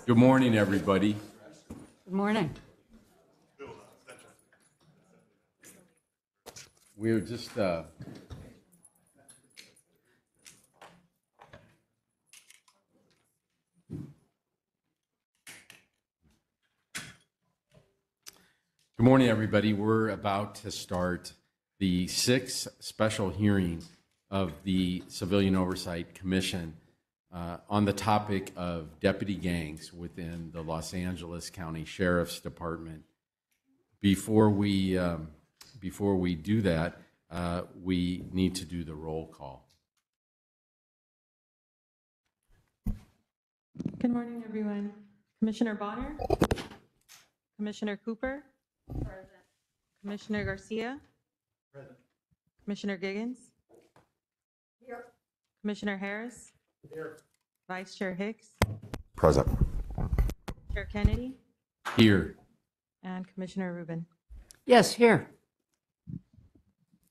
Good morning, everybody. Good morning. We're just Good morning, everybody. We're about to start the sixth special hearing of the Civilian Oversight Commission on the topic of deputy gangs within the Los Angeles County Sheriff's Department. Before we do that, we need to do the roll call. Good morning, everyone. Commissioner Bonner? Commissioner Cooper? Present. Commissioner Garcia? Present. Commissioner Giggins? Here. Commissioner Harris? Here. Vice Chair Hicks? Present. Chair Kennedy? Here. And Commissioner Rubin? Yes, here.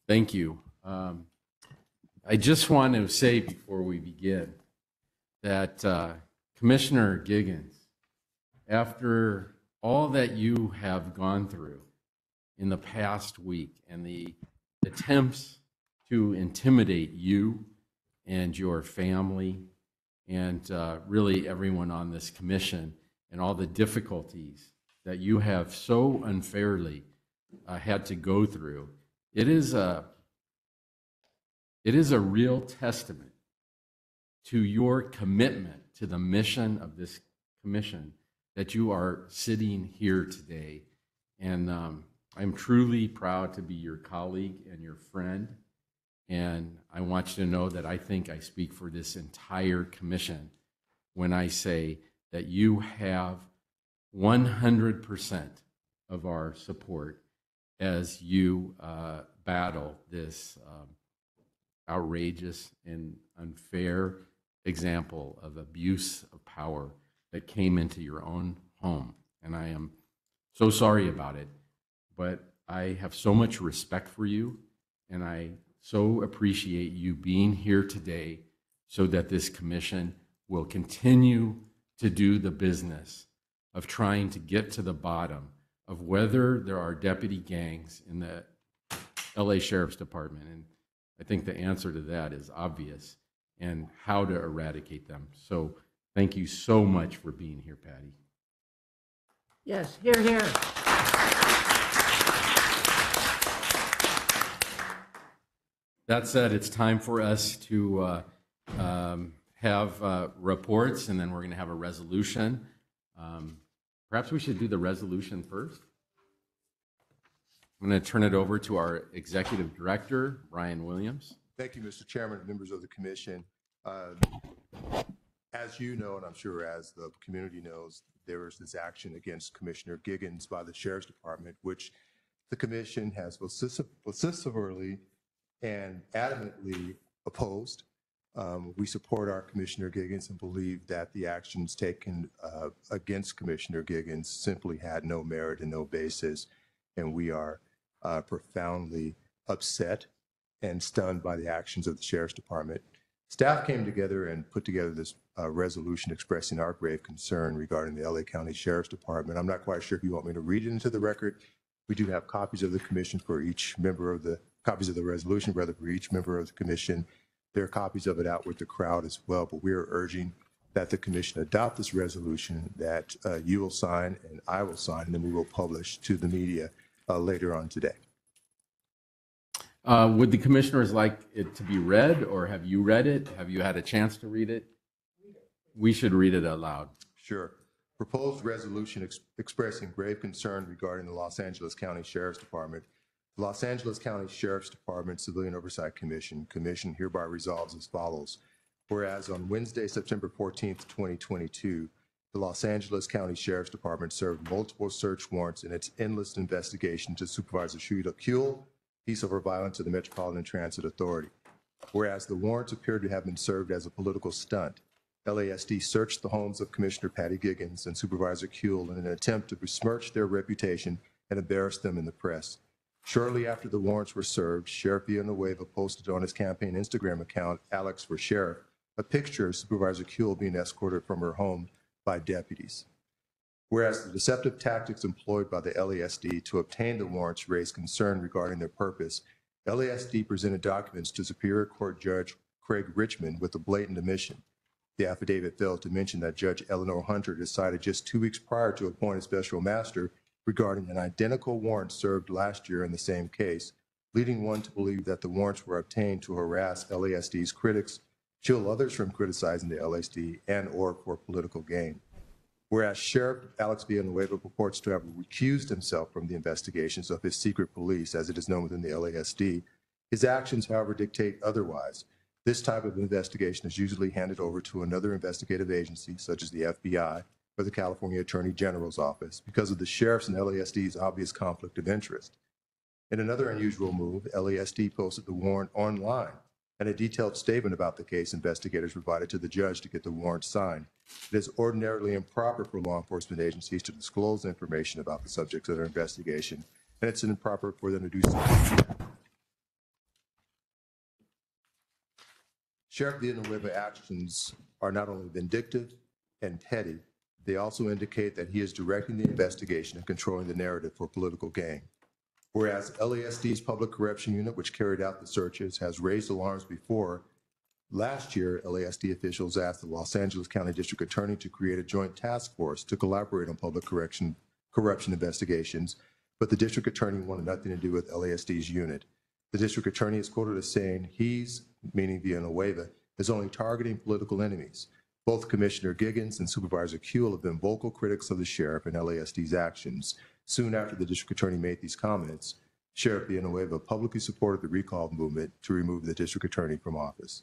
Thank you. I just want to say before we begin that Commissioner Giggins, after all that you have gone through in the past week and the attempts to intimidate you and your family and really everyone on this commission and all the difficulties that you have so unfairly had to go through, it is a real testament to your commitment to the mission of this commission that you are sitting here today. And I'm truly proud to be your colleague and your friend. And I want you to know that I think I speak for this entire commission when I say that you have 100% of our support as you battle this outrageous and unfair example of abuse of power that came into your own home. And I am so sorry about it, but I have so much respect for you, and I so appreciate you being here today so that this commission will continue to do the business of trying to get to the bottom of whether there are deputy gangs in the LA Sheriff's Department. And I think the answer to that is obvious, and how to eradicate them. So thank you so much for being here, Patty. Yes, here, here. That said, it's time for us to have reports, and then we're going to have a resolution. Perhaps we should do the resolution first. I'm going to turn it over to our Executive Director, Brian Williams. Thank you, Mr. Chairman and members of the commission. As you know, and I'm sure as the community knows, there is this action against Commissioner Giggins by the Sheriff's Department, which the commission has vociferously and adamantly opposed. We support our Commissioner Giggins and believe that the actions taken against Commissioner Giggins simply had no merit and no basis, and we are profoundly upset and stunned by the actions of the Sheriff's Department. Staff came together and put together this resolution expressing our grave concern regarding the LA County Sheriff's Department. I'm not quite sure if you want me to read it into the record. We do have copies of the commission for each member of the, copies of the resolution, rather, for each member of the commission. There are copies of it out with the crowd as well, but we are urging that the commission adopt this resolution that you will sign and I will sign, and then we will publish to the media later on today. Would the commissioners like it to be read, or have you read it? Have you had a chance to read it? We should read it aloud. Sure. Proposed resolution expressing grave concern regarding the Los Angeles County Sheriff's Department. The Los Angeles County Sheriff's Department Civilian Oversight Commission hereby resolves as follows. Whereas on Wednesday, September 14th, 2022, the Los Angeles County Sheriff's Department served multiple search warrants in its endless investigation to Supervisor Sheila Kuehl, Peace Over Violence of the Metropolitan Transit Authority. Whereas the warrants appear to have been served as a political stunt, LASD searched the homes of Commissioner Patty Giggins and Supervisor Kuehl in an attempt to besmirch their reputation and embarrass them in the press. Shortly after the warrants were served, Sheriff Villanueva posted on his campaign Instagram account, Alex for Sheriff, a picture of Supervisor Kuehl being escorted from her home by deputies. Whereas the deceptive tactics employed by the LASD to obtain the warrants raised concern regarding their purpose, LASD presented documents to Superior Court Judge Craig Richmond with a blatant omission. The affidavit failed to mention that Judge Eleanor Hunter decided just 2 weeks prior to appoint a special master regarding an identical warrant served last year in the same case, leading one to believe that the warrants were obtained to harass LASD's critics, shield others from criticizing the LASD, and or for political gain. Whereas Sheriff Alex Villanueva purports to have recused himself from the investigations of his secret police, as it is known within the LASD, his actions, however, dictate otherwise. This type of investigation is usually handed over to another investigative agency, such as the FBI or the California Attorney General's office, because of the sheriff's and LASD's obvious conflict of interest. In another unusual move, LASD posted the warrant online, and a detailed statement about the case investigators provided to the judge to get the warrant signed. It is ordinarily improper for law enforcement agencies to disclose information about the subjects of their investigation, and it's improper for them to do so. Sheriff Villanueva's actions are not only vindictive and petty, they also indicate that he is directing the investigation and controlling the narrative for political gain. Whereas LASD's Public Corruption Unit, which carried out the searches, has raised alarms before, last year, LASD officials asked the Los Angeles County District Attorney to create a joint task force to collaborate on public corruption investigations, but the District Attorney wanted nothing to do with LASD's unit. The District Attorney is quoted as saying he's, meaning Villanueva, is only targeting political enemies. Both Commissioner Giggins and Supervisor Kuehl have been vocal critics of the sheriff and LASD's actions. Soon after the district attorney made these comments, Sheriff Villanueva publicly supported the recall movement to remove the district attorney from office.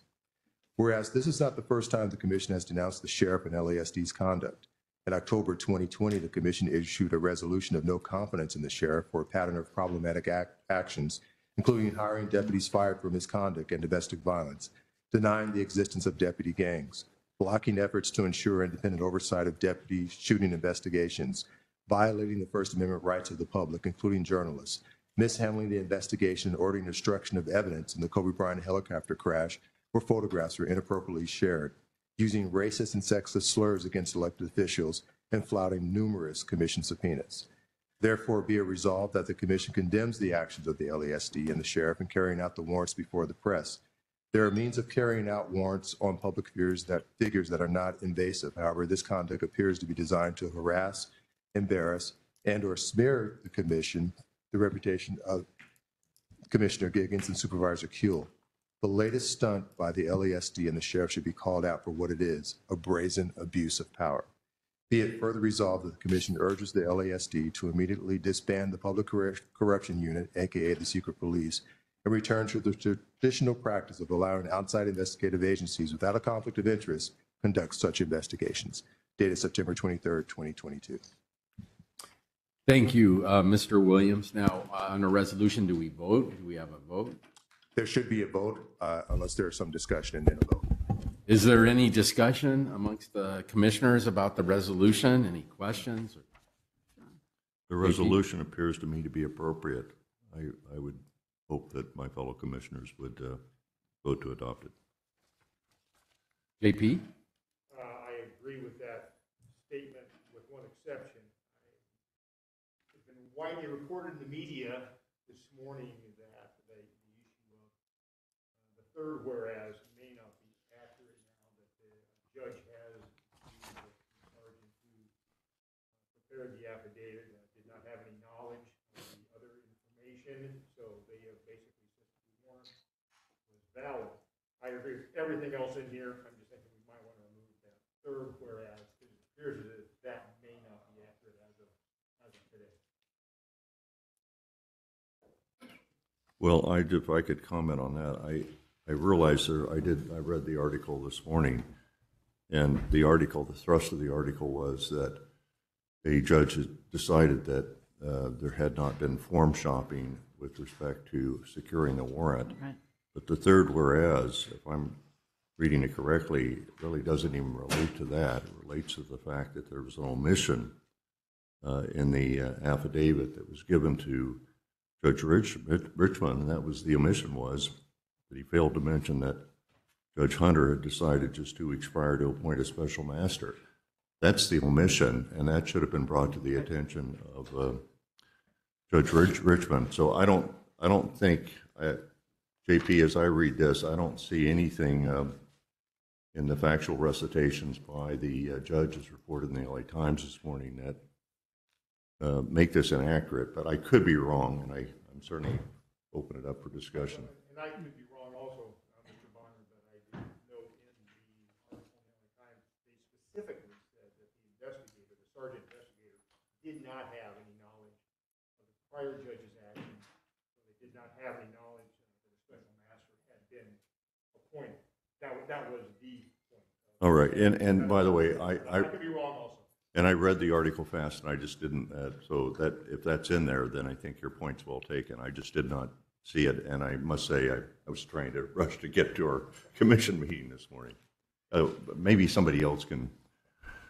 Whereas this is not the first time the commission has denounced the sheriff and LASD's conduct. In October 2020, the commission issued a resolution of no confidence in the sheriff for a pattern of problematic actions, including hiring deputies fired for misconduct and domestic violence, denying the existence of deputy gangs, blocking efforts to ensure independent oversight of deputy shooting investigations, violating the First Amendment rights of the public, including journalists, mishandling the investigation and ordering destruction of evidence in the Kobe Bryant helicopter crash where photographs were inappropriately shared, using racist and sexist slurs against elected officials, and flouting numerous commission subpoenas. Therefore, be it resolved that the commission condemns the actions of the LASD and the sheriff in carrying out the warrants before the press. There are means of carrying out warrants on public figures that are not invasive. However, this conduct appears to be designed to harass, embarrass, and or smear the commission, the reputation of Commissioner Giggins and Supervisor Kuehl. The latest stunt by the LASD and the sheriff should be called out for what it is, a brazen abuse of power. Be it further resolved that the commission urges the LASD to immediately disband the Public Corruption Unit, aka the secret police, and return to the traditional practice of allowing outside investigative agencies without a conflict of interest conduct such investigations. Dated September 23rd, 2022. Thank you, Mr. Williams. Now, on a resolution, do we vote? Do we have a vote? There should be a vote unless there is some discussion and then a vote. Is there any discussion amongst the commissioners about the resolution? Any questions? The resolution appears to me to be appropriate. I would hope that my fellow commissioners would vote to adopt it. JP? I agree with that statement with one exception. It's been widely reported in the media this morning that the issue of the third whereas may not be accurate now that the judge has used the sergeant who prepared the affidavit did not have any knowledge of the other information, so they have basically said the warrant was valid. I agree with everything else in here. I'm just thinking we might want to remove that third whereas, because it appears that that may not be accurate as of today. Well, if I could comment on that, I realize I read the article this morning, and the thrust of the article was that a judge had decided that there had not been form shopping with respect to securing the warrant. Right. But the third whereas, if I'm reading it correctly, it really doesn't even relate to that. It relates to the fact that there was an omission in the affidavit that was given to Judge Richmond, and that was the omission was that he failed to mention that Judge Hunter had decided just 2 weeks prior to appoint a special master. That's the omission, and that should have been brought to the attention of Judge Richmond. So I don't think, JP, as I read this, I don't see anything in the factual recitations by the judge as reported in the LA Times this morning that make this inaccurate, but I could be wrong, and I'm certainly open it up for discussion. And I could be wrong also, Mr. Bonner, but I do note in the article in the LA Times, they specifically said that the investigator, the sergeant investigator, did not have any knowledge of the prior judge's actions, so they did not have any knowledge that a special master had been appointed. That was the point. All right, and by the way, I could be wrong also. And I read the article fast, and I just didn't, so that if that's in there, then I think your point's well taken. I just did not see it, and I must say I was trying to rush to get to our commission meeting this morning. Maybe somebody else can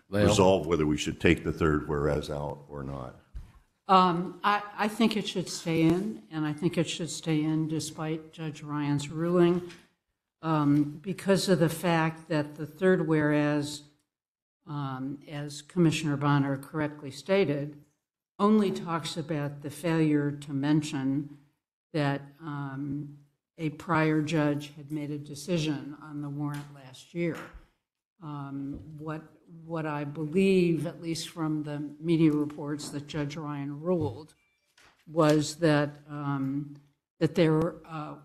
resolve whether we should take the third whereas out or not. I think it should stay in, and I think it should stay in despite Judge Ryan's ruling, because of the fact that the third whereas, as Commissioner Bonner correctly stated, only talks about the failure to mention that a prior judge had made a decision on the warrant last year. What I believe, at least from the media reports that Judge Ryan ruled, was that that there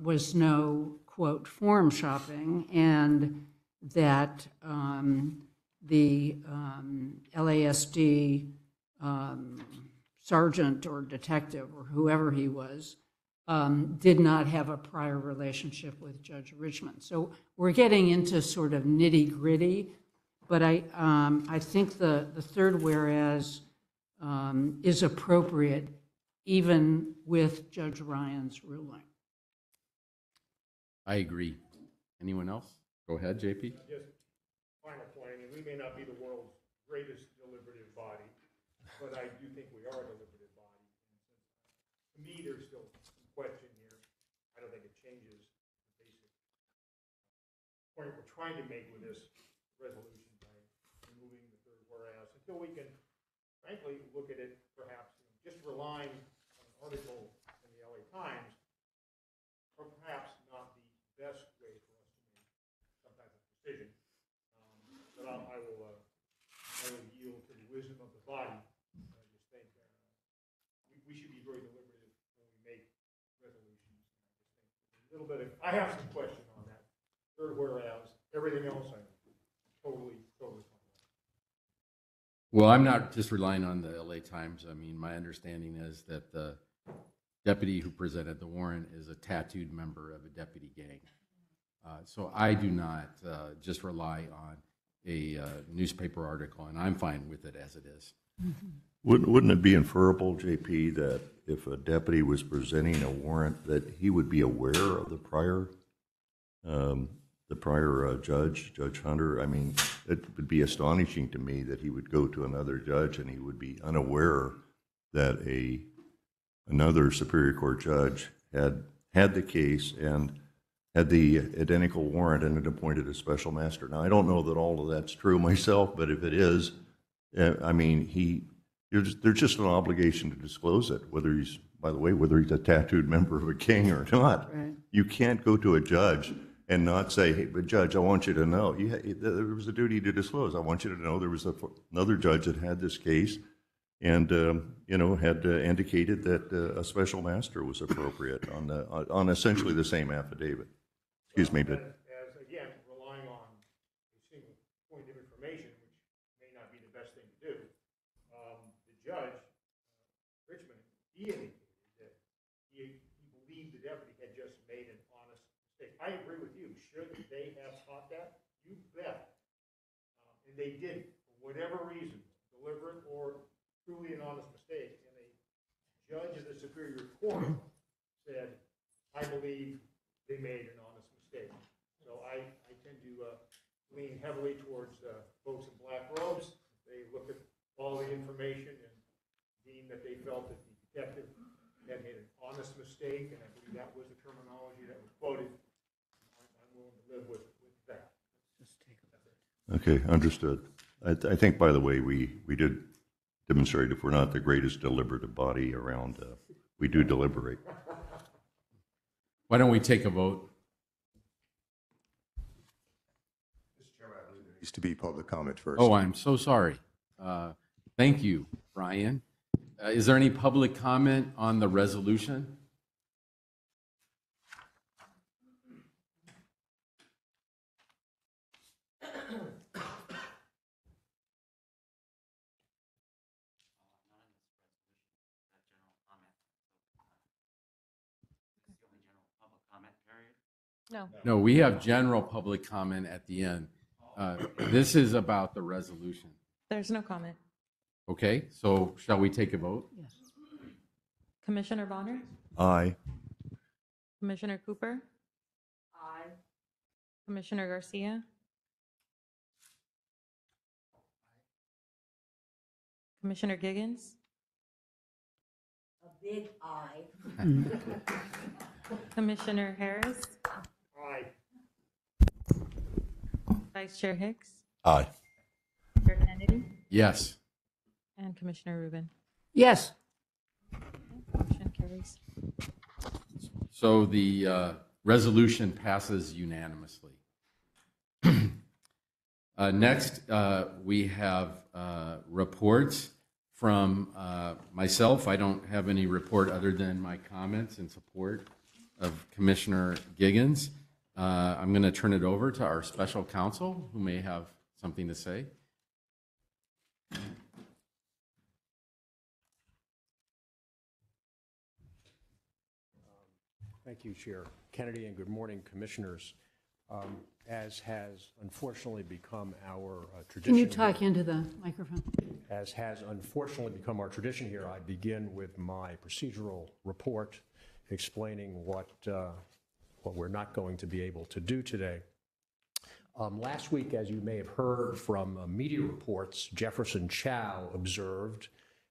was no, quote, forum shopping, and that the LASD sergeant or detective or whoever he was did not have a prior relationship with Judge Richmond. So we're getting into sort of nitty-gritty, but I think the third whereas is appropriate even with Judge Ryan's ruling. I agree. Anyone else? Go ahead, JP. Just final point, I mean, we may not be the world's greatest deliberative body, but I do think we are a deliberative body. To me, there's still some question here. I don't think it changes the basic point we're trying to make with this resolution by removing the third whereas, until we can, frankly, look at it perhaps just relying on an article in the LA Times, or perhaps not the best way for us to make some type of decision. But I will yield to the wisdom of the body. I just think we should be very deliberative when we make resolutions. I just think a little bit of, I have some question on that third whereas. Everything else I'm totally fine with. Well, I'm not just relying on the LA Times. I mean, my understanding is that the deputy who presented the warrant is a tattooed member of a deputy gang. So I do not just rely on a newspaper article, and I'm fine with it as it is. Wouldn't it be inferable, JP, that if a deputy was presenting a warrant that he would be aware of the prior judge, Judge Hunter? I mean, it would be astonishing to me that he would go to another judge and he would be unaware that another Superior Court judge had the case and had the identical warrant and had appointed a special master. Now, I don't know that all of that's true myself, but if it is, I mean, there's just an obligation to disclose it, whether he's a tattooed member of a gang or not. Right. You can't go to a judge and not say, hey, but Judge, I want you to know. There was a duty to disclose. I want you to know there was another judge that had this case and, had indicated that a special master was appropriate on essentially the same affidavit. Excuse me, but As again, relying on a single point of information, which may not be the best thing to do, the judge, Richmond, he indicated that he believed the deputy had just made an honest mistake. I agree with you. Should they have taught that? You bet. And they didn't, for whatever reason, deliberate or truly an honest mistake. And a judge of the Superior Court said, I believe they made an honest mistake. So I tend to lean heavily towards folks in black robes. They look at all the information and deem that they felt that the detective had made an honest mistake, and I believe that was the terminology that was quoted. I'm willing to live with that. okay, understood. I think, by the way, we did demonstrate if we're not the greatest deliberative body around, we do deliberate. Why don't we take a vote? Mr. Chairman, I believe there needs to be public comment first. Oh, I'm so sorry. Thank you, Brian. Is there any public comment on the resolution? No. No, we have general public comment at the end. This is about the resolution. There's no comment. Okay, so shall we take a vote? Yes. Commissioner Bonner? Aye. Commissioner Cooper? Aye. Commissioner Garcia? Commissioner Giggins? A big aye. Commissioner Harris? Aye. Vice Chair Hicks? Aye. Chair Kennedy? Yes. And Commissioner Rubin? Yes. Motion carries. So the resolution passes unanimously. Next, we have reports from myself. I don't have any report other than my comments in support of Commissioner Giggins. I'm going to turn it over to our special counsel who may have something to say. Thank you, Chair Kennedy, and good morning, Commissioners. As has unfortunately become our tradition. Can you talk into the microphone? As has unfortunately become our tradition here, I begin with my procedural report explaining what we're not going to be able to do today. Last week, as you may have heard from media reports, Jefferson Chow observed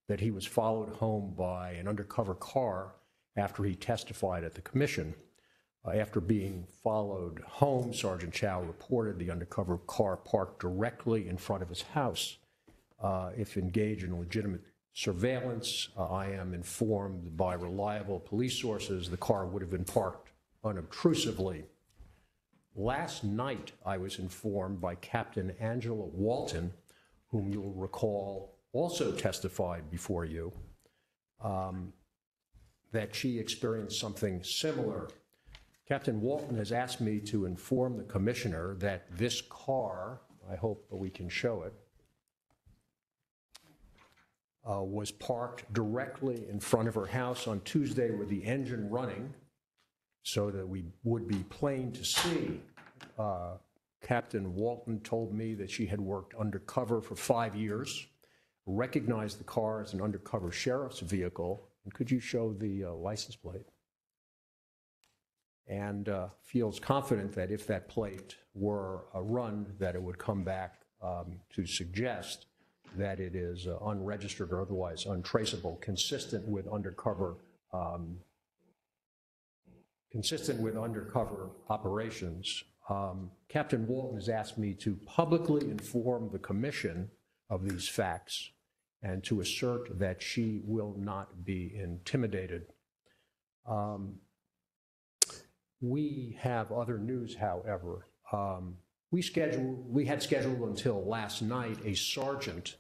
that he was followed home by an undercover car after he testified at the commission. After being followed home, Sergeant Chow reported the undercover car parked directly in front of his house. If engaged in legitimate surveillance, I am informed by reliable police sources the car would have been parked unobtrusively. Last night, I was informed by Captain Angela Walton, whom you'll recall also testified before you, that she experienced something similar. Captain Walton has asked me to inform the commissioner that this car, I hope we can show it, was parked directly in front of her house on Tuesday with the engine running so that we would be plain to see. Captain Walton told me that she had worked undercover for 5 years, recognized the car as an undercover sheriff's vehicle. And could you show the license plate? And feels confident that if that plate were a run, that it would come back to suggest that it is unregistered or otherwise untraceable, consistent with undercover operations. Captain Walton has asked me to publicly inform the commission of these facts and to assert that she will not be intimidated. We have other news, however. We had scheduled until last night a sergeant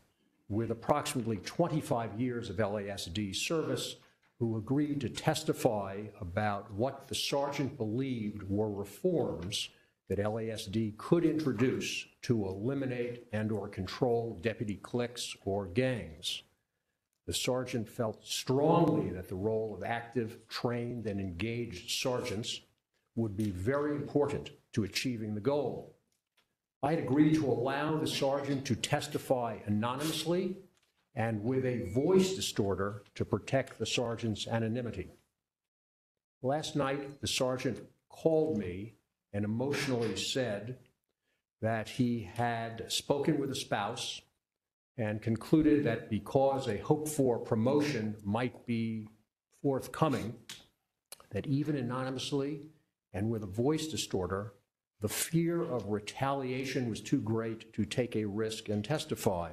with approximately 25 years of LASD service who agreed to testify about what the sergeant believed were reforms that LASD could introduce to eliminate and/or control deputy cliques or gangs. The sergeant felt strongly that the role of active, trained, and engaged sergeants would be very important to achieving the goal. I had agreed to allow the sergeant to testify anonymously and with a voice distorter to protect the sergeant's anonymity. Last night, the sergeant called me and emotionally said that he had spoken with a spouse and concluded that because a hoped-for promotion might be forthcoming, that even anonymously and with a voice distorter, The fear of retaliation was too great to take a risk and testify.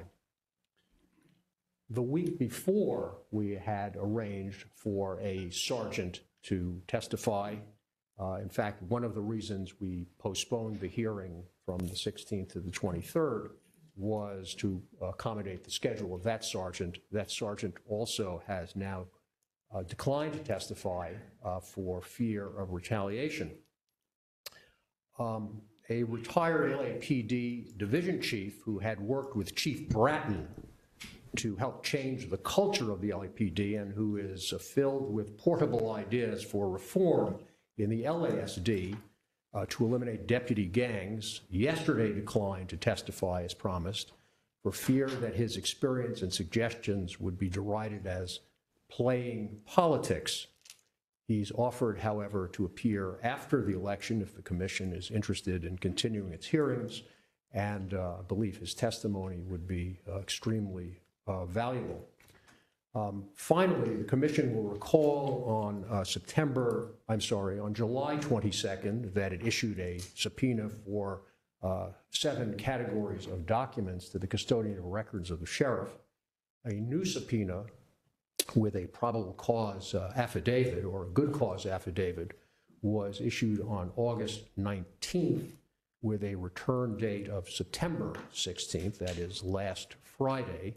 The week before, we had arranged for a sergeant to testify. In fact, one of the reasons we postponed the hearing from the 16th to the 23rd was to accommodate the schedule of that sergeant. That sergeant also has now declined to testify for fear of retaliation. A retired LAPD division chief who had worked with Chief Bratton to help change the culture of the LAPD and who is filled with portable ideas for reform in the LASD to eliminate deputy gangs, yesterday declined to testify as promised for fear that his experience and suggestions would be derided as playing politics. He's offered, however, to appear after the election if the commission is interested in continuing its hearings, and I believe his testimony would be extremely valuable. Finally, the commission will recall on on July 22nd that it issued a subpoena for 7 categories of documents to the custodian of records of the sheriff. A new subpoena with a probable cause affidavit or a good cause affidavit was issued on August 19th with a return date of September 16th, that is last Friday.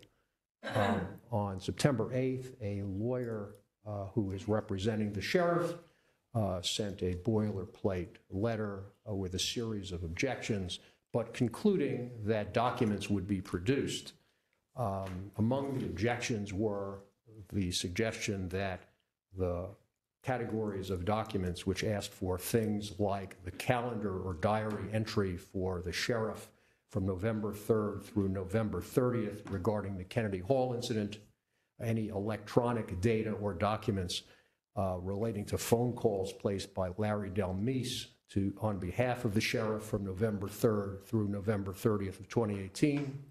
On September 8th, a lawyer who is representing the sheriff sent a boilerplate letter with a series of objections, but concluding that documents would be produced. Among the objections were the suggestion that the categories of documents which asked for things like the calendar or diary entry for the sheriff from November 3rd through November 30th regarding the Kennedy Hall incident, any electronic data or documents relating to phone calls placed by Larry Delmise on behalf of the sheriff from November 3rd through November 30th of 2018,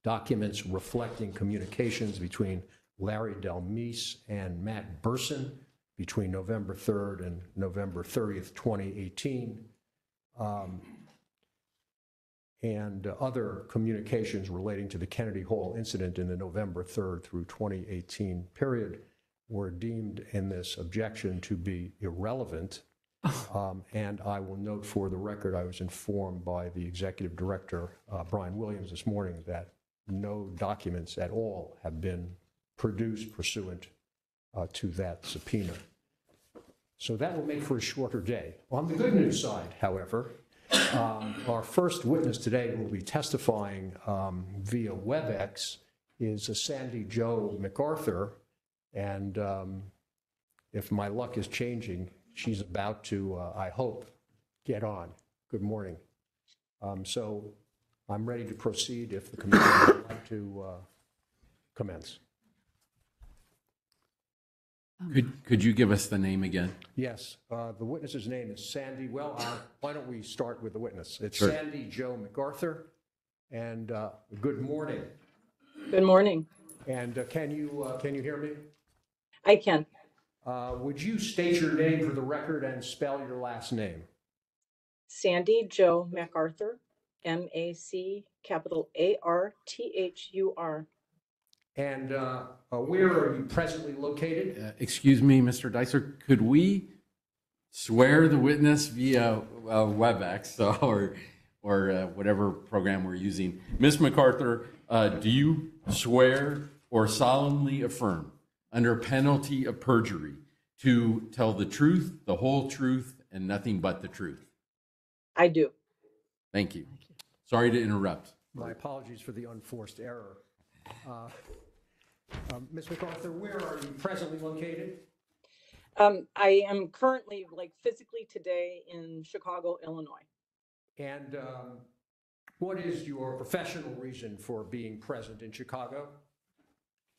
documents reflecting communications between Larry Delmise and Matt Burson between November 3rd and November 30th, 2018, and other communications relating to the Kennedy Hall incident in the November 3rd through 2018 period were deemed in this objection to be irrelevant. And I will note for the record, I was informed by the executive director, Brian Williams, this morning that no documents at all have been produced pursuant to that subpoena. So that will make for a shorter day. On the good news side, however, our first witness today will be testifying via WebEx is Sandy Jo MacArthur, and if my luck is changing, she's about to, I hope, get on. Good morning. So I'm ready to proceed if the committee would like to commence. Could you give us the name again? Yes, the witness's name is Sandy. Well, why don't we start with the witness? It's Sure. Sandy Jo MacArthur, and good morning. Good morning. And can you hear me? I can. Would you state your name for the record and spell your last name? Sandy Jo MacArthur, M-A-C capital A-R-T-H-U-R. And where are you presently located? Excuse me, Mr. Deixler, could we swear the witness via WebEx or whatever program we're using? Ms. MacArthur, do you swear or solemnly affirm under penalty of perjury to tell the truth, the whole truth, and nothing but the truth? I do. Thank you. Sorry to interrupt. My apologies for the unforced error. Ms. MacArthur, where are you presently located? I am currently, physically today in Chicago, Illinois. And what is your professional reason for being present in Chicago?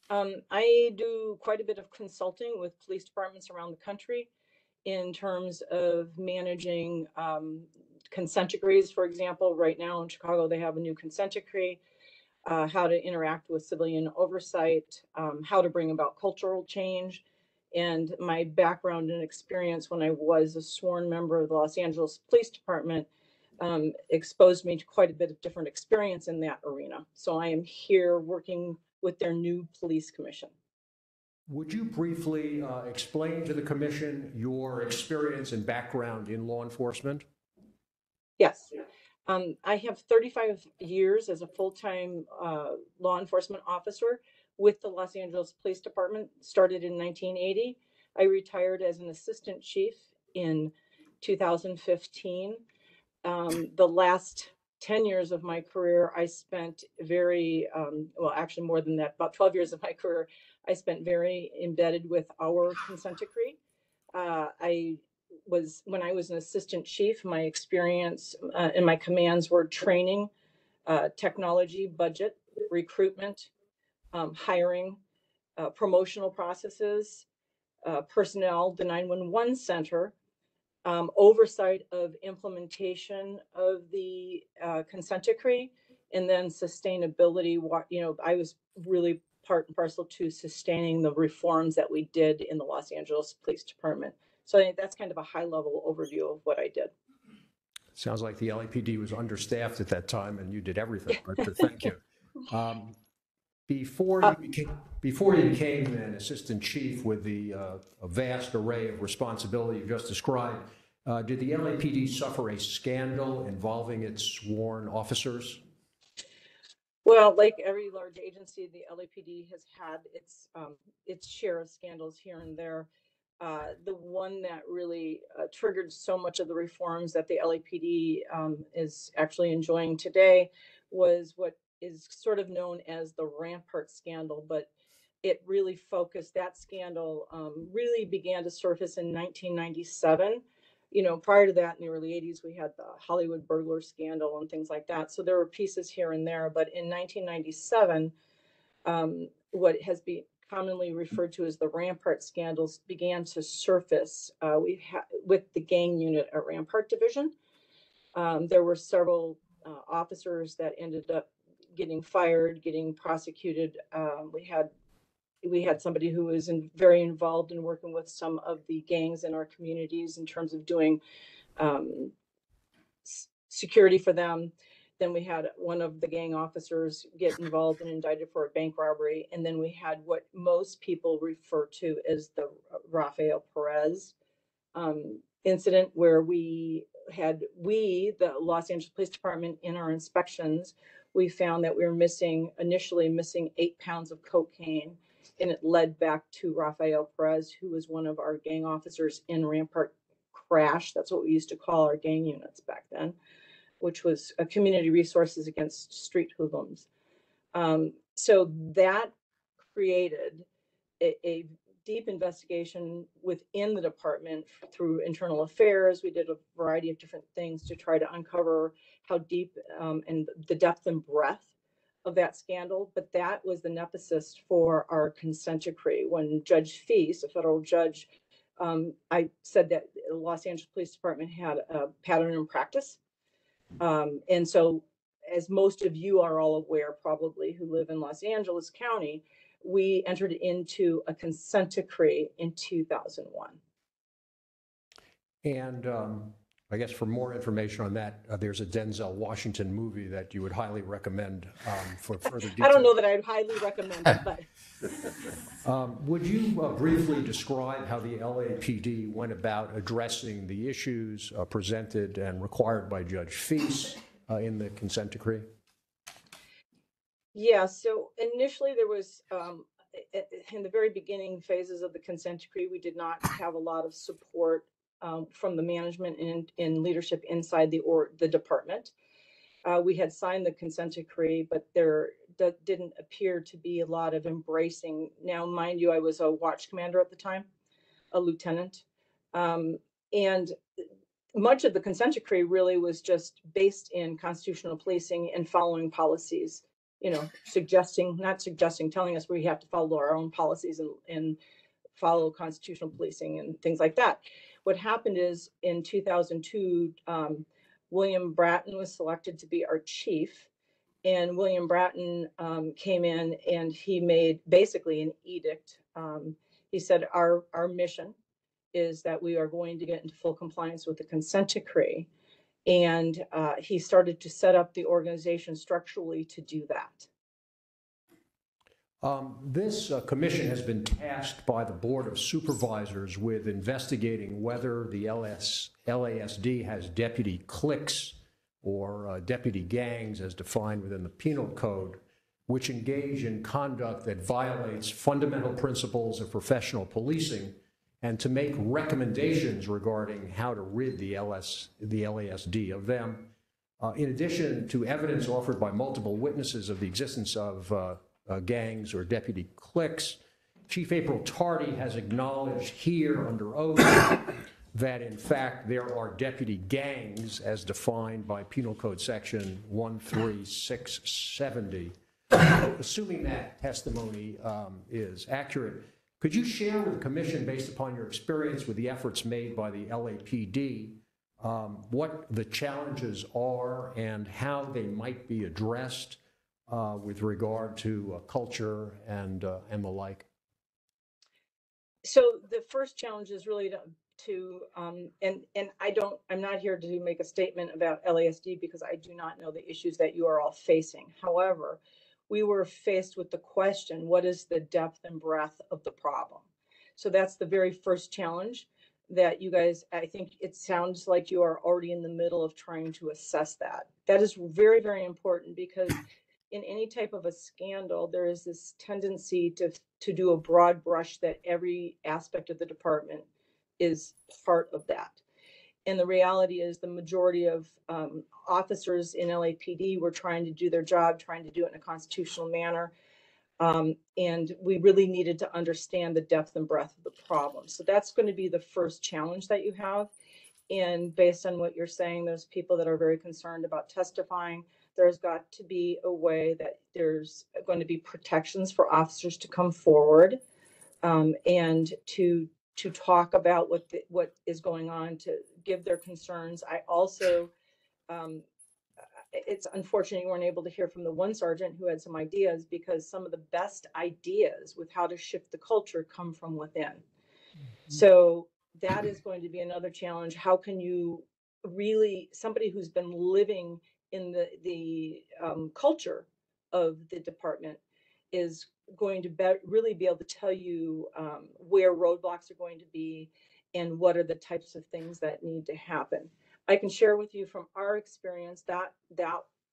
I do quite a bit of consulting with police departments around the country in terms of managing consent decrees. For example, right now in Chicago, they have a new consent decree, how to interact with civilian oversight, how to bring about cultural change. And my background and experience when I was a sworn member of the Los Angeles Police Department exposed me to quite a bit of different experience in that arena. So I am here working with their new police commission. Would you briefly explain to the commission your experience and background in law enforcement? Yes. I have 35 years as a full-time law enforcement officer with the Los Angeles Police Department, started in 1980. I retired as an assistant chief in 2015. The last 10 years of my career, I spent well, actually more than that, about 12 years of my career, I spent very embedded with our consent decree. When I was an assistant chief, my experience and my commands were training, technology, budget, recruitment, hiring, promotional processes, personnel, the 911 center, oversight of implementation of the consent decree, and then sustainability. I was really part and parcel to sustaining the reforms that we did in the Los Angeles Police Department. So I think that's kind of a high level overview of what I did. Sounds like the LAPD was understaffed at that time and you did everything, but thank you. Before you became an assistant chief with the a vast array of responsibility you just described, did the LAPD suffer a scandal involving its sworn officers? Well, like every large agency, the LAPD has had its share of scandals here and there. The one that really triggered so much of the reforms that the LAPD is actually enjoying today was what is sort of known as the Rampart Scandal, but it really focused, that scandal really began to surface in 1997. Prior to that, in the early 80s, we had the Hollywood burglar scandal and things like that. So there were pieces here and there, but in 1997, what has been commonly referred to as the Rampart scandals began to surface. With the gang unit at Rampart Division, there were several officers that ended up getting fired, getting prosecuted. We had somebody who was very involved in working with some of the gangs in our communities in terms of doing security for them. Then we had one of the gang officers get involved and indicted for a bank robbery. And then we had what most people refer to as the Rafael Perez incident, where the Los Angeles Police Department, in our inspections, we found that we were initially missing 8 pounds of cocaine. And it led back to Rafael Perez, who was one of our gang officers in Rampart Crash. That's what we used to call our gang units back then, which was a community resources against street hoodlums. So that created a deep investigation within the department through internal affairs. We did a variety of different things to try to uncover how deep and the depth and breadth of that scandal. But that was the nemesis for our consent decree. When Judge Feast, a federal judge, I said that the Los Angeles Police Department had a pattern and practice. And so, as most of you are all aware, probably, who live in Los Angeles County, we entered into a consent decree in 2001. And I guess for more information on that, there's a Denzel Washington movie that you would highly recommend for further detail. I don't know that I'd highly recommend it, but. Would you briefly describe how the LAPD went about addressing the issues presented and required by Judge Feast in the consent decree? Yeah, so initially there was, in the very beginning phases of the consent decree, we did not have a lot of support from the management and leadership inside the department. We had signed the consent decree, but there didn't appear to be a lot of embracing. Now, mind you, I was a watch commander at the time, a lieutenant. And much of the consent decree really was just based in constitutional policing and following policies, telling us we have to follow our own policies and follow constitutional policing and things like that. What happened is in 2002, William Bratton was selected to be our chief. And William Bratton came in and he made basically an edict. He said, our mission is that we are going to get into full compliance with the consent decree. And he started to set up the organization structurally to do that. This commission has been tasked by the Board of Supervisors with investigating whether the LASD has deputy cliques or deputy gangs as defined within the penal code, which engage in conduct that violates fundamental principles of professional policing, and to make recommendations regarding how to rid the LASD of them. In addition to evidence offered by multiple witnesses of the existence of gangs or deputy cliques, Chief April Tardy has acknowledged here under oath that in fact there are deputy gangs as defined by Penal Code Section 13670. Assuming that testimony is accurate, could you share with the Commission, based upon your experience with the efforts made by the LAPD, what the challenges are and how they might be addressed with regard to culture and the like? So the first challenge is really I'm not here to make a statement about LASD because I do not know the issues that you are all facing. However, we were faced with the question, what is the depth and breadth of the problem? So that's the very first challenge that you guys, I think it sounds like you are already in the middle of trying to assess that. That is very, very important because in any type of a scandal, there is this tendency to do a broad brush that every aspect of the department is part of that. And the reality is the majority of officers in LAPD were trying to do their job, trying to do it in a constitutional manner. And we really needed to understand the depth and breadth of the problem. So that's going to be the first challenge that you have. And based on what you're saying, there's people that are very concerned about testifying. There's got to be a way that there's going to be protections for officers to come forward and to talk about what is going on, to give their concerns. I also, it's unfortunate you weren't able to hear from the one sergeant who had some ideas, because some of the best ideas with how to shift the culture come from within. Mm-hmm. So that is going to be another challenge. How can you really, somebody who's been living in the culture of the department is going to really be able to tell you where roadblocks are going to be and what are the types of things that need to happen. I can share with you from our experience that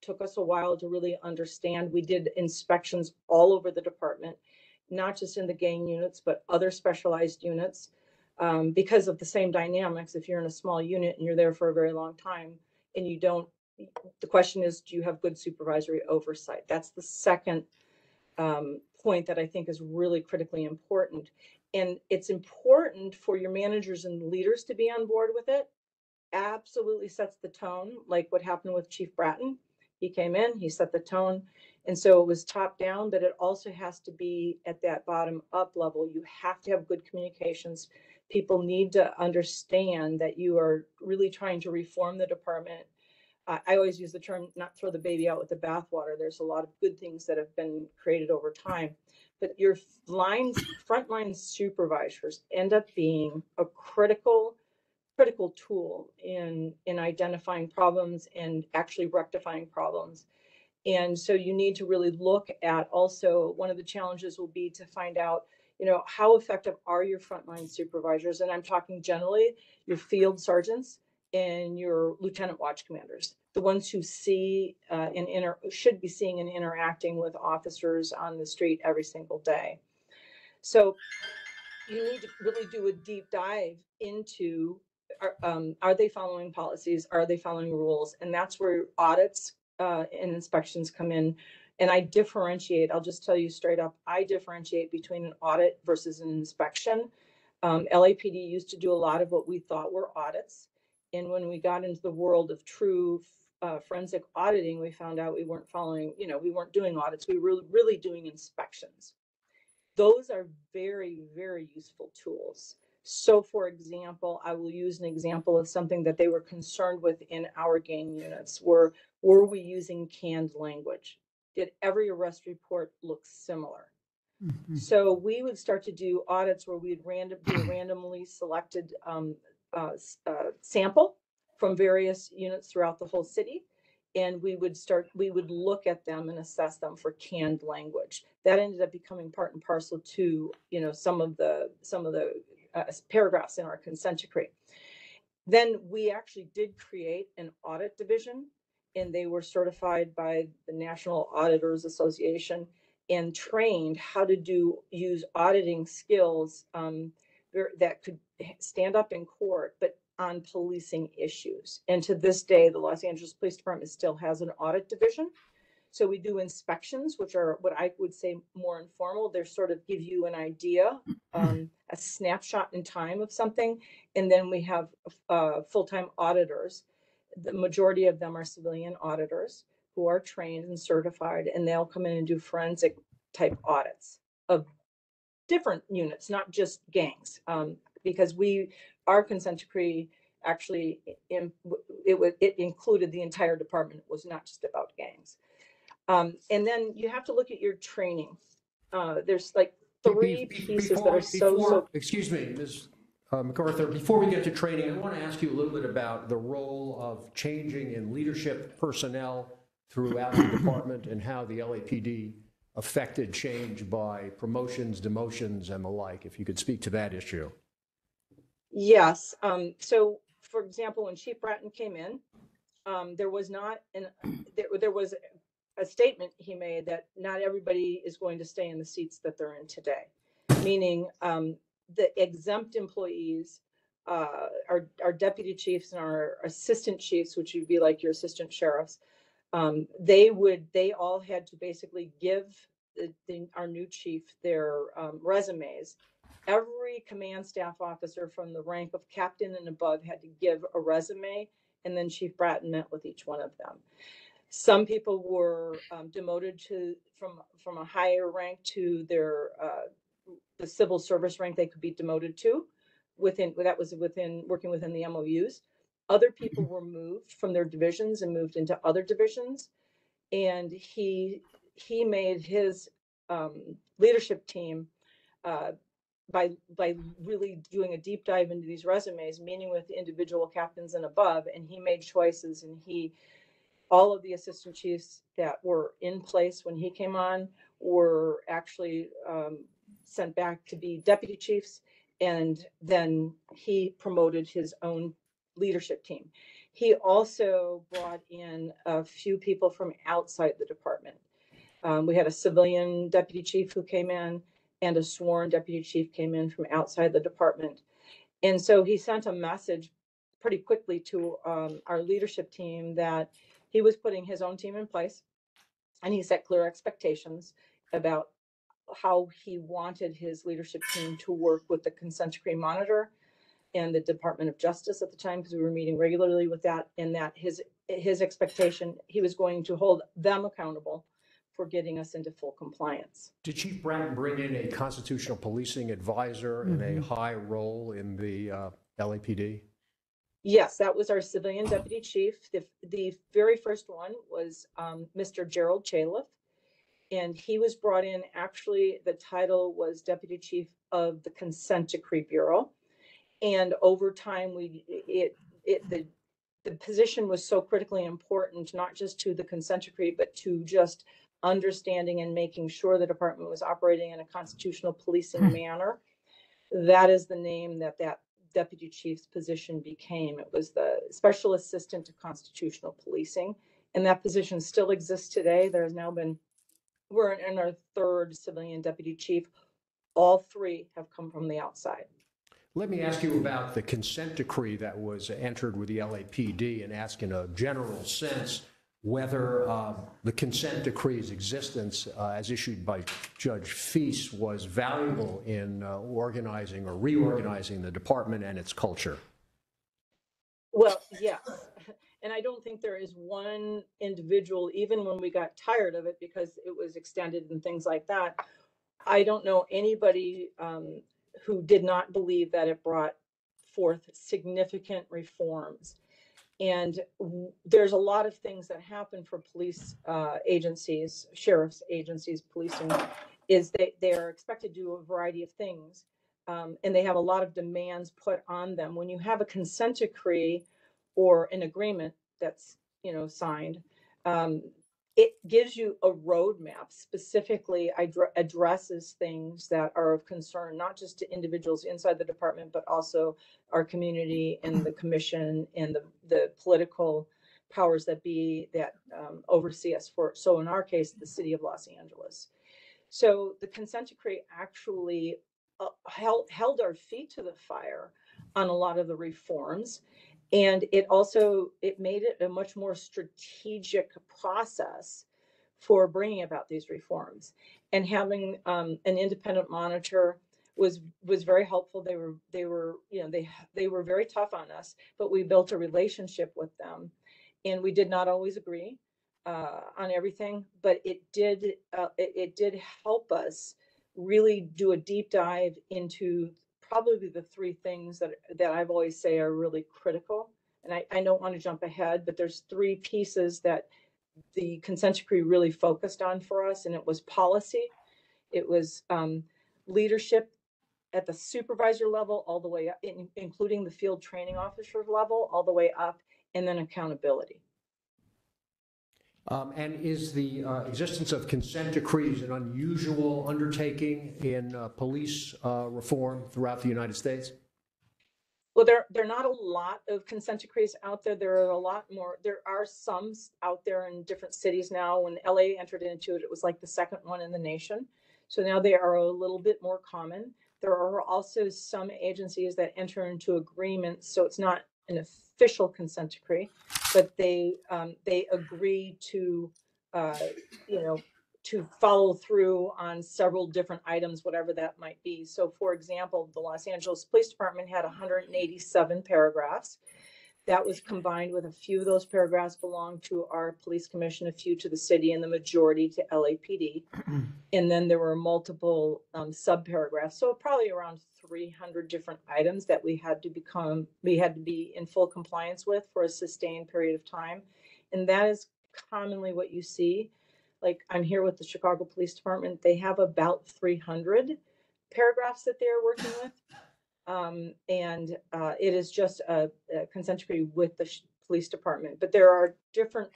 took us a while to really understand. We did inspections all over the department, not just in the gang units, but other specialized units, because of the same dynamics. If you're in a small unit and you're there for a very long time and you don't, the question is, do you have good supervisory oversight? That's the second point that I think is really critically important. And it's important for your managers and leaders to be on board with it. Absolutely sets the tone, like what happened with Chief Bratton. He came in, he set the tone. And so it was top down, but it also has to be at that bottom up level. You have to have good communications. People need to understand that you are really trying to reform the department. I always use the term, not throw the baby out with the bathwater. There's a lot of good things that have been created over time, but your frontline supervisors end up being a critical tool in identifying problems and actually rectifying problems. And so you need to really look at, also one of the challenges will be to find out, how effective are your frontline supervisors? And I'm talking generally your field sergeants and your lieutenant watch commanders, the ones who see should be seeing and interacting with officers on the street every single day. So you need to really do a deep dive into, are they following policies? Are they following rules? And that's where audits and inspections come in. And I differentiate, I'll just tell you straight up, I differentiate between an audit versus an inspection. LAPD used to do a lot of what we thought were audits. And when we got into the world of true forensic auditing, we found out we weren't following, we weren't doing audits. We were really doing inspections. Those are very, very useful tools. So for example, I will use an example of something that they were concerned with in our gang units. Were we using canned language? Did every arrest report look similar? Mm-hmm. So we would start to do audits where we'd do a randomly selected sample from various units throughout the whole city. And we would look at them and assess them for canned language. That ended up becoming part and parcel to, some of the paragraphs in our consent decree. Then we actually did create an audit division, and they were certified by the National Auditors Association and trained how to use auditing skills that could stand up in court, but on policing issues. And to this day, the Los Angeles Police Department still has an audit division. So we do inspections, which are what I would say more informal. They sort of give you an idea, a snapshot in time of something. And then we have full-time auditors. The majority of them are civilian auditors who are trained and certified, and they'll come in and do forensic type audits of different units, not just gangs. Because our consent decree actually, it included the entire department. It was not just about gangs. And then you have to look at your training. There's like three pieces that are so. Excuse me, Ms. MacArthur, before we get to training, I want to ask you a little bit about the role of changing in leadership personnel throughout the department and how the LAPD affected change by promotions, demotions, and the like. If you could speak to that issue. Yes. So, for example, when Chief Bratton came in, there was a statement he made that not everybody is going to stay in the seats that they're in today, meaning the exempt employees, our deputy chiefs and our assistant chiefs, which would be like your assistant sheriffs, they all had to basically give our new chief their resumes. Every command staff officer from the rank of captain and above had to give a resume, and then Chief Bratton met with each one of them. Some people were demoted from a higher rank to the civil service rank they could be demoted to. Working within the MOUs. Other people were moved from their divisions and moved into other divisions, and he made his leadership team by really doing a deep dive into these resumes, meeting with individual captains and above, and he made choices, and all of the assistant chiefs that were in place when he came on were actually sent back to be deputy chiefs, and then he promoted his own leadership team. He also brought in a few people from outside the department. We had a civilian deputy chief who came in, and a sworn deputy chief came in from outside the department. And so he sent a message pretty quickly to our leadership team that he was putting his own team in place, and he set clear expectations about how he wanted his leadership team to work with the consent decree monitor and the Department of Justice at the time, because we were meeting regularly with that, and that his expectation, he was going to hold them accountable for getting us into full compliance. Did Chief Bratton bring in a constitutional policing advisor in a high role in the LAPD? Yes, that was our civilian deputy chief. The very first one was Mr. Gerald Chaliff, and he was brought in, actually, the title was Deputy Chief of the Consent Decree Bureau. And over time, the position was so critically important, not just to the consent decree, but to just understanding and making sure the department was operating in a constitutional policing manner. That is the name that deputy chief's position became. It was the Special Assistant to Constitutional Policing, and that position still exists today. We're in our third civilian deputy chief. All three have come from the outside. Let me ask you about the consent decree that was entered with the LAPD, and ask in a general sense whether the consent decree's existence as issued by Judge Feast was valuable in organizing or reorganizing the department and its culture. Well, yes. And I don't think there is one individual, even when we got tired of it because it was extended and things like that, I don't know anybody who did not believe that it brought forth significant reforms. And there's a lot of things that happen for police agencies, sheriff's agencies, policing, is they are expected to do a variety of things. And they have a lot of demands put on them. When you have a consent decree or an agreement that's, signed, it gives you a roadmap, specifically addresses things that are of concern, not just to individuals inside the department, but also our community and the commission and the political powers that be that oversee us so in our case, the city of Los Angeles. So the consent decree actually held our feet to the fire on a lot of the reforms. And it made it a much more strategic process for bringing about these reforms. And having an independent monitor was very helpful. They were very tough on us, but we built a relationship with them, and we did not always agree on everything, but it did help us really do a deep dive into probably the three things that I've always say are really critical. And I don't want to jump ahead, but there's three pieces that the consent decree really focused on for us, and it was policy, it was leadership at the supervisor level, all the way up, including the field training officer level, all the way up, and then accountability. And is the existence of consent decrees an unusual undertaking in police reform throughout the United States? Well, there are not a lot of consent decrees out there. There are a lot more. There are some out there in different cities now. When LA entered into it, it was like the second one in the nation. So now they are a little bit more common. There are also some agencies that enter into agreements, so it's not an official consent decree, but they agree to to follow through on several different items, whatever that might be. So, for example, the Los Angeles Police Department had 187 paragraphs. That was combined with a few of those paragraphs belonged to our police commission, a few to the city, and the majority to LAPD. And then there were multiple sub-paragraphs. So probably around 300 different items that we had to be in full compliance with for a sustained period of time. And that is commonly what you see. Like, I'm here with the Chicago Police Department. They have about 300 paragraphs that they're working with. It is just a consent decree with the police department, but there are different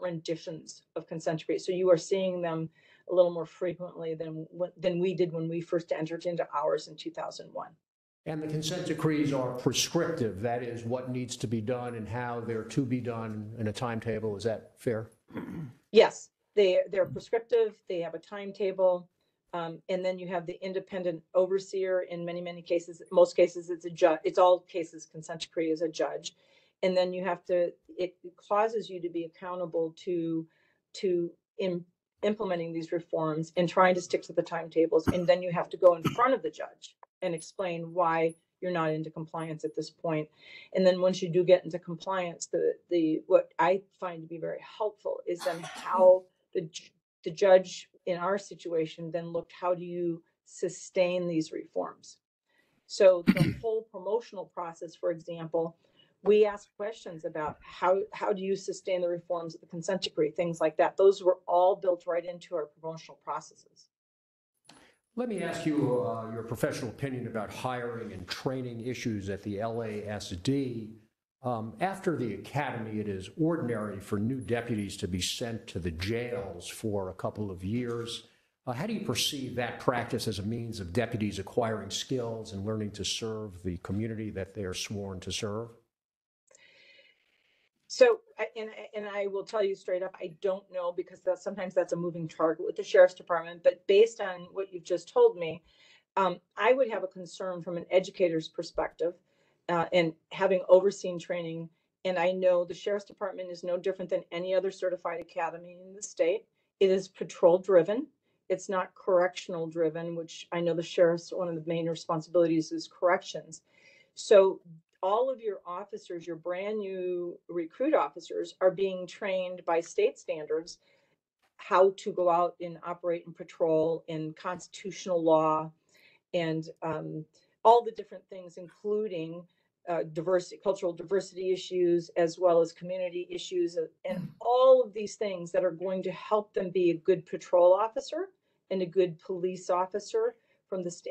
renditions of consent decrees. So you are seeing them a little more frequently than we did when we first entered into ours in 2001. And the consent decrees are prescriptive. That is what needs to be done and how they're to be done in a timetable. Is that fair? Yes, they're prescriptive. They have a timetable. And then you have the independent overseer. In many cases, most cases, it's a judge. It's all cases, consent decree is a judge. And then you have to, it causes you to be accountable to implementing these reforms and trying to stick to the timetables. And then you have to go in front of the judge and explain why you're not into compliance at this point. And then once you do get into compliance, what I find to be very helpful is then how the judge in our situation then looked, how do you sustain these reforms? So the whole promotional process, for example, we asked questions about how do you sustain the reforms of the consent decree, things like that. Those were all built right into our promotional processes. Let me ask you your professional opinion about hiring and training issues at the LASD. After the academy, it is ordinary for new deputies to be sent to the jails for a couple of years. How do you perceive that practice as a means of deputies acquiring skills and learning to serve the community that they are sworn to serve? So, and I will tell you straight up, I don't know, because sometimes that's a moving target with the sheriff's department. But based on what you've just told me, I would have a concern from an educator's perspective. And having overseen training, and I know the sheriff's department is no different than any other certified academy in the state. It is patrol driven. It's not correctional driven, which I know the sheriff's, one of the main responsibilities is corrections. So all of your officers, your brand new recruit officers, are being trained by state standards how to go out and operate and patrol in constitutional law and all the different things, including diversity, cultural diversity issues, as well as community issues, and all of these things that are going to help them be a good patrol officer and a good police officer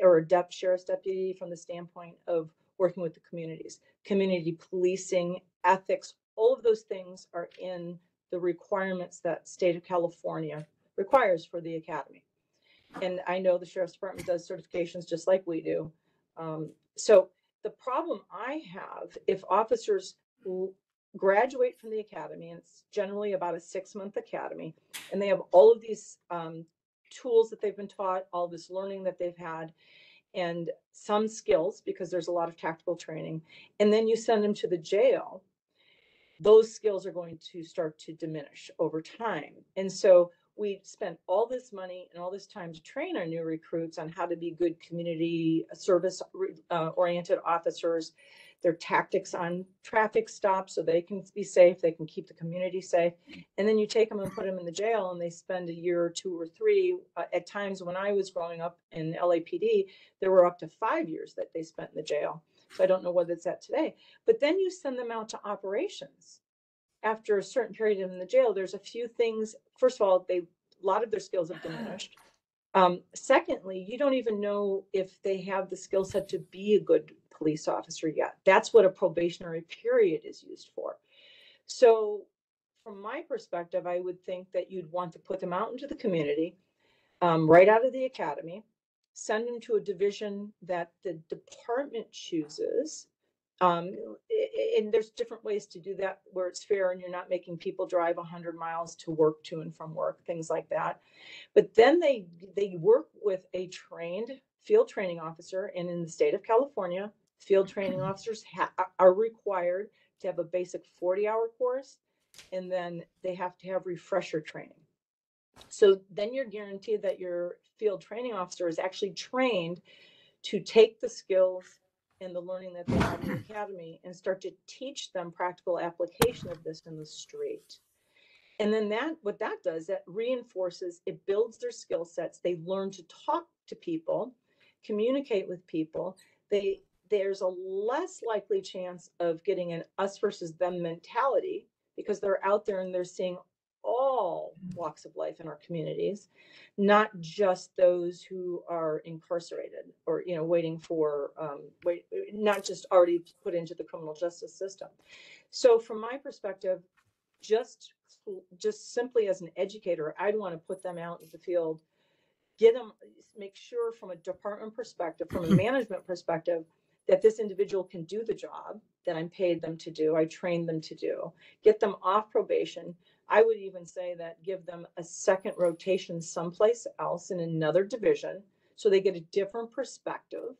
or a sheriff's deputy from the standpoint of working with the communities. Community policing ethics, all of those things are in the requirements that state of California requires for the academy. And I know the sheriff's department does certifications just like we do. So the problem I have, if officers graduate from the academy, and it's generally about a 6-month academy, and they have all of these tools that they've been taught, all this learning that they've had, and some skills, because there's a lot of tactical training, and then you send them to the jail, those skills are going to start to diminish over time. And so we spent all this money and all this time to train our new recruits on how to be good community service oriented officers, their tactics on traffic stops so they can be safe, they can keep the community safe. And then you take them and put them in the jail, and they spend a year or 2 or 3. At times when I was growing up in LAPD, there were up to 5 years that they spent in the jail. So I don't know what it's at today. But then you send them out to operations. After a certain period in the jail, there's a few things. First of all, a lot of their skills have diminished. Secondly, you don't even know if they have the skill set to be a good police officer yet. That's what a probationary period is used for. So from my perspective, I would think that you'd want to put them out into the community, right out of the academy, send them to a division that the department chooses. And there's different ways to do that where it's fair and you're not making people drive 100 miles to work, to and from work, things like that. But then they work with a trained field training officer. And in the state of California, field training officers are required to have a basic 40-hour course, and then they have to have refresher training. So then you're guaranteed that your field training officer is actually trained to take the skills and the learning that they have in the academy and start to teach them practical application of this in the street. And then what that does, that reinforces, it builds their skill sets. They learn to talk to people, communicate with people. There's a less likely chance of getting an us versus them mentality because they're out there and they're seeing all walks of life in our communities, not just those who are incarcerated or, waiting for, not just already put into the criminal justice system. So from my perspective, just simply as an educator, I'd want to put them out in the field, make sure from a department perspective, from a management perspective, that this individual can do the job that I'm paid them to do, I trained them to do, get them off probation. I would even say that give them a second rotation someplace else in another division so they get a different perspective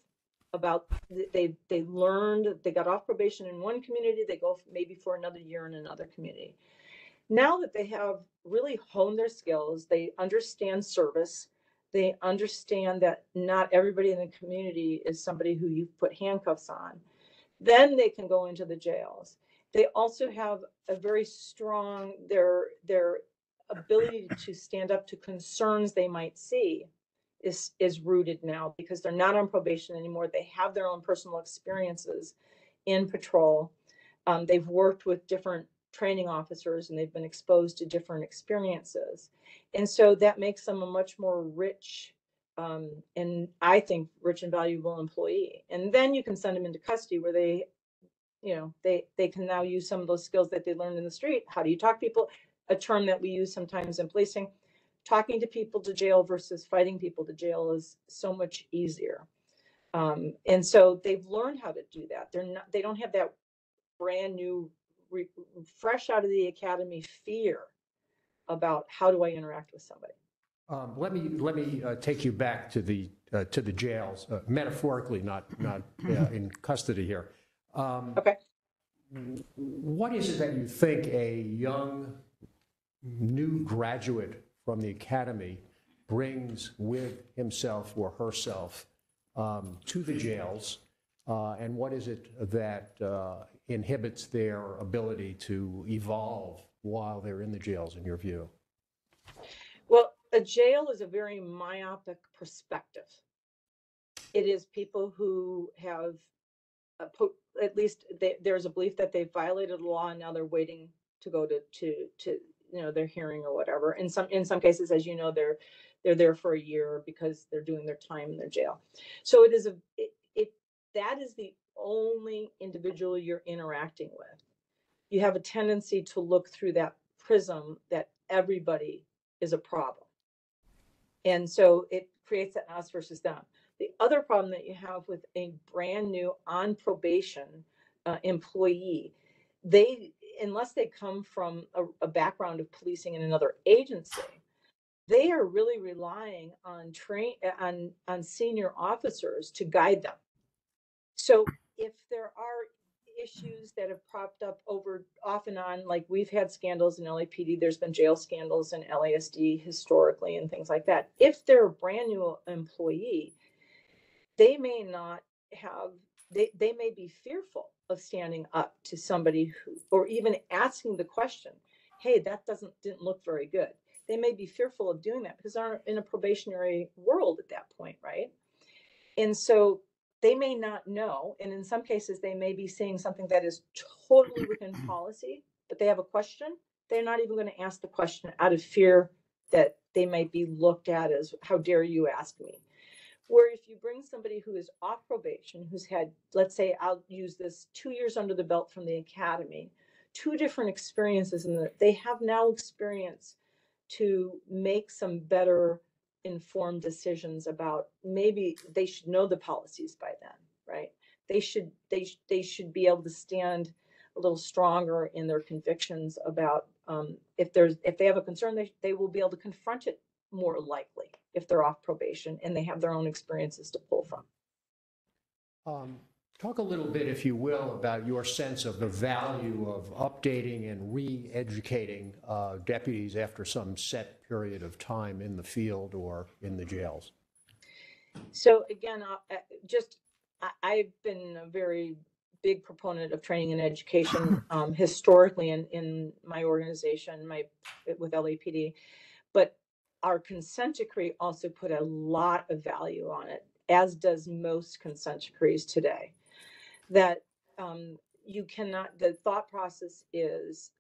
about they learned, they got off probation in one community, they go maybe for another year in another community. Now that they have really honed their skills, they understand service, they understand that not everybody in the community is somebody who you've put handcuffs on, then they can go into the jails. They also have a very strong, their ability to stand up to concerns they might see is rooted now because they're not on probation anymore. They have their own personal experiences in patrol. They've worked with different training officers and they've been exposed to different experiences. And so that makes them a much more rich and I think rich and valuable employee. And then you can send them into custody where they can now use some of those skills that they learned in the street. How do you talk to people? A term that we use sometimes in policing. Talking to people to jail versus fighting people to jail is so much easier. And so they've learned how to do that. They don't have that brand new, fresh out of the academy fear about how do I interact with somebody. Let me take you back to the jails, metaphorically, not in custody here. Okay. What is it that you think a young new graduate from the academy brings with himself or herself to the jails, and what is it that inhibits their ability to evolve while they're in the jails, in your view? Well, a jail is a very myopic perspective. It is people who have, at least there's a belief that they've violated the law and now they're waiting to go to their hearing or whatever. In some cases, as you know, they're there for a year because they're doing their time in their jail. So that is the only individual you're interacting with. you have a tendency to look through that prism that everybody is a problem. And so it creates that us versus them. The other problem that you have with a brand new on probation employee, unless they come from a background of policing in another agency, they are really relying on senior officers to guide them. So if there are issues that have propped up over off and on, like we've had scandals in LAPD, there's been jail scandals in LASD historically and things like that. If they're a brand new employee, they may not have, they may be fearful of standing up to somebody who, or even asking the question, hey, that didn't look very good. They may be fearful of doing that because they're in a probationary world at that point, right? And so they may not know, and in some cases they may be seeing something that is totally within policy, but they have a question. They're not even going to ask the question out of fear that they might be looked at as, how dare you ask me? Where if you bring somebody who is off probation, who's had, let's say, I'll use this, 2 years under the belt from the academy, 2 different experiences, and they have now experience to make some better informed decisions about, maybe they should know the policies by then, right? They should be able to stand a little stronger in their convictions about if they have a concern, they will be able to confront it more likely if they're off probation and they have their own experiences to pull from. Talk a little bit, if you will, about your sense of the value of updating and re-educating deputies after some set period of time in the field or in the jails. So again, I've been a very big proponent of training and education historically in my organization, with LAPD, but our consent decree also put a lot of value on it, as does most consent decrees today. That you cannot, the thought process is,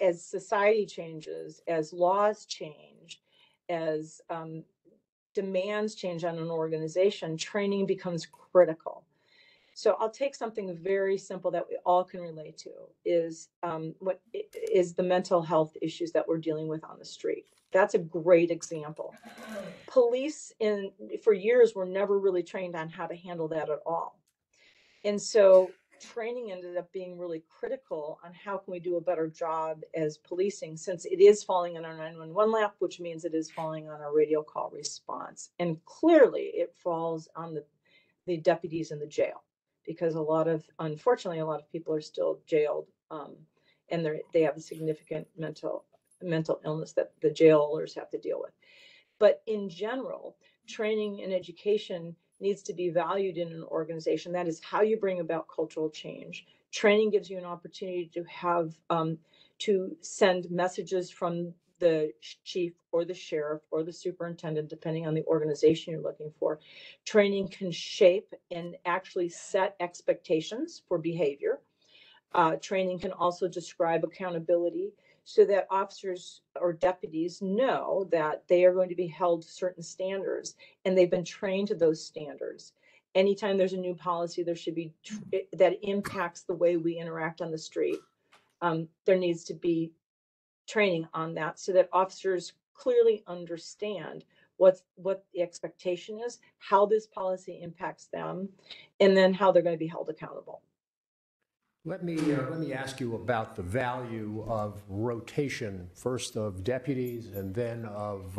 as society changes, as laws change, as demands change on an organization, training becomes critical. So I'll take something very simple that we all can relate to, is what is the mental health issues that we're dealing with on the street. That's a great example. Police for years were never really trained on how to handle that at all. And so training ended up being really critical on how can we do a better job as policing, since it is falling on our 911 lap, which means it is falling on our radio call response. And clearly it falls on the deputies in the jail, because unfortunately, a lot of people are still jailed, and they have a significant mental illness that the jailers have to deal with. But in general, training and education needs to be valued in an organization. That is how you bring about cultural change. Training gives you an opportunity to have to send messages from the chief or the sheriff or the superintendent, depending on the organization you're looking for. Training can shape and actually set expectations for behavior. Training can also describe accountability, so that officers or deputies know that they are going to be held to certain standards, and they've been trained to those standards. Anytime there's a new policy, there should be that impacts the way we interact on the street. There needs to be training on that, so that officers clearly understand what the expectation is, how this policy impacts them, and then how they're going to be held accountable. Let me ask you about the value of rotation, first of deputies and then of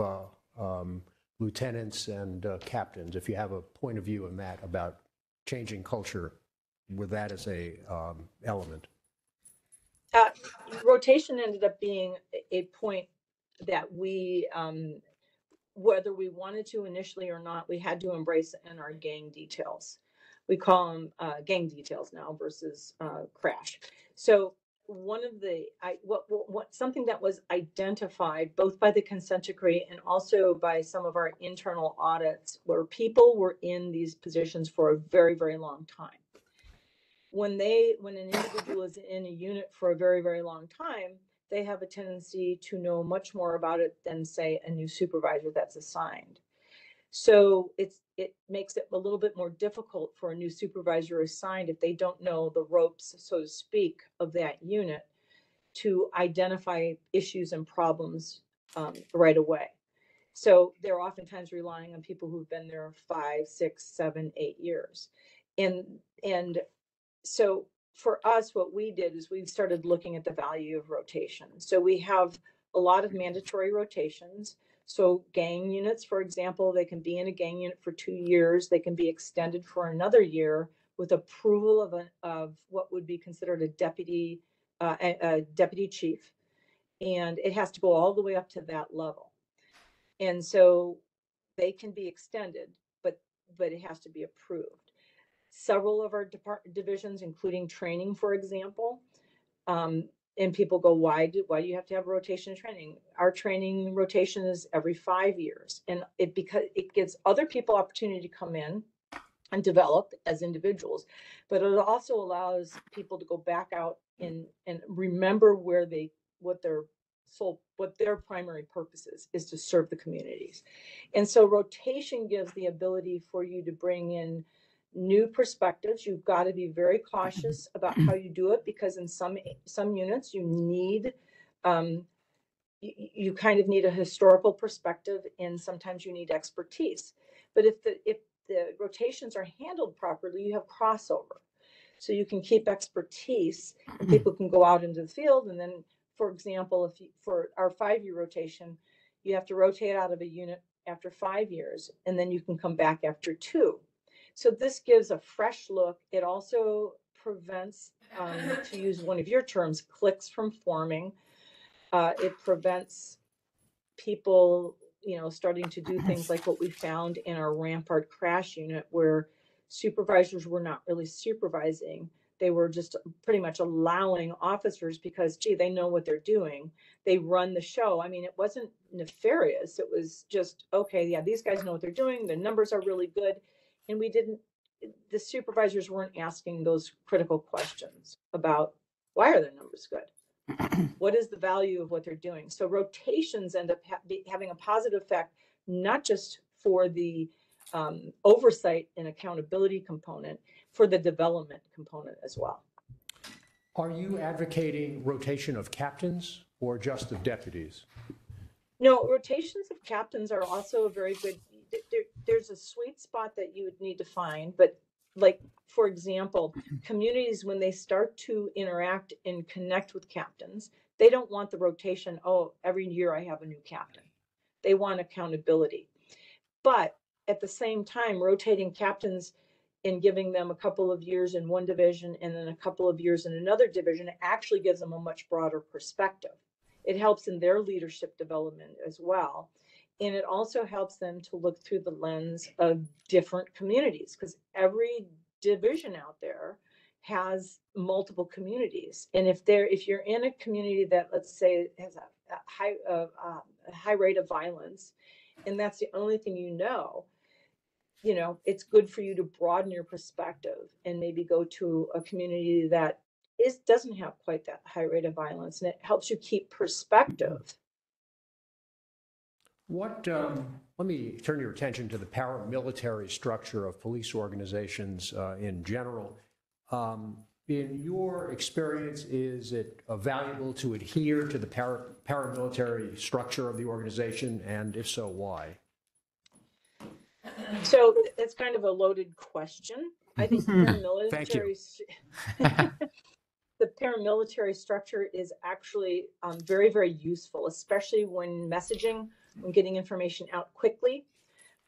lieutenants and captains, if you have a point of view on that about changing culture with that as a element. Rotation ended up being a point that we, whether we wanted to initially or not, we had to embrace in our gang details. We call them gang details now versus crash. So one of something that was identified both by the consent decree and also by some of our internal audits, where people were in these positions for a very, very long time. When an individual is in a unit for a very, very long time, they have a tendency to know much more about it than, say, a new supervisor that's assigned. So it makes it a little bit more difficult for a new supervisor assigned, if they don't know the ropes, so to speak, of that unit, to identify issues and problems right away. So they're oftentimes relying on people who've been there 5, 6, 7, 8 years. And so for us, what we did is we started looking at the value of rotation. So we have a lot of mandatory rotations. So gang units, for example, they can be in a gang unit for 2 years. They can be extended for another year with approval of what would be considered a deputy chief. And it has to go all the way up to that level. And so they can be extended, but it has to be approved. Several of our divisions, including training, for example, and people go, why do you have to have rotation training? Our training rotation is every 5 years, and because it gives other people opportunity to come in and develop as individuals, but it also allows people to go back out and remember what their primary purpose is to serve the communities. And so rotation gives the ability for you to bring in new perspectives. You've got to be very cautious about how you do it, because in some units you need you kind of need a historical perspective, and sometimes you need expertise. But if the rotations are handled properly, you have crossover. So you can keep expertise, and people can go out into the field. And then, for example, for our 5-year rotation, you have to rotate out of a unit after 5 years, and then you can come back after 2. So this gives a fresh look. It also prevents, to use one of your terms, cliques from forming. It prevents people, starting to do things like what we found in our Rampart crash unit, where supervisors were not really supervising. They were just pretty much allowing officers, because, gee, they know what they're doing. They run the show. I mean, it wasn't nefarious. It was just, okay, yeah, these guys know what they're doing. The numbers are really good. And the supervisors weren't asking those critical questions about, why are their numbers good? What is the value of what they're doing? So rotations end up having a positive effect, not just for the oversight and accountability component, for the development component as well. Are you advocating rotation of captains or just of deputies? No, rotations of captains are also a very good, there's a sweet spot that you would need to find, but like, for example, communities, when they start to interact and connect with captains, they don't want the rotation, oh, every year I have a new captain. They want accountability. But at the same time, rotating captains and giving them a couple of years in one division and then a couple of years in another division actually gives them a much broader perspective. It helps in their leadership development as well. And it also helps them to look through the lens of different communities, because every division out there has multiple communities. And if you're in a community that, let's say, has a high rate of violence, and that's the only thing it's good for you to broaden your perspective and maybe go to a community that doesn't have quite that high rate of violence, and it helps you keep perspective. Let me turn your attention to the paramilitary structure of police organizations in general. In your experience, is it valuable to adhere to the paramilitary structure of the organization, and if so, why? So it's kind of a loaded question. I think Thank you. The paramilitary structure is actually very, very useful, especially when messaging, when getting information out quickly.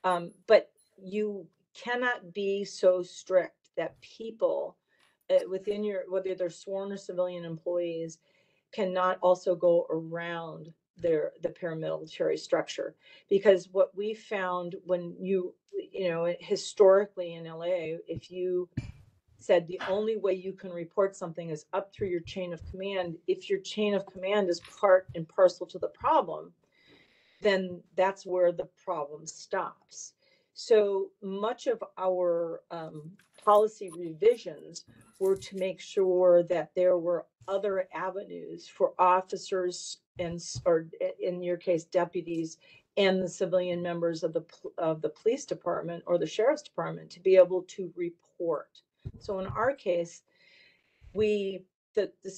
But you cannot be so strict that people within whether they're sworn or civilian employees, cannot also go around the paramilitary structure. Because what we found when historically in LA, if you said the only way you can report something is up through your chain of command, if your chain of command is part and parcel to the problem, then that's where the problem stops. So much of our policy revisions were to make sure that there were other avenues for officers or in your case, deputies and the civilian members of the police department or the sheriff's department to be able to report. So in our case, the the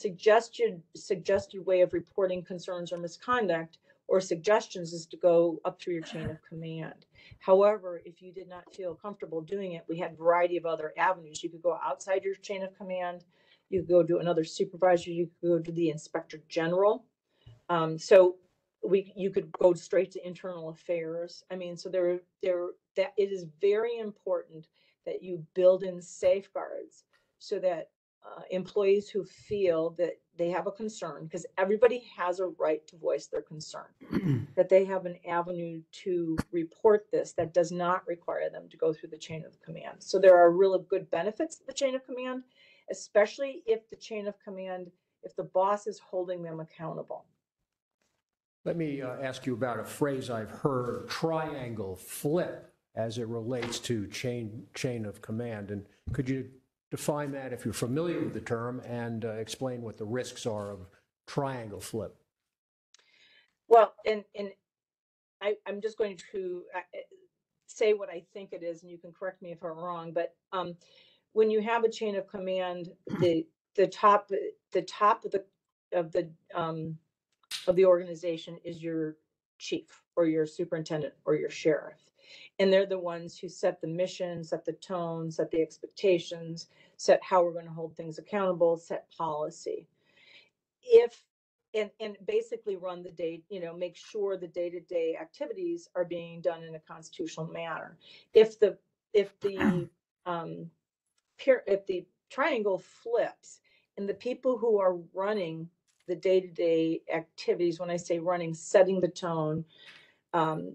suggested way of reporting concerns or misconduct or suggestions is to go up through your chain of command. However, if you did not feel comfortable doing it, we had a variety of other avenues. You could go outside your chain of command. You could go to another supervisor. You could go to the inspector general. So you could go straight to internal affairs. I mean, so that it is very important that you build in safeguards so that employees who feel that they have a concern, because everybody has a right to voice their concern, that they have an avenue to report this that does not require them to go through the chain of command. So there are really good benefits to the chain of command, especially if the chain of command, if the boss is holding them accountable. Let me ask you about a phrase I've heard, triangle flip, as it relates to chain of command. And could you define that if you're familiar with the term and explain what the risks are of triangle flip? Well, and I'm just going to say what I think it is, and you can correct me if I'm wrong. But when you have a chain of command, the top of the organization is your chief or your superintendent or your sheriff. And they're the ones who set the mission, set the tone, set the expectations, set how we're going to hold things accountable, set policy. And basically run the day, make sure the day-to-day activities are being done in a constitutional manner. If the triangle flips and the people who are running the day-to-day activities, when I say running, setting the tone,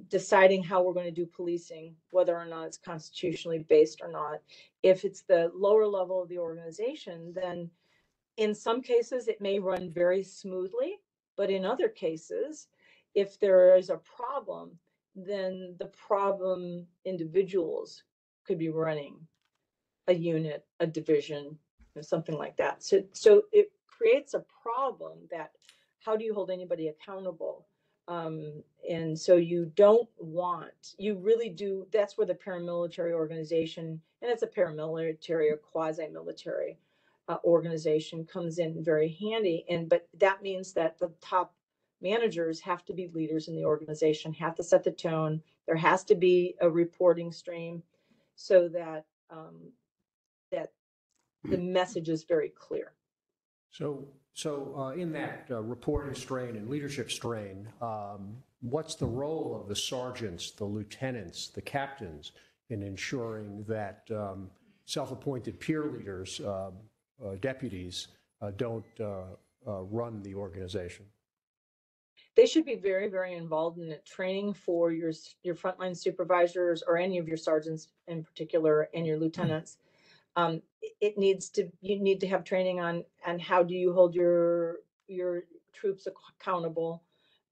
deciding how we're going to do policing, whether or not it's constitutionally based or not. If it's the lower level of the organization, then in some cases it may run very smoothly, but in other cases, if there is a problem, then the problem individuals could be running a unit, a division, or something like that. So it creates a problem that how do you hold anybody accountable? And so you really do, that's where the paramilitary organization, and it's a paramilitary or quasi-military organization comes in very handy. But that means that the top managers have to be leaders in the organization, have to set the tone. There has to be a reporting stream so that that the message is very clear. So in that reporting strain and leadership strain, what's the role of the sergeants, the lieutenants, the captains in ensuring that self-appointed peer leaders, deputies, don't run the organization? They should be very, very involved in it. Training for your frontline supervisors or any of your sergeants in particular and your lieutenants. You need to have training on how do you hold your troops accountable,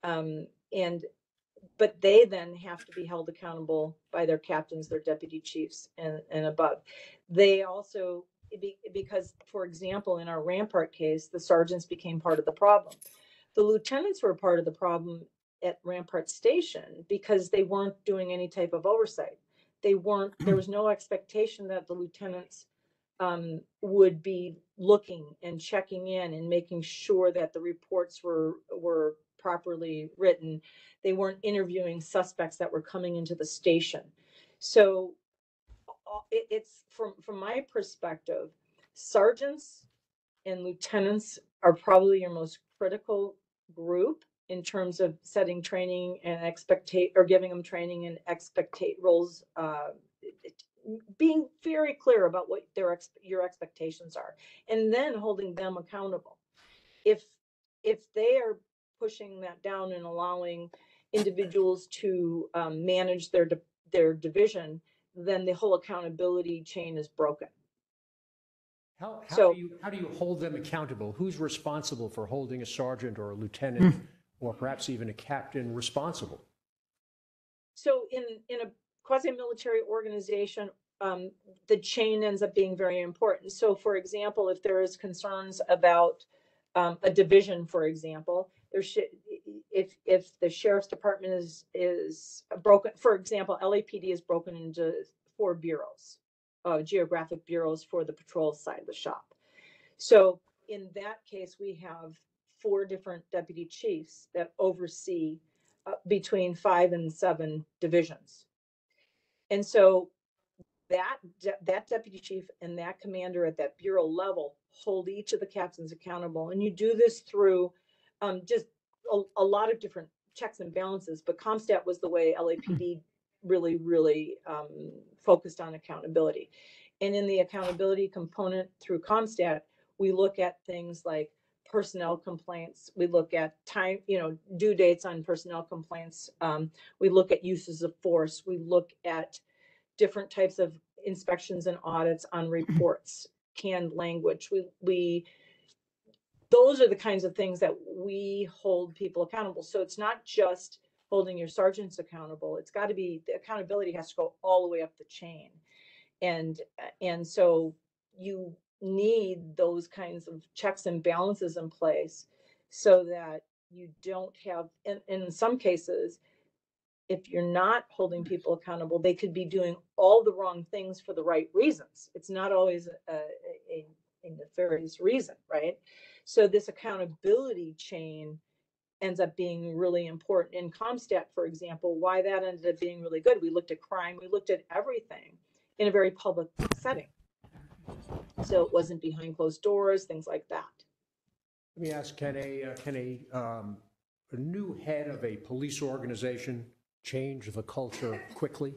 but they then have to be held accountable by their captains, their deputy chiefs, and above. They also, because for example, in our Rampart case, the sergeants became part of the problem. The lieutenants were part of the problem at Rampart Station because they weren't doing any type of oversight. There was no expectation that the lieutenants would be looking and checking in and making sure that the reports were properly written. They weren't interviewing suspects that were coming into the station. So it's from my perspective, sergeants and lieutenants are probably your most critical group in terms of setting training and giving them training and roles, being very clear about what your expectations are, and then holding them accountable. If they are pushing that down and allowing individuals to manage their division, then the whole accountability chain is broken. How do you hold them accountable? Who's responsible for holding a sergeant or a lieutenant or perhaps even a captain responsible? So in a quasi-military organization, the chain ends up being very important. So for example, if there is concerns about a division, for example, if the sheriff's department is broken, for example, LAPD is broken into 4 bureaus, geographic bureaus for the patrol side of the shop. So in that case, we have 4 different deputy chiefs that oversee between 5 and 7 divisions. And so that deputy chief and that commander at that bureau level hold each of the captains accountable. And you do this through just a lot of different checks and balances. But ComStat was the way LAPD really focused on accountability. And in the accountability component through ComStat, we look at things like personnel complaints. We look at time, due dates on personnel complaints. We look at uses of force. We look at different types of inspections and audits on reports, canned language. Those are the kinds of things that we hold people accountable. So it's not just holding your sergeants accountable. It's got to be, the accountability has to go all the way up the chain. And so you need those kinds of checks and balances in place so that you don't have, in some cases, if you're not holding people accountable, they could be doing all the wrong things for the right reasons. It's not always a nefarious reason, right? So this accountability chain ends up being really important. In ComStat, for example, why that ended up being really good. We looked at crime, we looked at everything in a very public setting. So it wasn't behind closed doors, things like that. Let me ask, can a new head of a police organization change the culture quickly?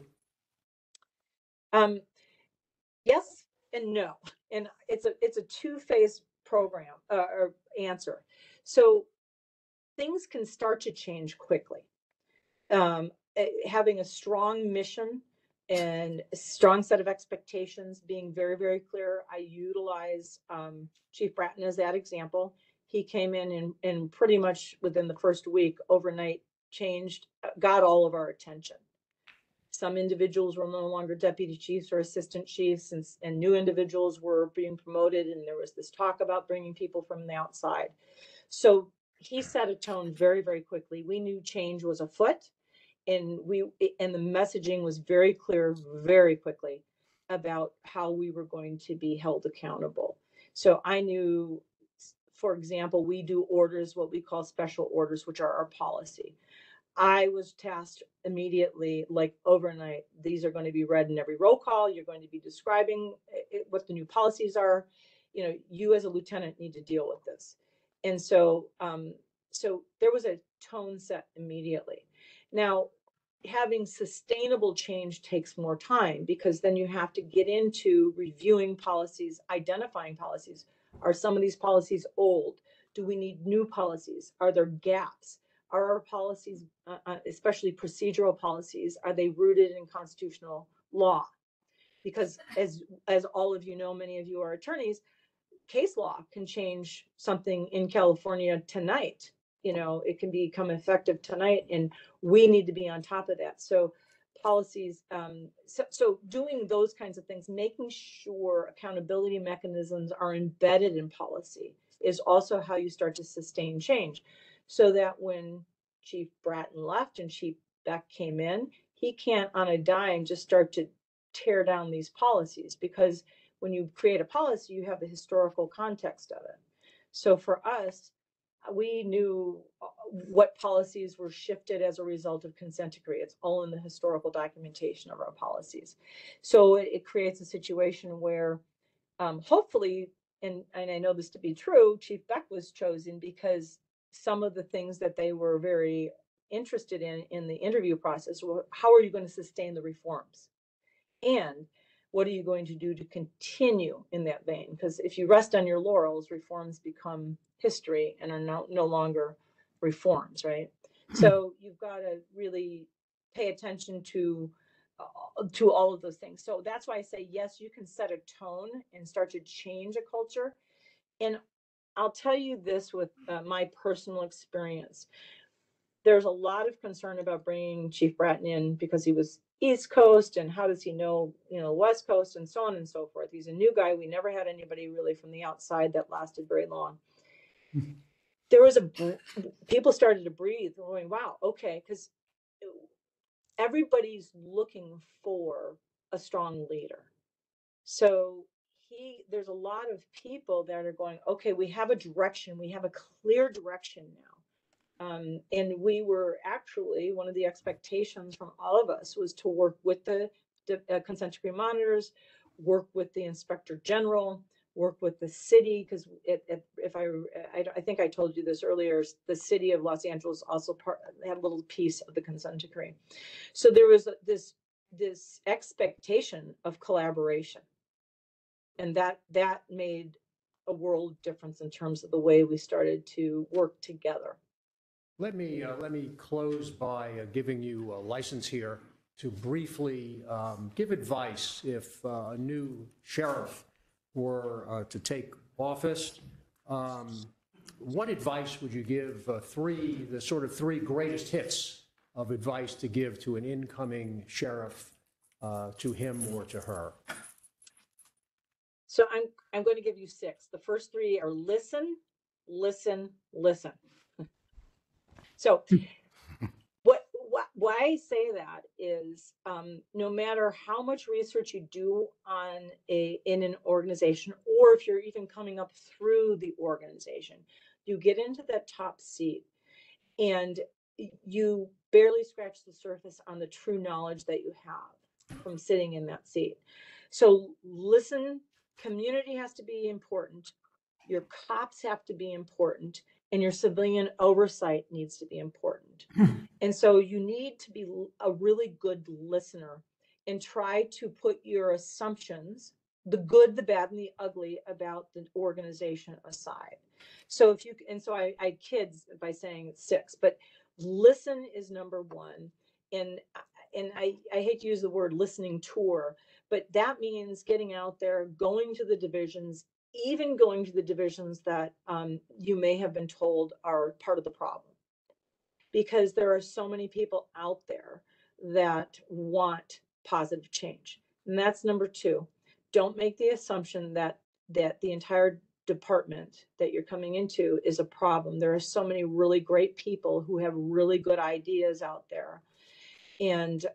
Yes and no. And it's a two-phase program or answer. So things can start to change quickly. Having a strong mission and a strong set of expectations, being very clear. I utilize Chief Bratton as that example. He came in and pretty much within the first week, overnight, got all of our attention. Some individuals were no longer deputy chiefs or assistant chiefs, and new individuals were being promoted, and there was this talk about bringing people from the outside. So he set a tone very quickly. We knew change was afoot, and the messaging was very clear very quickly about how we were going to be held accountable. So I knew, for example, we do orders, what we call special orders, which are our policy. I was tasked immediately, like overnight, these are going to be read in every roll call. You're going to be describing what the new policies are. You as a lieutenant need to deal with this. And so there was a tone set immediately. Now, having sustainable change takes more time, because then you have to get into reviewing policies, identifying policies. Are some of these policies old? Do we need new policies? Are there gaps? Are our policies, especially procedural policies, are they rooted in constitutional law? Because as all of you know, many of you are attorneys, case law can change something in California tonight. It can become effective tonight, and we need to be on top of that. So policies, so doing those kinds of things, making sure accountability mechanisms are embedded in policy is also how you start to sustain change. So that when Chief Bratton left and Chief Beck came in, he can't on a dime just start to tear down these policies, because when you create a policy, you have the historical context of it. So for us, we knew what policies were shifted as a result of consent decree. It's all in the historical documentation of our policies. So it creates a situation where hopefully, and I know this to be true, Chief Beck was chosen because some of the things that they were very interested in the interview process were, how are you going to sustain the reforms? And what are you going to do to continue in that vein? Because if you rest on your laurels, reforms become history and are no longer reforms, right? So you've got to really pay attention to all of those things. So that's why I say, yes, you can set a tone and start to change a culture. And I'll tell you this with my personal experience. There's a lot of concern about bringing Chief Bratton in because he was East Coast, and how does he know, West Coast, and so on and so forth. He's a new guy. We never had anybody really from the outside that lasted very long. There was people started to breathe, going, wow, okay, because everybody's looking for a strong leader. So there's a lot of people that are going, okay, we have a direction, we have a clear direction now. And we were actually, one of the expectations from all of us was to work with the consent decree monitors, work with the inspector general, work with the city, because I think I told you this earlier, the city of Los Angeles also had a little piece of the consent decree. So there was this expectation of collaboration, and that made a world difference in terms of the way we started to work together. Let me close by giving you a license here to briefly give advice if a new sheriff were to take office. What advice would you give? The sort of three greatest hits of advice to give to an incoming sheriff, to him or to her? So I'm going to give you 6. The first 3 are listen, listen, listen. So why I say that is, no matter how much research you do in an organization, or if you're even coming up through the organization, you get into that top seat and you barely scratch the surface on the true knowledge that you have from sitting in that seat. So listen, community has to be important. Your cops have to be important, and your civilian oversight needs to be important. And so you need to be a really good listener and try to put your assumptions, the good, the bad, and the ugly about the organization aside. So I kid by saying it's 6, but listen is number 1. And I hate to use the word listening tour, but that means getting out there, going to the divisions, even going to the divisions that you may have been told are part of the problem. Because there are so many people out there that want positive change. And that's number 2. Don't make the assumption that the entire department that you're coming into is a problem. There are so many really great people who have really good ideas out there. And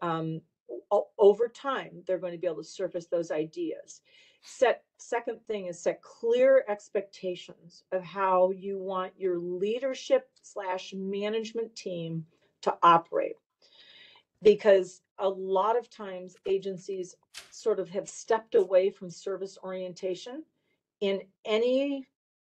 over time, they're going to be able to surface those ideas. Second thing is set clear expectations of how you want your leadership / management team to operate. Because a lot of times agencies sort of have stepped away from service orientation in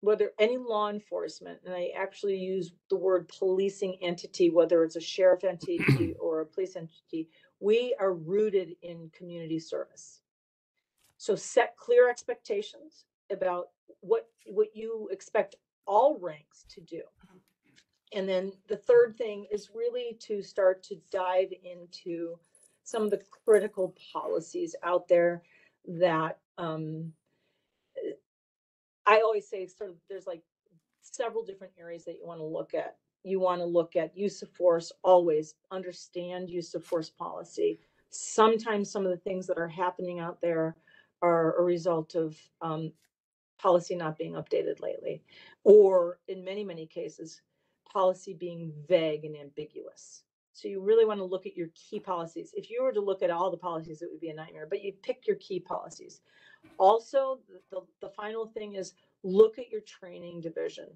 whether any law enforcement, and I actually use the word policing entity, whether it's a sheriff entity or a police entity, we are rooted in community service. So set clear expectations about what you expect all ranks to do. And then the third thing is really to start to dive into some of the critical policies out there that I always say there's like several different areas that you want to look at. You want to look at use of force, always understand use of force policy. Sometimes some of the things that are happening out there are a result of policy not being updated lately, or in many, many cases, policy being vague and ambiguous. So you really want to look at your key policies. If you were to look at all the policies, it would be a nightmare, but you pick your key policies. Also, the final thing is look at your training division.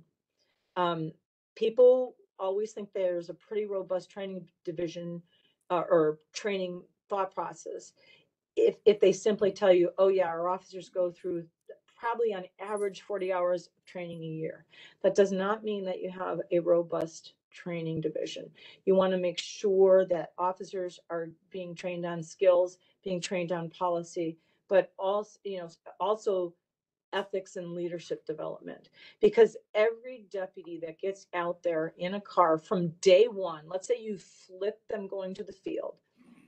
People always think there's a pretty robust training division or training thought process if they simply tell you, oh yeah, our officers go through probably on average 40 hours of training a year. That does not mean that you have a robust training division. You want to make sure that officers are being trained on skills, being trained on policy, but also ethics and leadership development. Because every deputy that gets out there in a car from day one, let's say you flip them going to the field,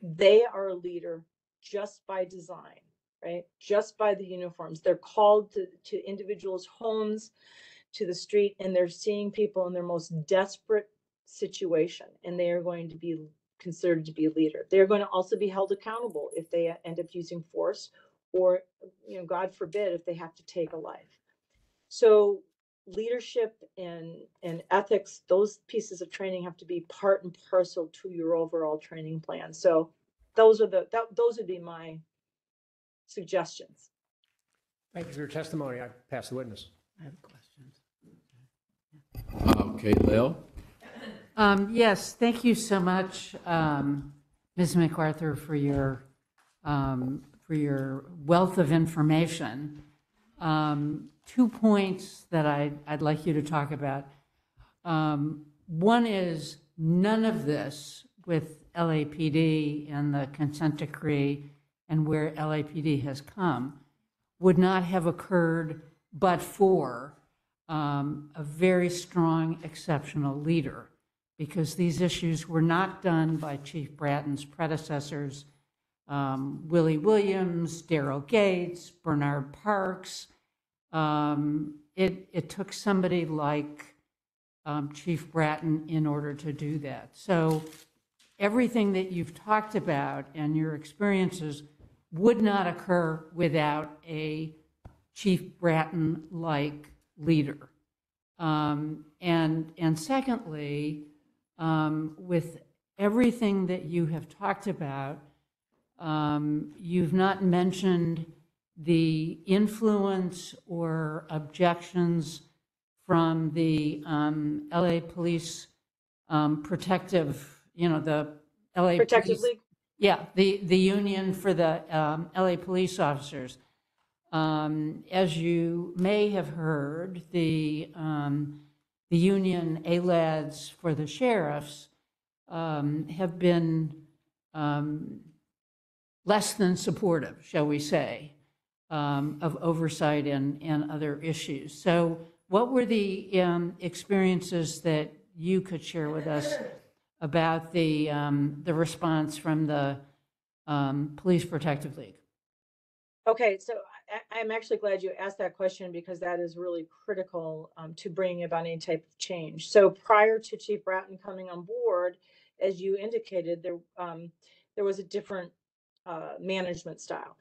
they are a leader just by design, right? Just by the uniforms. They're called to individuals' homes, to the street, and they're seeing people in their most desperate situation, and they are going to be considered to be a leader. They're going to also be held accountable if they end up using force, or, God forbid, if they have to take a life. So leadership and ethics, those pieces of training have to be part and parcel to your overall training plan. So those would be my suggestions. Thank you for your testimony. I pass the witness. I have questions. Okay, Leo? Yes, thank you so much, Ms. MacArthur, for your wealth of information. 2 points that I'd like you to talk about. One is none of this with LAPD and the consent decree and where LAPD has come would not have occurred but for a very strong, exceptional leader, because these issues were not done by Chief Bratton's predecessors, Willie Williams, Darrell Gates, Bernard Parks. It took somebody like Chief Bratton in order to do that. So everything that you've talked about and your experiences would not occur without a Chief Bratton-like leader. And secondly, with everything that you have talked about, you've not mentioned the influence or objections from the LA Police Protective, the LA Protective Police, League? yeah, the union for the LA police officers. As you may have heard, the union ALADs for the sheriffs have been less than supportive, shall we say, of oversight and other issues. So what were the experiences that you could share with us about the response from the Police Protective League? Okay, so I'm actually glad you asked that question because that is really critical to bring about any type of change. So prior to Chief Bratton coming on board, as you indicated, there was a different management style.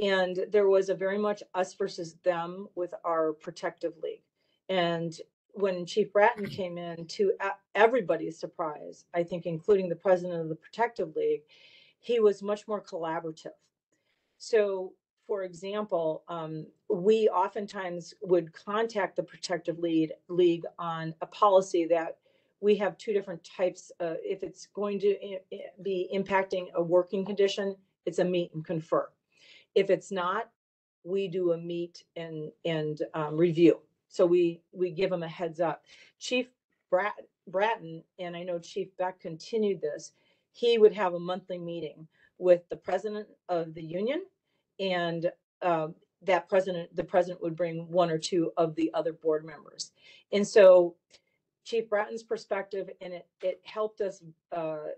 And there was a very much us versus them with our protective league. And when Chief Bratton came in, to everybody's surprise, I think including the president of the protective league, he was much more collaborative. So, for example, we oftentimes would contact the protective league on a policy that we have two different types. If it's going to be impacting a working condition, it's a meet and confer. If it's not, we do a meet and review. So we give them a heads up. Chief Bratton, and I know Chief Beck continued this, he would have a monthly meeting with the president of the union, and the president would bring one or two of the other board members. And so Chief Bratton's perspective, and it helped us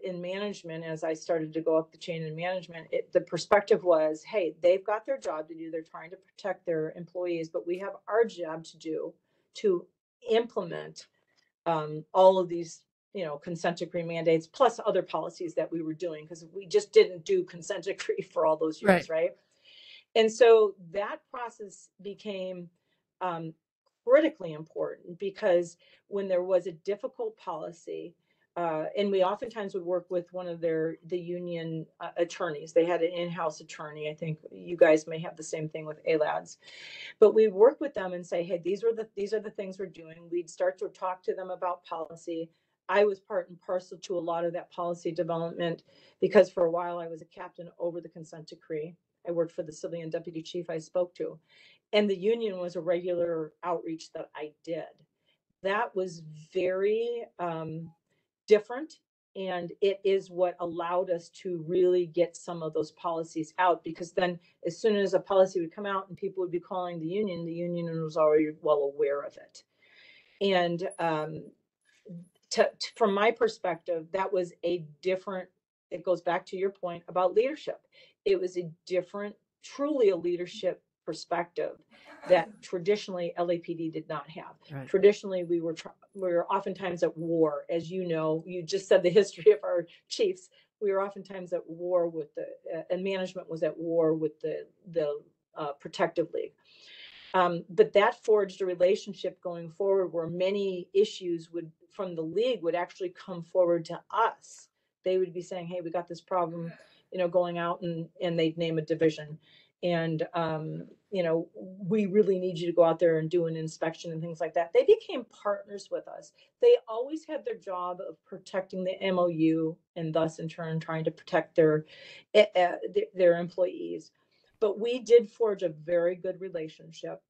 in management as I started to go up the chain in management. The perspective was, hey, they've got their job to do. They're trying to protect their employees, but we have our job to do to implement all of these, consent decree mandates, plus other policies that we were doing, because we just didn't do consent decree for all those years, right? And so that process became critically important, because when there was a difficult policy, and we oftentimes would work with one of the union attorneys. They had an in-house attorney. I think you guys may have the same thing with ALADs. But we'd work with them and say, hey, these are the things we're doing. We'd start to talk to them about policy. I was part and parcel to a lot of that policy development, because for a while I was a captain over the consent decree. I worked for the civilian deputy chief I spoke to. And the union was a regular outreach that I did. That was very different. And it is what allowed us to really get some of those policies out, because then as soon as a policy would come out and people would be calling the union was already well aware of it. And from my perspective, that was a different, it goes back to your point about leadership. It was a different, truly a leadership perspective that traditionally LAPD did not have. Right. Traditionally, we were oftentimes at war. As you know, you just said the history of our chiefs. We were oftentimes at war with and management was at war with the protective league. But that forged a relationship going forward where many issues from the league would actually come forward to us. They would be saying, hey, we got this problem, going out, and they'd name a division. And, we really need you to go out there and do an inspection and things like that. They became partners with us. They always had their job of protecting the MOU and thus in turn trying to protect their employees. But we did forge a very good relationship.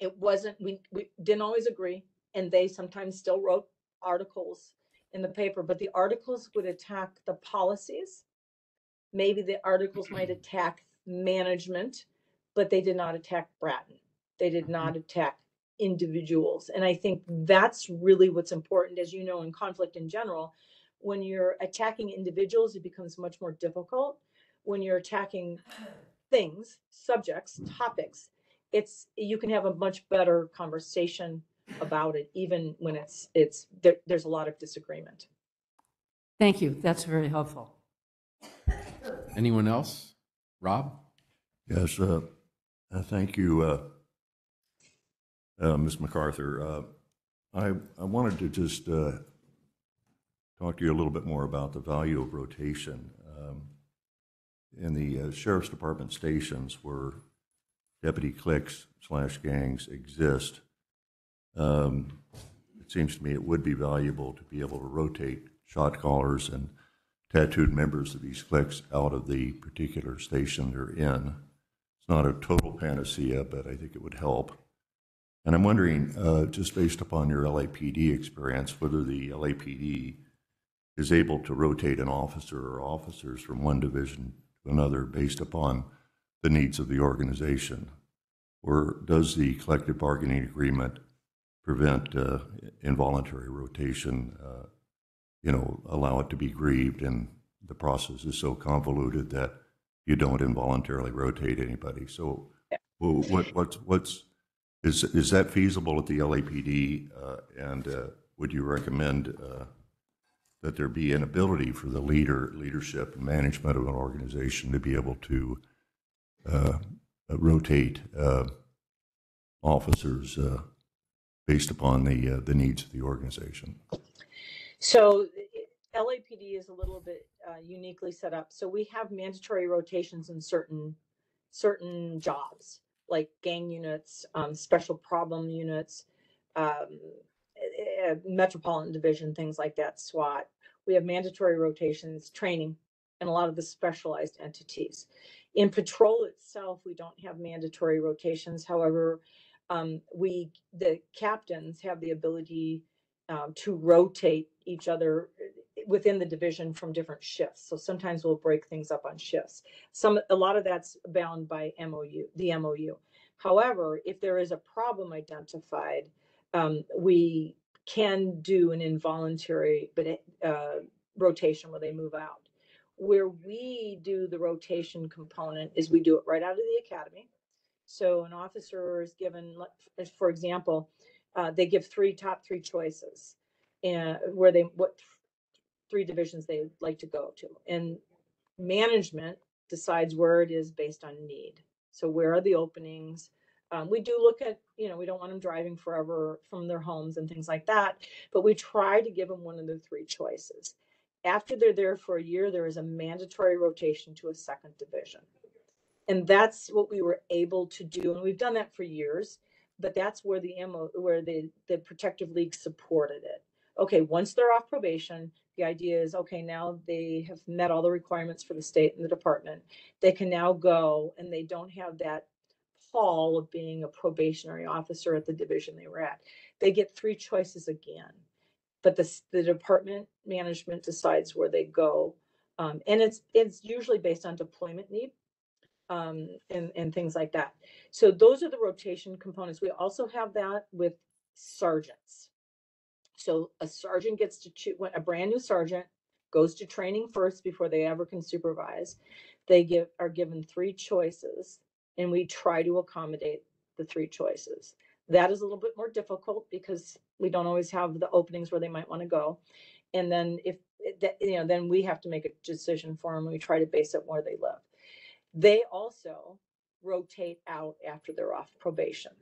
It wasn't, we didn't always agree, and they sometimes still wrote articles in the paper, but the articles would attack the policies. Maybe the articles might attack management, but they did not attack Bratton. They did not attack individuals. And I think that's really what's important. As you know, in conflict in general, when you're attacking individuals, it becomes much more difficult. When you're attacking things, subjects, topics, you can have a much better conversation about it, even when there's a lot of disagreement. Thank you. That's very helpful. Anyone else? Rob? Yes, thank you, Ms. MacArthur. I wanted to just talk to you a little bit more about the value of rotation. In the Sheriff's Department stations where deputy cliques/gangs exist, it seems to me it would be valuable to be able to rotate shot callers and tattooed members of these cliques out of the particular station they're in. It's not a total panacea, but I think it would help. And I'm wondering, just based upon your LAPD experience, whether the LAPD is able to rotate an officer or officers from one division to another based upon the needs of the organization, or does the collective bargaining agreement prevent involuntary rotation, allow it to be grieved, and the process is so convoluted that you don't involuntarily rotate anybody? So is that feasible at the LAPD, and would you recommend that there be an ability for the leadership and management of an organization to be able to rotate officers based upon the needs of the organization? So LAPD is a little bit uniquely set up. So we have mandatory rotations in certain jobs, like gang units, special problem units, metropolitan division, things like that, SWAT. We have mandatory rotations, training, and a lot of the specialized entities. In patrol itself, we don't have mandatory rotations. However, the captains have the ability to rotate each other within the division from different shifts. So sometimes we'll break things up on shifts. A lot of that's bound by the MOU. However, if there is a problem identified, we can do an involuntary rotation where they move out. Where we do the rotation component is we do it right out of the academy. So an officer is given, for example, they give top three choices, and what three divisions they would like to go to, and management decides where it is based on need. So where are the openings? We do look at, we don't want them driving forever from their homes and things like that, but we try to give them one of the three choices. After they're there for a year, there is a mandatory rotation to a second division. And that's what we were able to do. And we've done that for years, but that's where the Protective League supported it. Okay, once they're off probation, the idea is, okay, now they have met all the requirements for the state and the department. They can now go, and they don't have that pall of being a probationary officer at the division they were at. They get three choices again, but the department management decides where they go. And it's usually based on deployment need. And things like that. So those are the rotation components. We also have that with sergeants. So a sergeant gets to choose, when a brand new sergeant goes to training first before they ever can supervise, they are given three choices, and we try to accommodate the three choices. That is a little bit more difficult because we don't always have the openings where they might want to go. And then then we have to make a decision for them. We try to base it where they live. They also rotate out after they're off probation.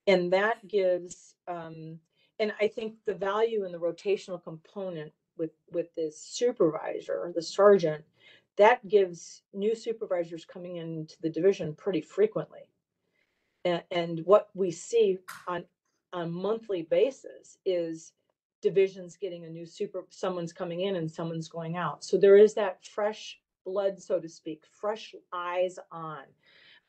And that gives, and I think the value in the rotational component with the supervisor, the sergeant, that gives new supervisors coming into the division pretty frequently. And what we see on a monthly basis is divisions getting a new someone's coming in and someone's going out. So there is that fresh blood, so to speak, fresh eyes on,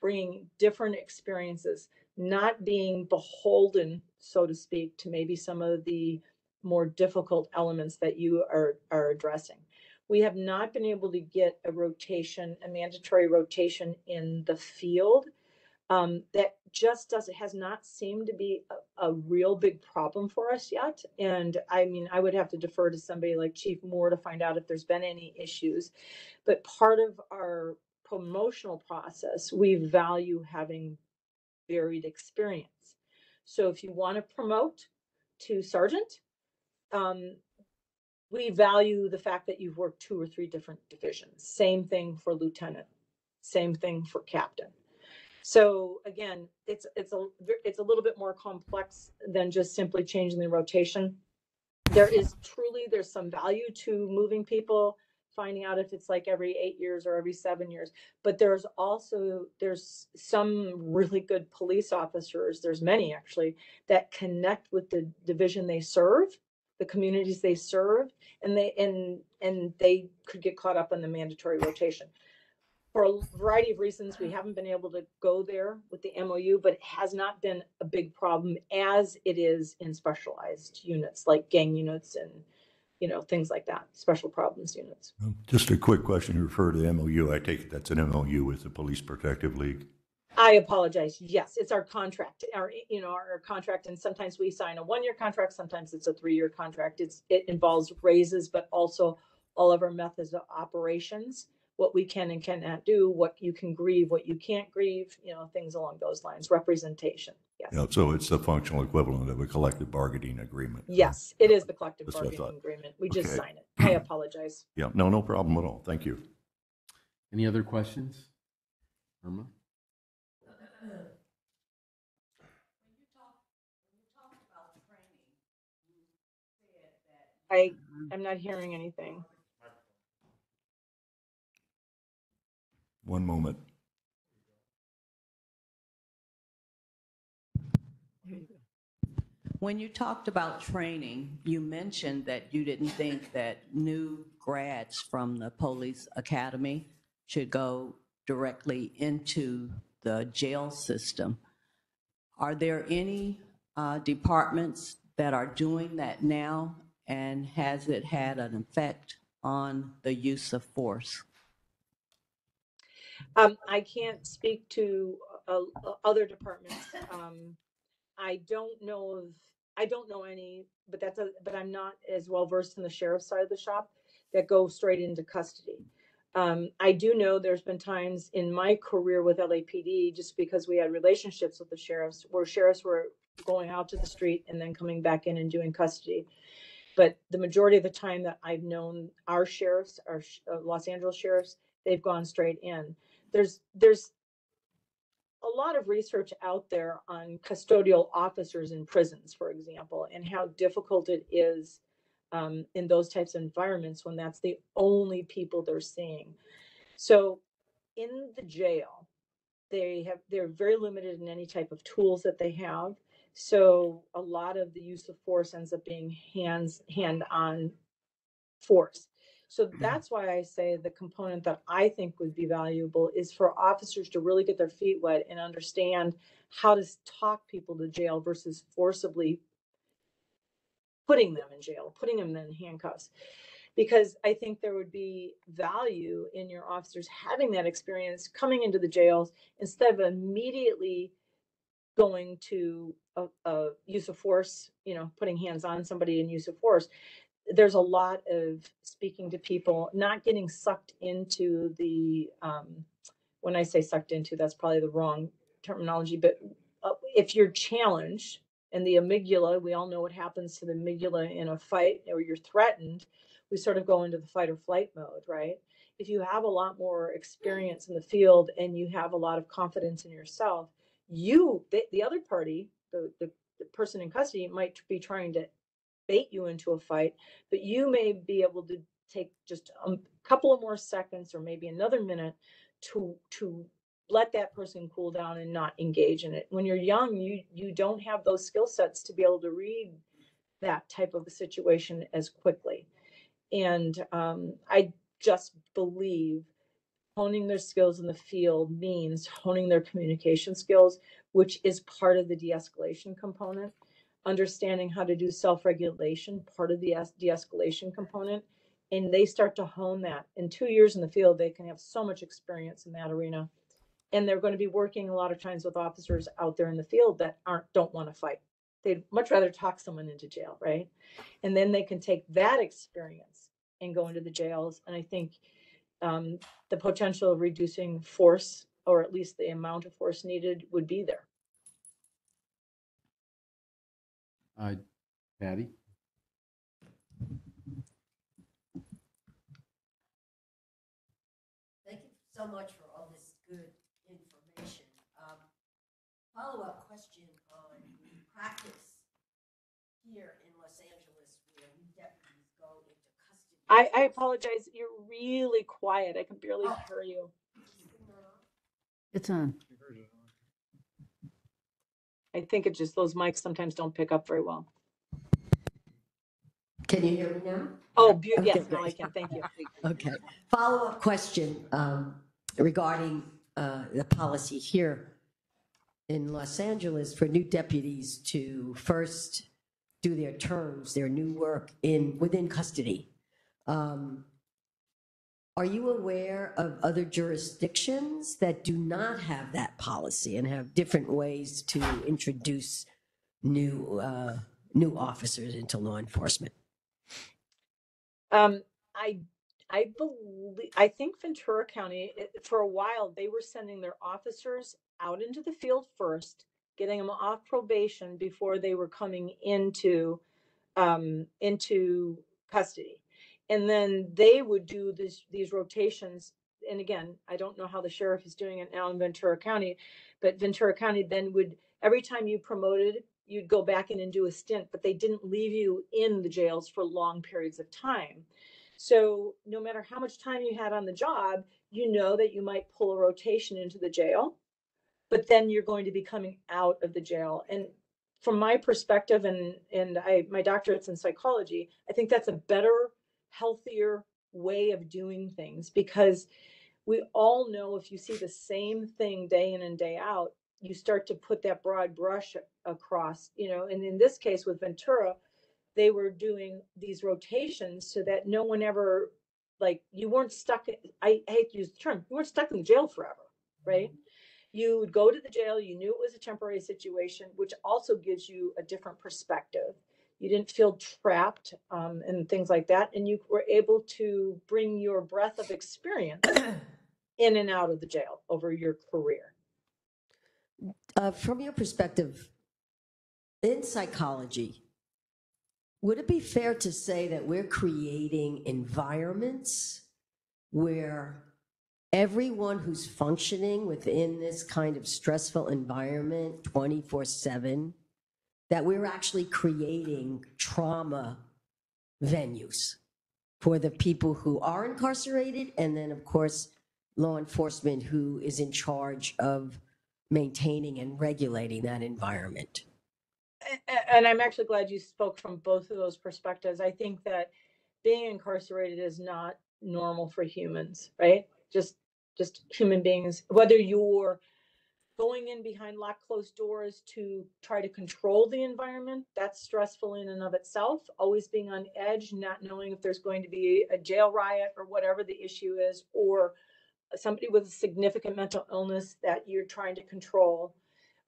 bringing different experiences, not being beholden, so to speak, to maybe some of the more difficult elements that you are addressing. We have not been able to get a rotation, a mandatory rotation in the field. That just has not seemed to be a real big problem for us yet. And I mean, I would have to defer to somebody like Chief Moore to find out if there's been any issues. But part of our promotional process, we value having varied experience. So if you want to promote to sergeant, we value the fact that you've worked 2 or 3 different divisions. Same thing for lieutenant, same thing for captain. So again, it's a little bit more complex than just simply changing the rotation. There's some value to moving people, finding out if it's like every 8 years or every 7 years. But there's some really good police officers, there's many actually, that connect with the division they serve, the communities they serve, and they could get caught up on the mandatory rotation. For a variety of reasons, we haven't been able to go there with the MOU, but it has not been a big problem as it is in specialized units like gang units and, things like that, special problems units. Just a quick question. You refer to the MOU. I take it that's an MOU with the Police Protective League. I apologize. Yes, it's our contract, our contract. And sometimes we sign a 1-year contract. Sometimes it's a 3-year contract. It involves raises, but also all of our methods of operations, what we can and cannot do, what you can grieve, what you can't grieve, things along those lines, representation. Yes. Yeah, so it's the functional equivalent of a collective bargaining agreement. Yes, it is the collective That's what I bargaining thought. agreement. We just Okay. sign it. I apologize. Yeah, no problem at all. Thank you. Any other questions? Irma? I'm not hearing anything. One moment. When you talked about training, you mentioned that you didn't think that new grads from the police academy should go directly into the jail system. Are there any departments that are doing that now, and has it had an effect on the use of force? I can't speak to other departments. I don't know any, but I'm not as well versed in the sheriff's side of the shop that go straight into custody. I do know there's been times in my career with LAPD, just because we had relationships with the sheriffs, where sheriffs were going out to the street and then coming back in and doing custody. But the majority of the time that I've known our sheriffs, our Los Angeles sheriffs, they've gone straight in. There's a lot of research out there on custodial officers in prisons, for example, and how difficult it is in those types of environments when that's the only people they're seeing. So in the jail, they're very limited in any type of tools that they have. So a lot of the use of force ends up being hand-on force. So that's why I say the component that I think would be valuable is for officers to really get their feet wet and understand how to talk people to jail versus forcibly putting them in jail, putting them in handcuffs. Because I think there would be value in your officers having that experience coming into the jails instead of immediately going to a use of force, putting hands on somebody in use of force. There's a lot of speaking to people, not getting sucked into the, when I say sucked into, that's probably the wrong terminology, but if you're challenged and the amygdala, we all know what happens to the amygdala in a fight or you're threatened, we sort of go into the fight or flight mode, right? If you have a lot more experience in the field and you have a lot of confidence in yourself, the other party, the person in custody might be trying to bait you into a fight, but you may be able to take just a couple of more seconds or maybe another minute to let that person cool down and not engage in it. When you're young, you don't have those skill sets to be able to read that type of a situation as quickly. And I just believe honing their skills in the field means honing their communication skills, which is part of the de-escalation component. Understanding how to do self-regulation, part of the de-escalation component. And they start to hone that. In 2 years in the field, they can have so much experience in that arena. And they're going to be working a lot of times with officers out there in the field that don't want to fight. They'd much rather talk someone into jail, right? And then they can take that experience and go into the jails. And I think the potential of reducing force, or at least the amount of force needed, would be there. Patty? Thank you so much for all this good information. Follow-up question on practice here in Los Angeles where new deputies go into custody. I apologize. You're really quiet. I can barely hear you. It's on. I think it's just those mics sometimes don't pick up very well. Can you hear me now? Oh, Okay, yes, now great. I can. Thank you. Okay. Follow-up question regarding the policy here in Los Angeles for new deputies to first do their terms, their new work within custody. Are you aware of other jurisdictions that do not have that policy and have different ways to introduce new officers into law enforcement? I think Ventura County, for a while, they were sending their officers out into the field first, getting them off probation before they were coming into custody. And then they would do these rotations. And again, I don't know how the sheriff is doing it now in Ventura County, but Ventura County then would, every time you promoted, you'd go back in and do a stint, but they didn't leave you in the jails for long periods of time. So no matter how much time you had on the job, you know that you might pull a rotation into the jail, but then you're going to be coming out of the jail. And from my perspective, and my doctorate's in psychology, I think that's a better, healthier way of doing things, because we all know if you see the same thing day in and day out, you start to put that broad brush across, and in this case with Ventura, they were doing these rotations so that no one ever, you weren't stuck, I hate to use the term, you weren't stuck in jail forever, right? You would go to the jail, you knew it was a temporary situation, which also gives you a different perspective. You didn't feel trapped and things like that. And you were able to bring your breadth of experience in and out of the jail over your career. From your perspective, in psychology, would it be fair to say that we're creating environments where everyone who's functioning within this kind of stressful environment 24/7, that we're actually creating trauma venues for the people who are incarcerated, and then, of course, law enforcement who is in charge of maintaining and regulating that environment? And I'm actually glad you spoke from both of those perspectives. I think that being incarcerated is not normal for humans, right? Just human beings, whether you're going in behind locked closed doors to try to control the environment, that's stressful in and of itself. Always being on edge, not knowing if there's going to be a jail riot or whatever the issue is, or somebody with a significant mental illness that you're trying to control,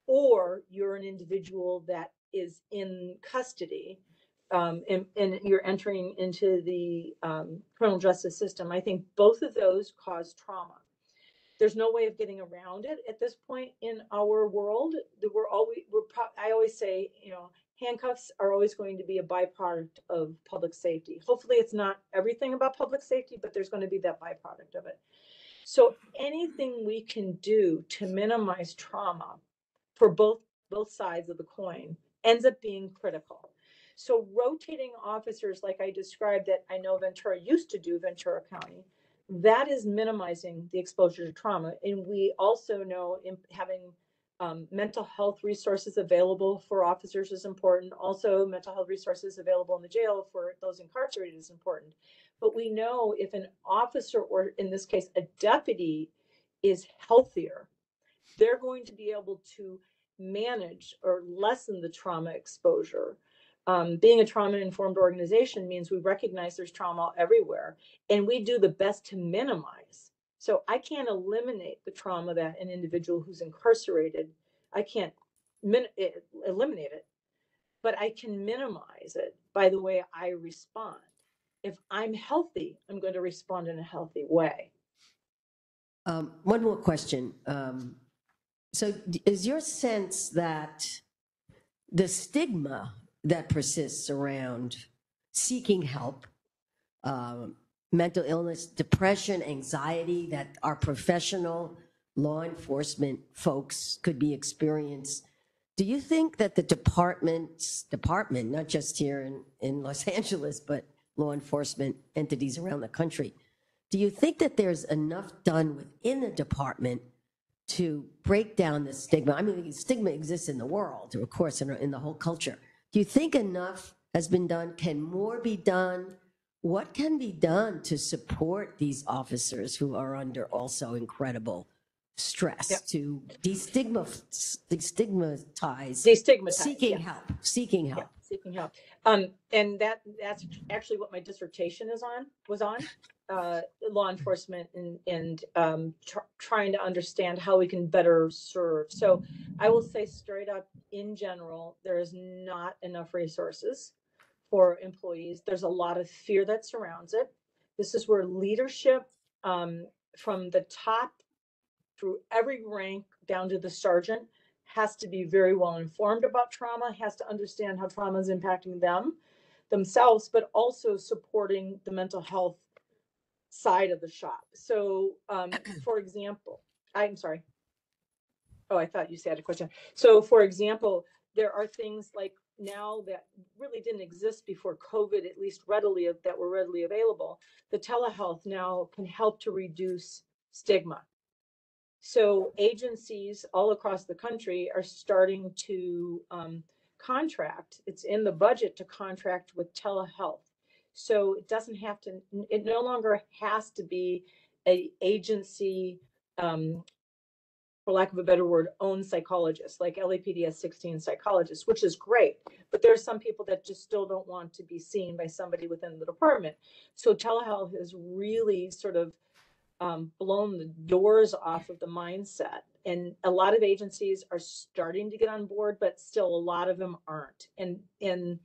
or you're an individual that is in custody and you're entering into the criminal justice system. I think both of those cause trauma. There's no way of getting around it at this point in our world. I always say, handcuffs are always going to be a byproduct of public safety. Hopefully it's not everything about public safety, but there's going to be that byproduct of it. So anything we can do to minimize trauma for both sides of the coin ends up being critical. So rotating officers, like I described, that I know Ventura used to do, Ventura County, that is minimizing the exposure to trauma. And we also know having mental health resources available for officers is important. Also, mental health resources available in the jail for those incarcerated is important. But we know if an officer, or in this case, a deputy, is healthier, they're going to be able to manage or lessen the trauma exposure. Being a trauma-informed organization means we recognize there's trauma everywhere, and we do the best to minimize. So I can't eliminate the trauma that an individual who's incarcerated, I can't eliminate it, but I can minimize it by the way I respond. If I'm healthy, I'm going to respond in a healthy way. One more question. So is your sense that the stigma that persists around seeking help, mental illness, depression, anxiety, that our professional law enforcement folks could be experienced, do you think that the department, not just here in Los Angeles, but law enforcement entities around the country, do you think that there's enough done within the department to break down the stigma? I mean, the stigma exists in the world, of course, in the whole culture. Do you think enough has been done? Can more be done? What can be done to support these officers who are under also incrediable stress to destigmatize seeking help? Seeking help. And that's actually what my dissertation was on law enforcement and trying to understand how we can better serve. So I will say straight up, in general, there is not enough resources for employees. There's a lot of fear that surrounds it. This is where leadership from the top through every rank down to the sergeant has to be very well informed about trauma, has to understand how trauma is impacting themselves, but also supporting the mental health side of the shop. So, for example, I'm sorry. Oh, I thought you had a question. So, for example, there are things like now that really didn't exist before COVID, at least that were readily available. The telehealth now can help to reduce stigma. So agencies all across the country are starting to contract. It's in the budget to contract with telehealth. So it no longer has to be an agency, for lack of a better word, owned psychologist. Like LAPD has 16 psychologists, which is great. But there are some people that just still don't want to be seen by somebody within the department. So telehealth has really sort of blown the doors off of the mindset. And a lot of agencies are starting to get on board, but still a lot of them aren't. And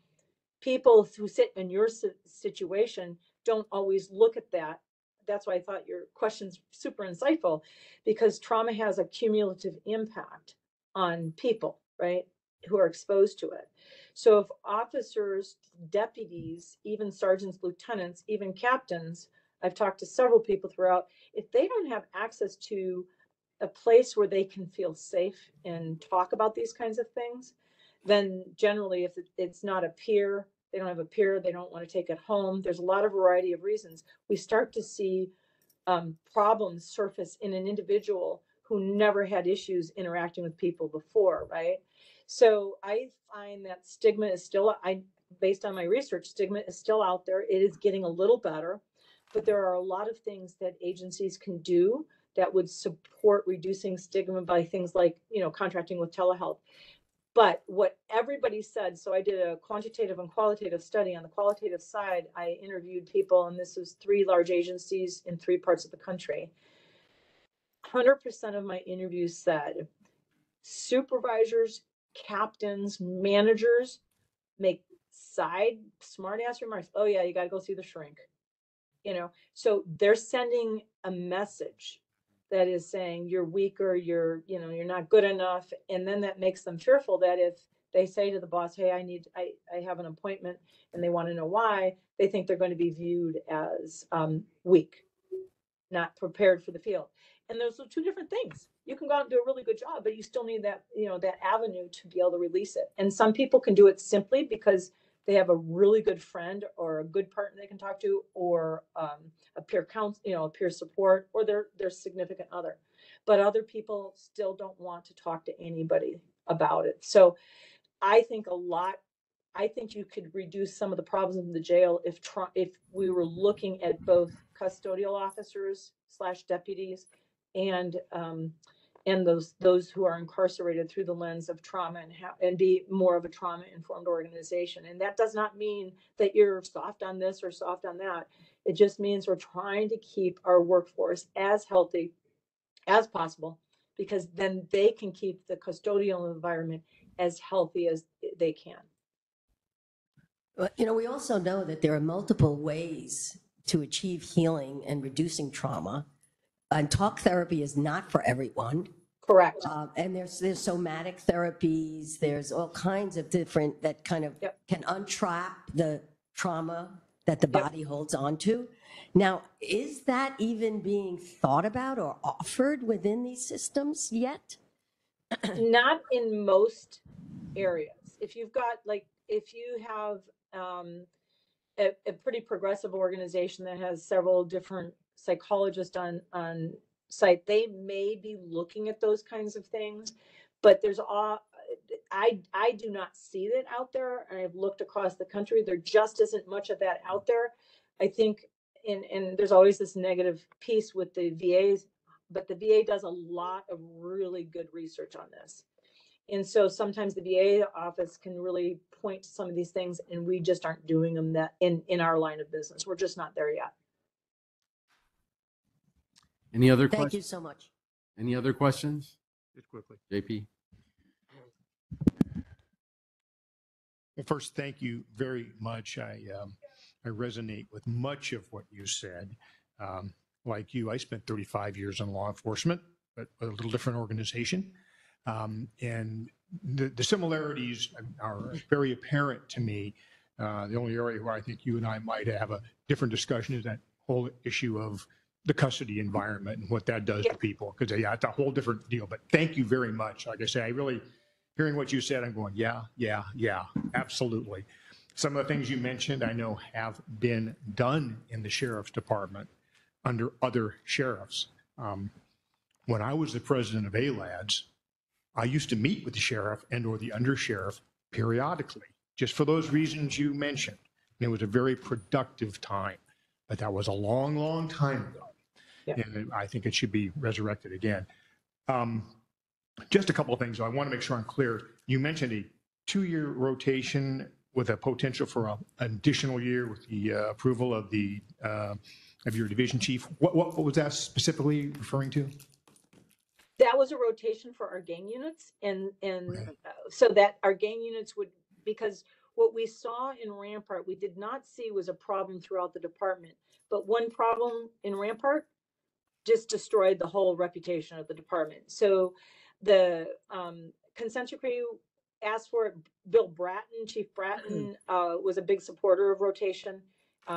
people who sit in your situation don't always look at that. That's why I thought your question's super insightful, because trauma has a cumulative impact on people, right, who are exposed to it. So if officers, deputies, even sergeants, lieutenants, even captains, I've talked to several people throughout, if they don't have access to a place where they can feel safe and talk about these kinds of things, then generally if it's not a peer, they don't have a peer, they don't want to take it home. There's a lot of variety of reasons. We start to see problems surface in an individual who never had issues interacting with people before, right? So I find that stigma is still, based on my research, stigma is still out there. It is getting a little better, but there are a lot of things that agencies can do that would support reducing stigma by things like, contracting with telehealth. But what everybody said, so I did a quantitative and qualitative study. On the qualitative side, I interviewed people, and this was 3 large agencies in 3 parts of the country. 100% of my interviews said supervisors, captains, managers make smart ass remarks. Oh yeah, you got to go see the shrink. So they're sending a message that is saying you're weaker, you're not good enough. And then that makes them fearful that if they say to the boss, hey, I have an appointment, and they want to know why, they think they're going to be viewed as weak, not prepared for the field. And those are 2 different things. You can go out and do a really good job, but you still need that, that avenue to be able to release it. And some people can do it simply because they have a really good friend or a good partner they can talk to, or a peer counsel, a peer support, or their significant other. But other people still don't want to talk to anybody about it. So I think you could reduce some of the problems in the jail if we were looking at both custodial officers / deputies and those who are incarcerated through the lens of trauma, and be more of a trauma-informed organization. And that does not mean that you're soft on this or soft on that. It just means we're trying to keep our workforce as healthy as possible, because then they can keep the custodial environment as healthy as they can. We also know that there are multiple ways to achieve healing and reducing trauma. And talk therapy is not for everyone. Correct. And there's somatic therapies. There's all kinds of different that kind of can untrap the trauma that the body holds on to. Now, is that even being thought about or offered within these systems yet? Not in most areas. If you have a pretty progressive organization that has several different psychologists on site, they may be looking at those kinds of things, but I do not see that out there. I've looked across the country. There just isn't much of that out there. I think, and there's always this negative piece with the VAs, but the VA does a lot of really good research on this. And so sometimes the VA office can really point to some of these things, and we just aren't doing them that in our line of business. We're just not there yet. Any other Thank questions? you so much. Any other questions? Just quickly. JP? Well, first, thank you very much. I resonate with much of what you said. Like you, I spent 35 years in law enforcement, but a little different organization. And the similarities are very apparent to me. The only area where I think you and I might have a different discussion is that whole issue of the custody environment and what that does to people, because it's a whole different deal. But thank you very much. Like I say, hearing what you said, I'm going, yeah, absolutely. Some of the things you mentioned, I know have been done in the sheriff's department under other sheriffs. When I was the president of ALADS, I used to meet with the sheriff and or the undersheriff periodically, just for those reasons you mentioned. And it was a very productive time, but that was a long, long time ago. Yeah. And I think it should be resurrected again. Just a couple of things. I want to make sure I'm clear. You mentioned a 2-year rotation with a potential for an additional year with the approval of your division chief. What was that specifically referring to? That was a rotation for our gang units, and so that our gang units would, because what we saw in Rampart, we did not see was a problem throughout the department, but one problem in Rampart just destroyed the whole reputation of the department. So the consent decree asked for it. Bill Bratton, Chief Bratton, was a big supporter of rotation.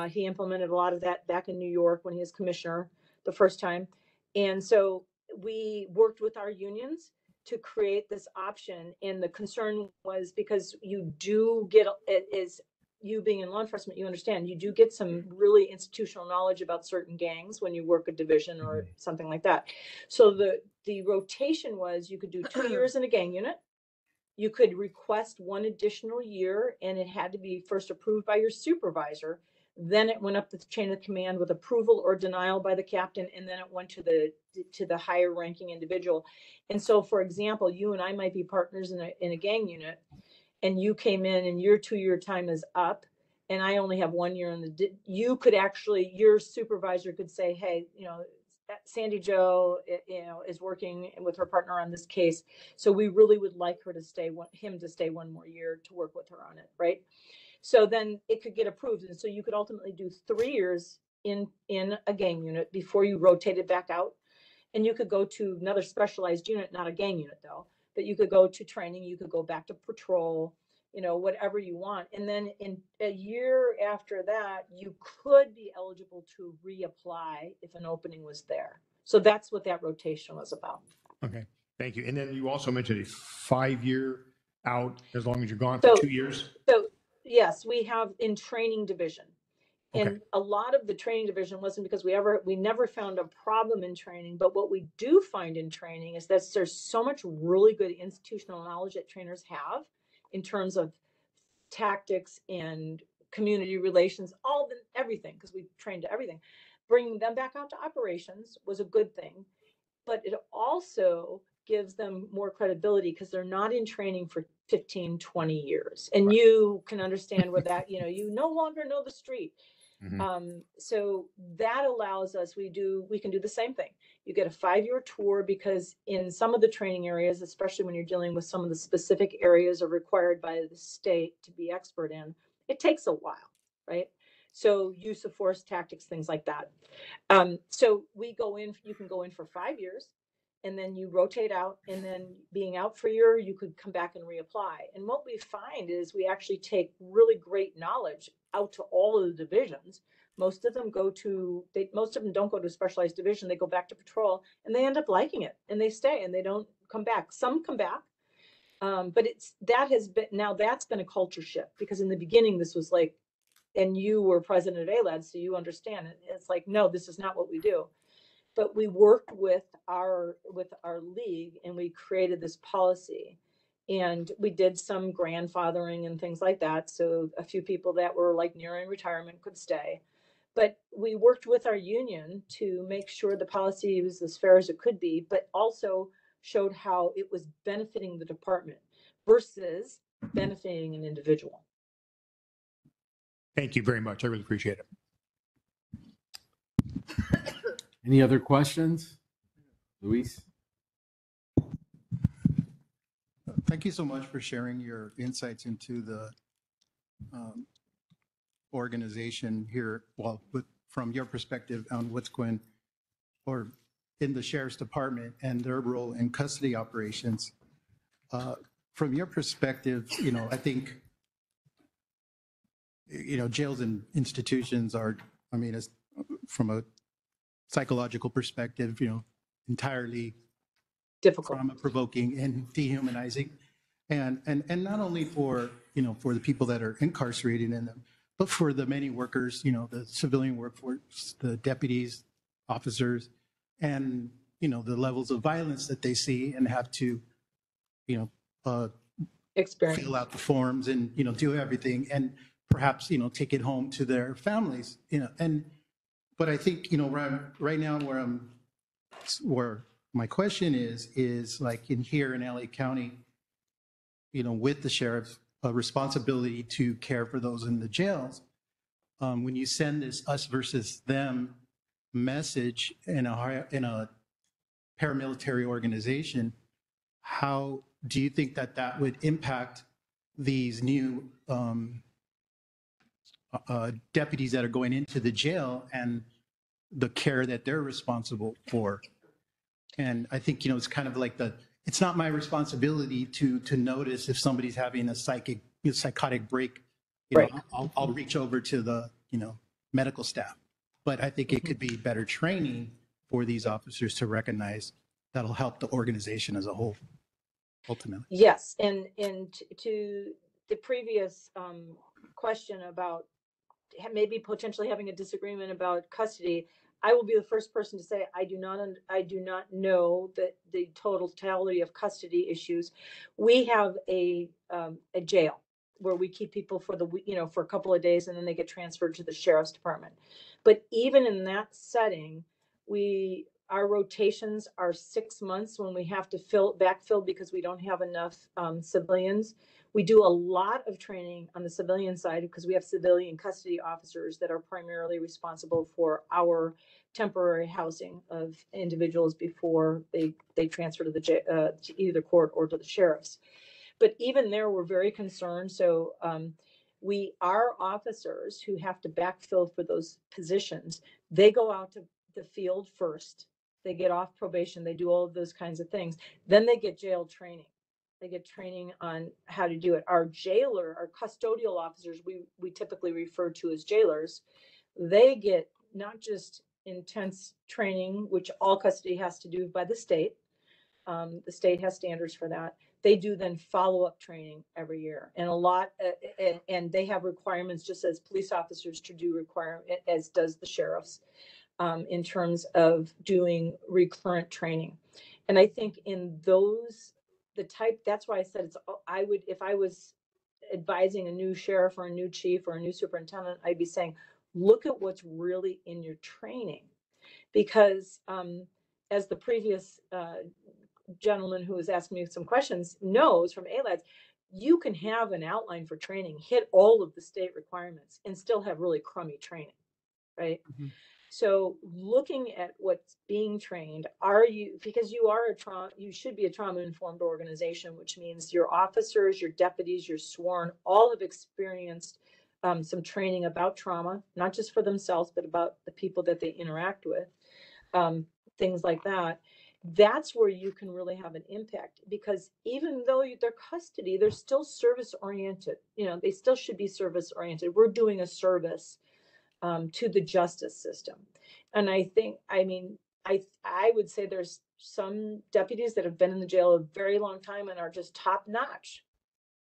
He implemented a lot of that back in New York when he was commissioner the first time. And so we worked with our unions to create this option. And the concern was because you do get, you being in law enforcement, you understand, you do get some really institutional knowledge about certain gangs when you work a division or something like that. So the rotation was, you could do 2 years in a gang unit. You could request 1 additional year, and it had to be first approved by your supervisor. Then it went up the chain of command with approval or denial by the captain, and then it went to the higher ranking individual. And so, for example, you and I might be partners in a gang unit, and you came in and your 2-year time is up, and I only have 1 year you could actually, your supervisor could say, hey, Sandy Jo, is working with her partner on this case, so we really would like him to stay 1 more year to work with her on it, right? So then it could get approved, and so you could ultimately do 3 years in a gang unit before you rotated back out, and you could go to another specialized unit, not a gang unit though, but you could go to training, you could go back to patrol, whatever you want, and then in a year after that, you could be eligible to reapply if an opening was there. So that's what that rotation was about. Okay, thank you. And then you also mentioned a 5-year out as long as you're gone for 2 years. Yes, we have in training division. Okay. And a lot of the training division wasn't because we never found a problem in training, but what we do find in training is that there's so much really good institutional knowledge that trainers have in terms of tactics and community relations, everything, because we trained to everything. Bringing them back out to operations was a good thing, but it also gives them more credibility because they're not in training for 15, 20 years. And you can understand where that, you no longer know the street. So that allows us, we can do the same thing. You get a 5-year tour because in some of the training areas, especially when you're dealing with some of the specific areas are required by the state to be expert in, it takes a while, right? So use of force tactics, things like that. So you can go in for 5 years and then you rotate out, and then being out for a year, you could come back and reapply. And what we find is we actually take really great knowledge out to all of the divisions. Most of them don't go to a specialized division. They go back to patrol and they end up liking it and they stay and they don't come back. Some come back. But that's been a culture shift, because in the beginning this was like, and you were president of ALAD, so you understand it. It's like, no, this is not what we do. But we worked with our league and we created this policy, and we did some grandfathering and things like that. So a few people that were like nearing retirement could stay, but we worked with our union to make sure the policy was as fair as it could be, but also showed how it was benefiting the department versus benefiting an individual. Thank you very much. I really appreciate it. Any other questions? Luis? Thank you so much for sharing your insights into the organization here, from your perspective on what's going or in the sheriff's department and their role in custody operations. From your perspective, I think, jails and institutions are, from a psychological perspective, entirely Difficult, trauma-provoking and dehumanizing, and not only for the people that are incarcerated in them, but for the many workers, the civilian workforce, the deputies, officers, and the levels of violence that they see and have to experience. fill out the forms and do everything, and perhaps take it home to their families, but I think right now where my question is like here in LA County, with the sheriff's responsibility to care for those in the jails, when you send this us versus them message in a paramilitary organization, how do you think that would impact these new deputies that are going into the jail and the care that they're responsible for? And I think, it's kind of like it's not my responsibility to notice if somebody's having a psychotic break. Right. I'll reach over to the, medical staff. But I think it could be better training for these officers to recognize that'll help the organization as a whole, ultimately. Yes, and to the previous question about maybe potentially having a disagreement about custody, I will be the first person to say I do not know that the totality of custody issues. We have a jail where we keep people for for a couple of days, and then they get transferred to the sheriff's department. But even in that setting, our rotations are 6 months when we have to backfill because we don't have enough civilians. We do a lot of training on the civilian side because we have civilian custody officers that are primarily responsible for our temporary housing of individuals before they transfer to either court or to the sheriffs. But even there, we're very concerned. So our officers who have to backfill for those positions, they go out to the field first. They get off probation. They do all of those kinds of things. Then they get jail training. They get training on how to do it. Our custodial officers, we typically refer to as jailers, they get not just intense training, which all custody has to do by the state, The state has standards for that. They do then follow-up training every year, and a lot, and they have requirements just as police officers to do as does the sheriffs, in terms of doing recurrent training. And I think in those, that's why I said if I was advising a new sheriff or a new chief or a new superintendent, I'd be saying, look at what's really in your training. Because as the previous gentleman who was asking me some questions knows from ALADS, you can have an outline for training, hit all of the state requirements, and still have really crummy training, right? Mm-hmm. So looking at what's being trained, because you should be a trauma-informed organization, which means your officers, your deputies, your sworn, all have experienced some training about trauma, not just for themselves, but about the people that they interact with, things like that. That's where you can really have an impact, because even though they're custody, they're still service oriented. They still should be service oriented. We're doing a service to the justice system. And I would say there's some deputies that have been in the jail a very long time and are just top notch.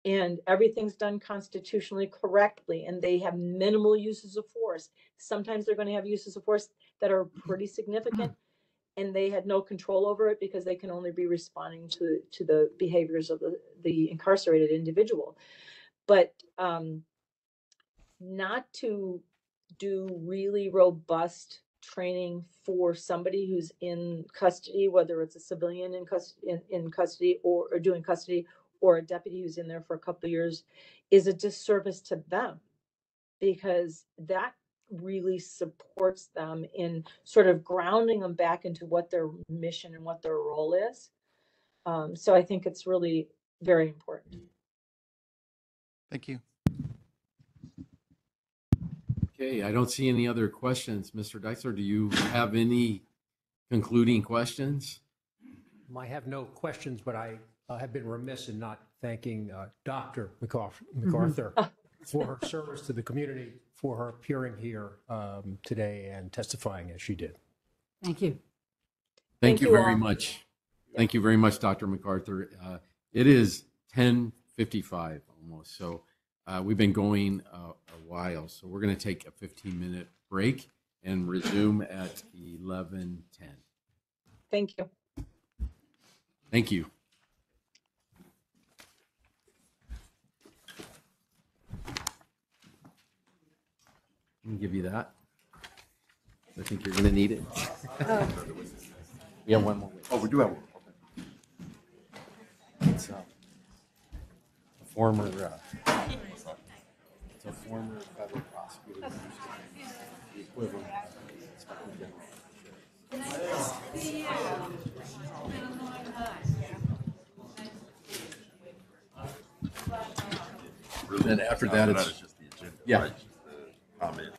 And everything's done constitutionally correctly, and they have minimal uses of force. Sometimes they're going to have uses of force that are pretty significant, and they had no control over it because they can only be responding to the behaviors of the incarcerated individual. But not to do really robust training for somebody who's in custody, whether it's a civilian in custody or doing custody, or a deputy who's in there for a couple of years, is a disservice to them, because that really supports them in sort of grounding them back into what their mission and what their role is. So I think it's really very important. Thank you. Okay, I don't see any other questions. Mr. Deixler, do you have any concluding questions? I have no questions, but I have been remiss in not thanking Dr. MacArthur for her service to the community, for her appearing here today and testifying as she did. Thank you. Thank you very much. Thank you very much, Dr. MacArthur. It is 10:55 almost, so we've been going a while, so we're going to take a 15-minute break and resume at 11:10. Thank you. Thank you. Let me give you that. I think you're going to need it. We have one more. Oh, we do have one. Okay. It's a former federal prosecutor. The equivalent of Inspector General. Then after that, it's just the agenda. Yeah. Comment.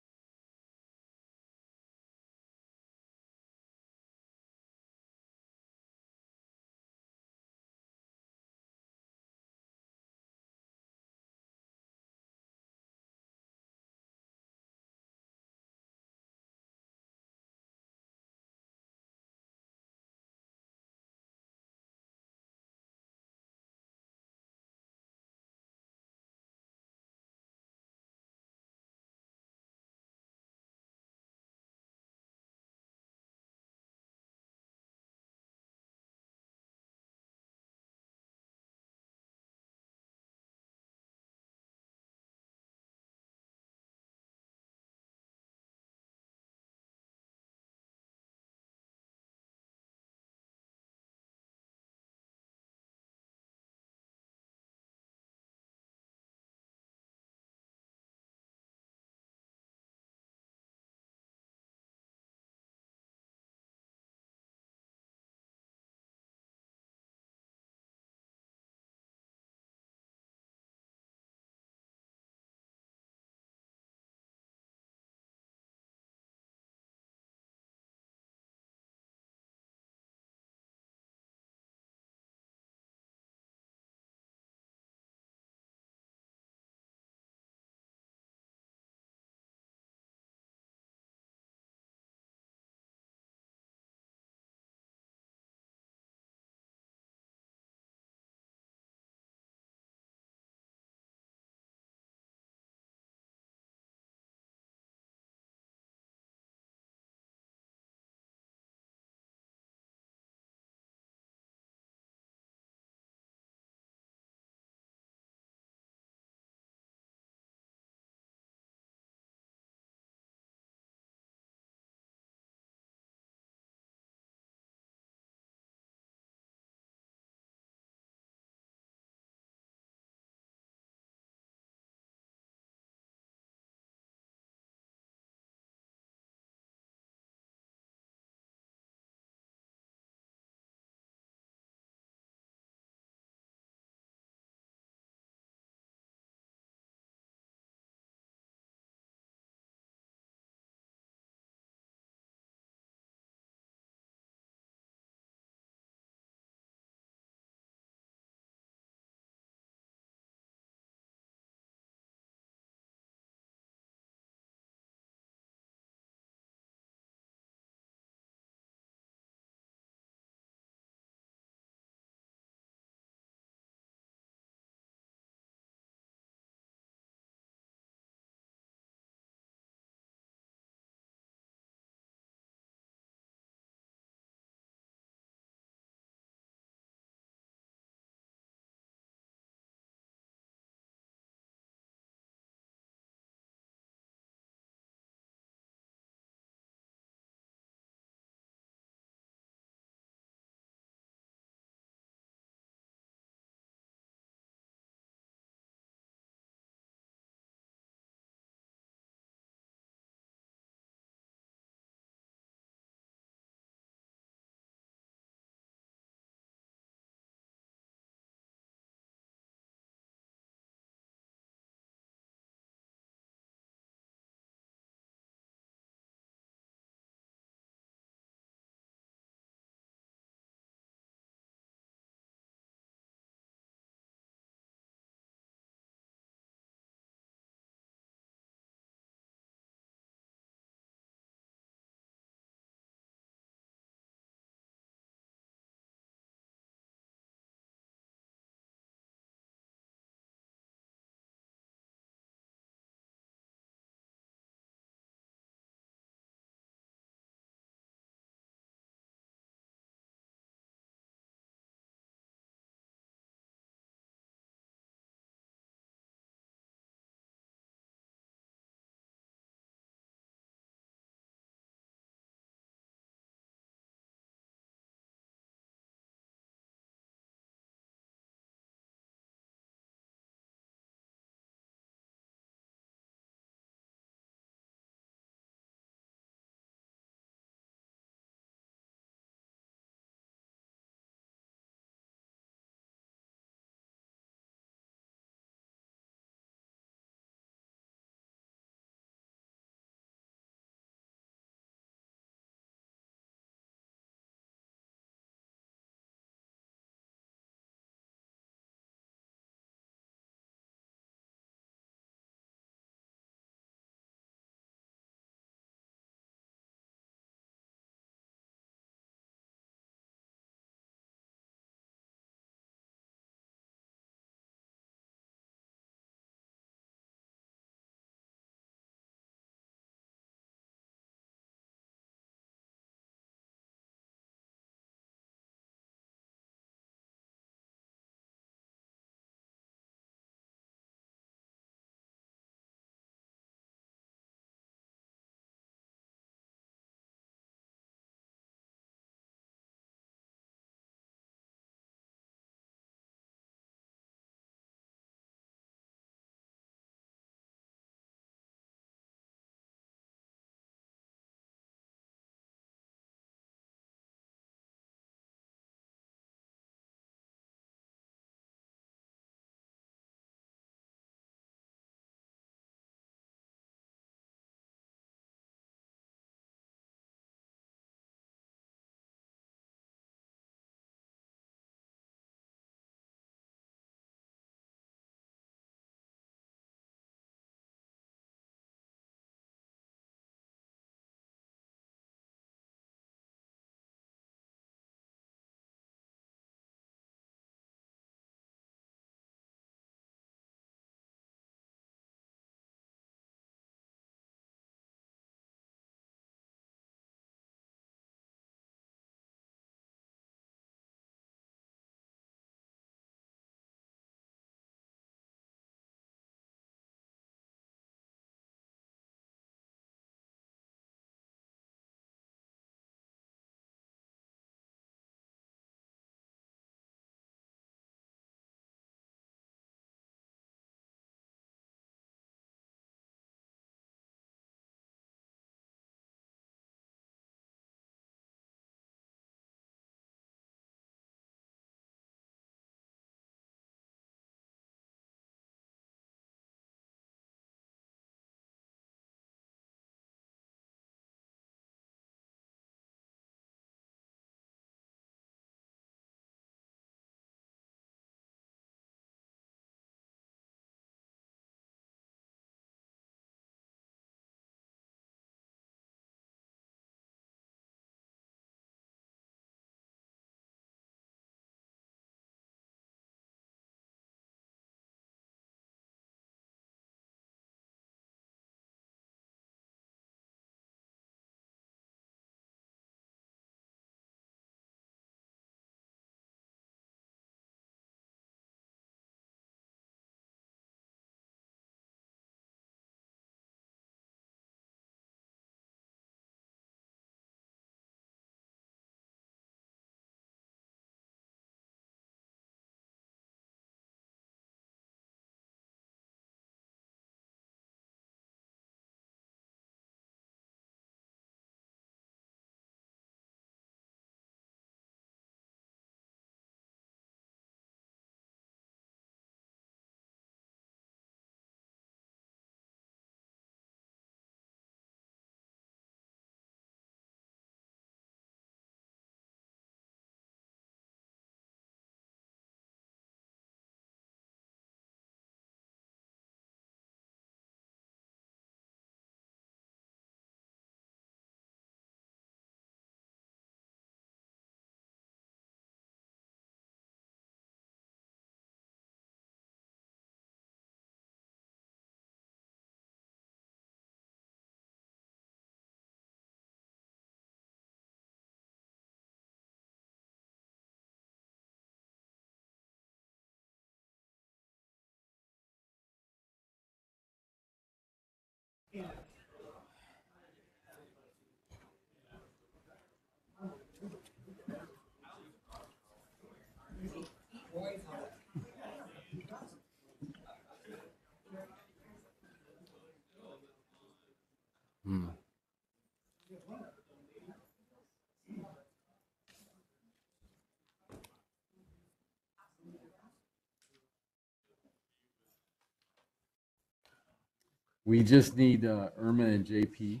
We just need Irma and JP.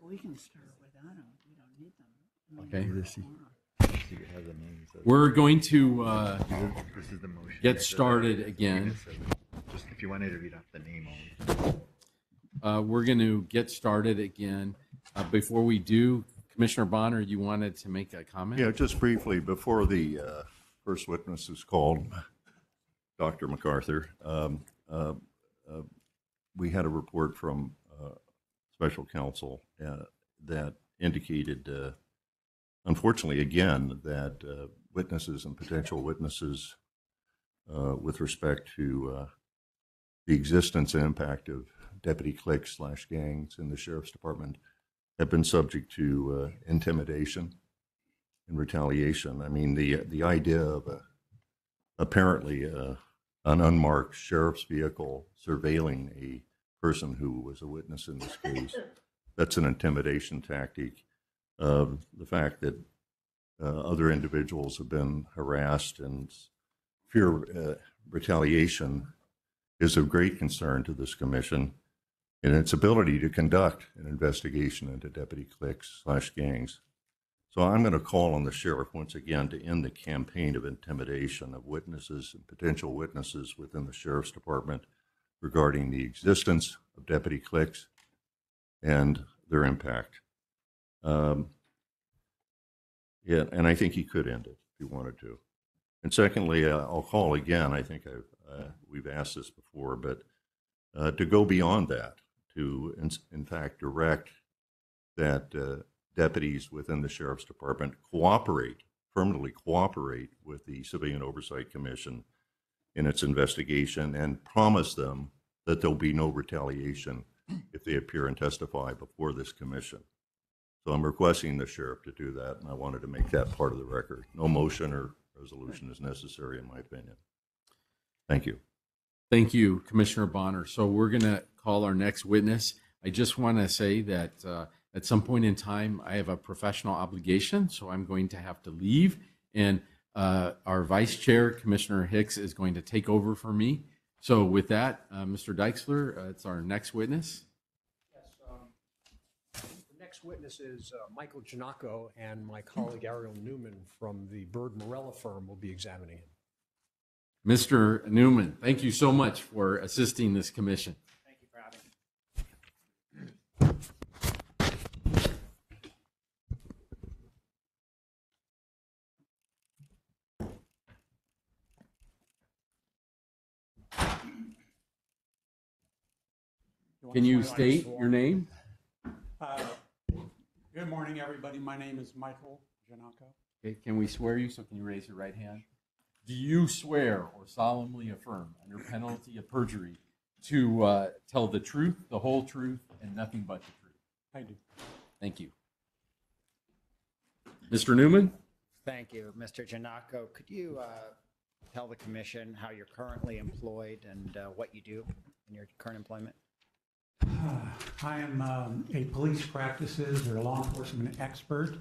We can start without them. We don't need them. Okay. We're going to This is the motion. get started again. Just if you wanted to read off the name only. We're going to get started again. Before we do, Commissioner Bonner, you wanted to make a comment? Yeah, just briefly, before the first witness is called, Dr. MacArthur, we had a report from special counsel that indicated, unfortunately, again, that witnesses and potential witnesses with respect to the existence and impact of deputy cliques / gangs in the sheriff's department have been subject to intimidation and retaliation. I mean, the idea of apparently an unmarked sheriff's vehicle surveilling a person who was a witness in this case, that's an intimidation tactic. The fact that other individuals have been harassed and fear retaliation is of great concern to this commission in its ability to conduct an investigation into deputy cliques / gangs. So I'm going to call on the sheriff once again to end the campaign of intimidation of witnesses and potential witnesses within the sheriff's department regarding the existence of deputy cliques and their impact. Yeah, and I think he could end it if he wanted to. And secondly, I'll call again, I think we've asked this before, but to go beyond that, to in fact direct that deputies within the sheriff's department firmly cooperate with the Civilian Oversight Commission in its investigation and promise them that there'll be no retaliation if they appear and testify before this commission. So I'm requesting the sheriff to do that, and I wanted to make that part of the record. No motion or resolution is necessary, in my opinion. Thank you. Thank you, Commissioner Bonner. So we're going to call our next witness. I just want to say that at some point in time, I have a professional obligation, so I'm going to have to leave. And our Vice Chair, Commissioner Hicks, is going to take over for me. So with that, Mr. Deixler, it's our next witness. Yes, the next witness is Michael Gennaco, and my colleague Ariel Neuman from the Bert Marella firm will be examining it. Mr. Neuman, thank you so much for assisting this commission. Thank you for having me. Can you state your name? Good morning, everybody. My name is Michael Gennaco. Okay, can we swear you? So can you raise your right hand? Do you swear or solemnly affirm under penalty of perjury to tell the truth, the whole truth, and nothing but the truth? I do. Thank you. Mr. Neuman? Thank you, Mr. Gennaco. Could you tell the commission how you're currently employed and what you do in your current employment? I am a police practices or law enforcement expert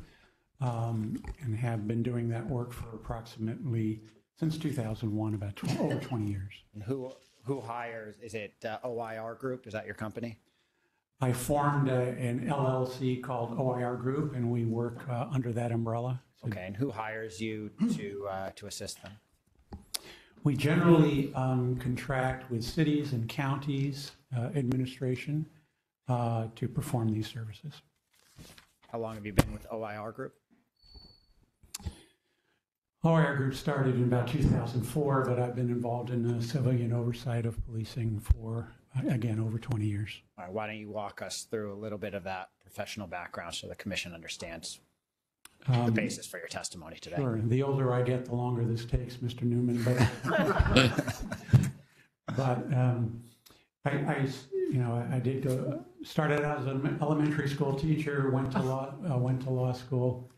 and have been doing that work for approximately since 2001, about over 20 years. And who hires? Is it OIR Group? Is that your company? I formed an LLC called OIR Group, and we work under that umbrella. So Okay, and who hires you to assist them? we generally contract with cities and counties administration to perform these services. How long have you been with OIR Group? OIR Group started in about 2004, but I've been involved in the civilian oversight of policing for, again, over 20 years. All right, why don't you walk us through a little bit of that professional background so the commission understands? the basis for your testimony today. Sure. The older I get, the longer this takes, Mr. Neuman. But I did go. Started out as an elementary school teacher. Went to law school.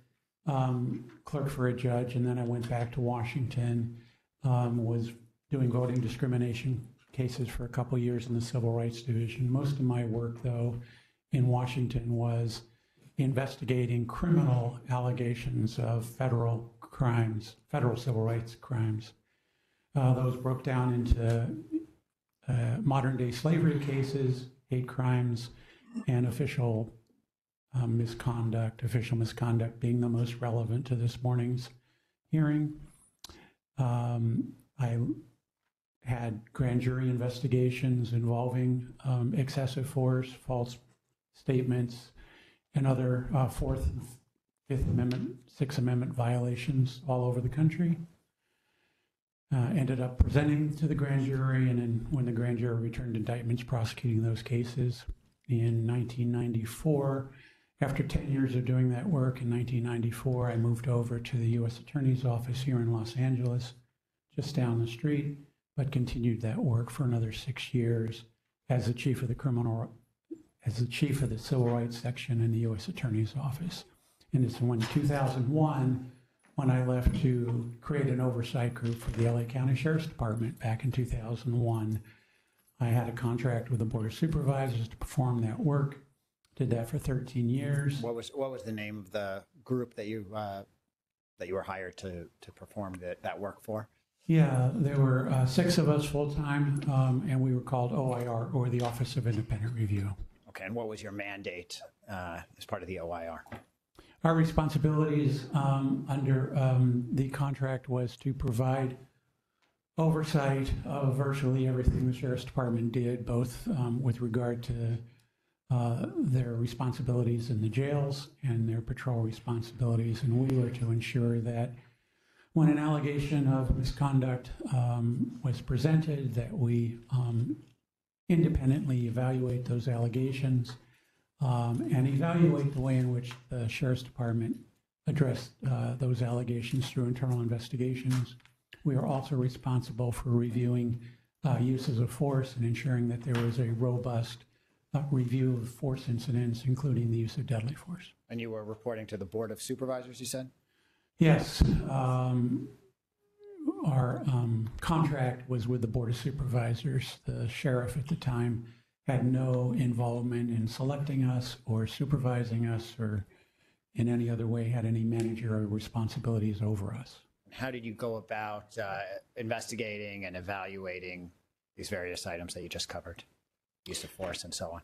Clerk for a judge, and then I went back to Washington. Was doing voting discrimination cases for a couple years in the Civil Rights Division. Most of my work, though, in Washington was investigating criminal allegations of federal crimes, federal civil rights crimes. Those broke down into modern-day slavery cases, hate crimes, and official misconduct, official misconduct being the most relevant to this morning's hearing. I had grand jury investigations involving excessive force, false statements, and other Fourth and Fifth Amendment, Sixth Amendment violations all over the country. Ended up presenting to the grand jury, and then when the grand jury returned indictments prosecuting those cases in 1994, after 10 years of doing that work, in 1994, I moved over to the U.S. Attorney's Office here in Los Angeles, just down the street, but continued that work for another 6 years as the chief of the Civil Rights Section in the U.S. Attorney's Office. And it's in 2001 when I left to create an oversight group for the LA County Sheriff's Department back in 2001. I had a contract with the Board of Supervisors to perform that work. Did that for 13 years. What was the name of the group that you were hired to perform that work for? Yeah, there were 6 of us full-time, and we were called OIR, or the Office of Independent Review. Okay, and what was your mandate as part of the OIR? Our responsibilities under the contract was to provide oversight of virtually everything the Sheriff's Department did, both with regard to their responsibilities in the jails and their patrol responsibilities. And we were to ensure that when an allegation of misconduct was presented, that we independently evaluate those allegations and evaluate the way in which the Sheriff's Department addressed those allegations through internal investigations. We are also responsible for reviewing uses of force and ensuring that there was a robust review of force incidents, including the use of deadly force. And you were reporting to the Board of Supervisors, you said? Yes. Our contract was with the Board of Supervisors. The sheriff at the time had no involvement in selecting us or supervising us or in any other way had any managerial responsibilities over us. How did you go about investigating and evaluating these various items that you just covered? Use of force and so on.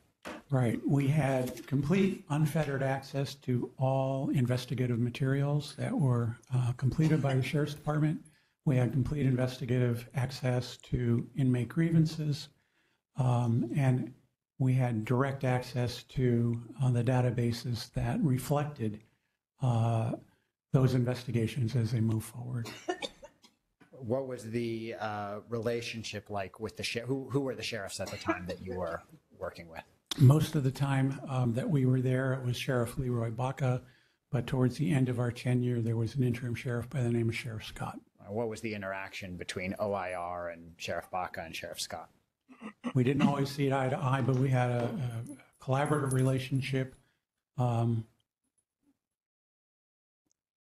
Right. We had complete unfettered access to all investigative materials that were completed by the Sheriff's Department. We had complete investigative access to inmate grievances, and we had direct access to the databases that reflected those investigations as they move forward. What was the relationship like with the sheriff? Who were the sheriffs at the time that you were working with? Most of the time that we were there, it was Sheriff Leroy Baca, but towards the end of our tenure, there was an interim sheriff by the name of Sheriff Scott. What was the interaction between OIR and Sheriff Baca and Sheriff Scott? We didn't always see eye to eye, but we had a collaborative relationship. And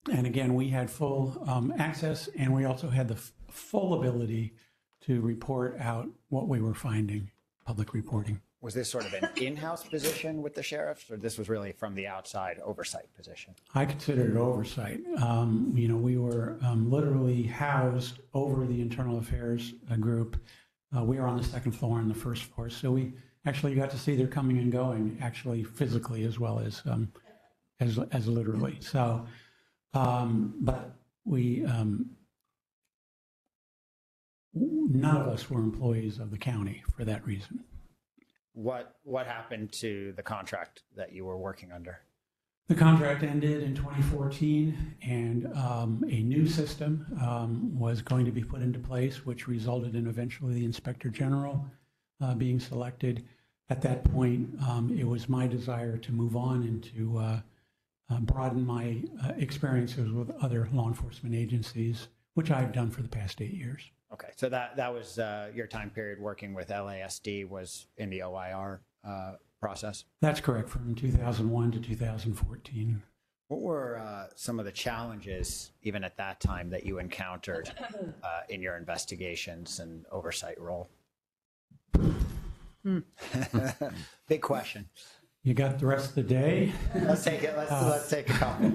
again, we had full access, and we also had the full ability to report out what we were finding, public reporting. Was this sort of an in-house position with the sheriffs, or this was really from the outside oversight position? I considered it oversight. We were literally housed over the internal affairs group. We were on the second floor and the first floor, so we actually got to see their coming and going, actually physically as well as literally. So, but we none of us were employees of the county for that reason. What happened to the contract that you were working under? The contract ended in 2014, and a new system was going to be put into place, which resulted in eventually the Inspector General being selected. At that point, it was my desire to move on and to broaden my experiences with other law enforcement agencies, which I've done for the past 8 years. Okay, so that was your time period working with LASD was in the OIR process? That's correct, from 2001 to 2014. What were some of the challenges, even at that time, that you encountered in your investigations and oversight role? Big question. You got the rest of the day? Let's take it. Let's take a couple.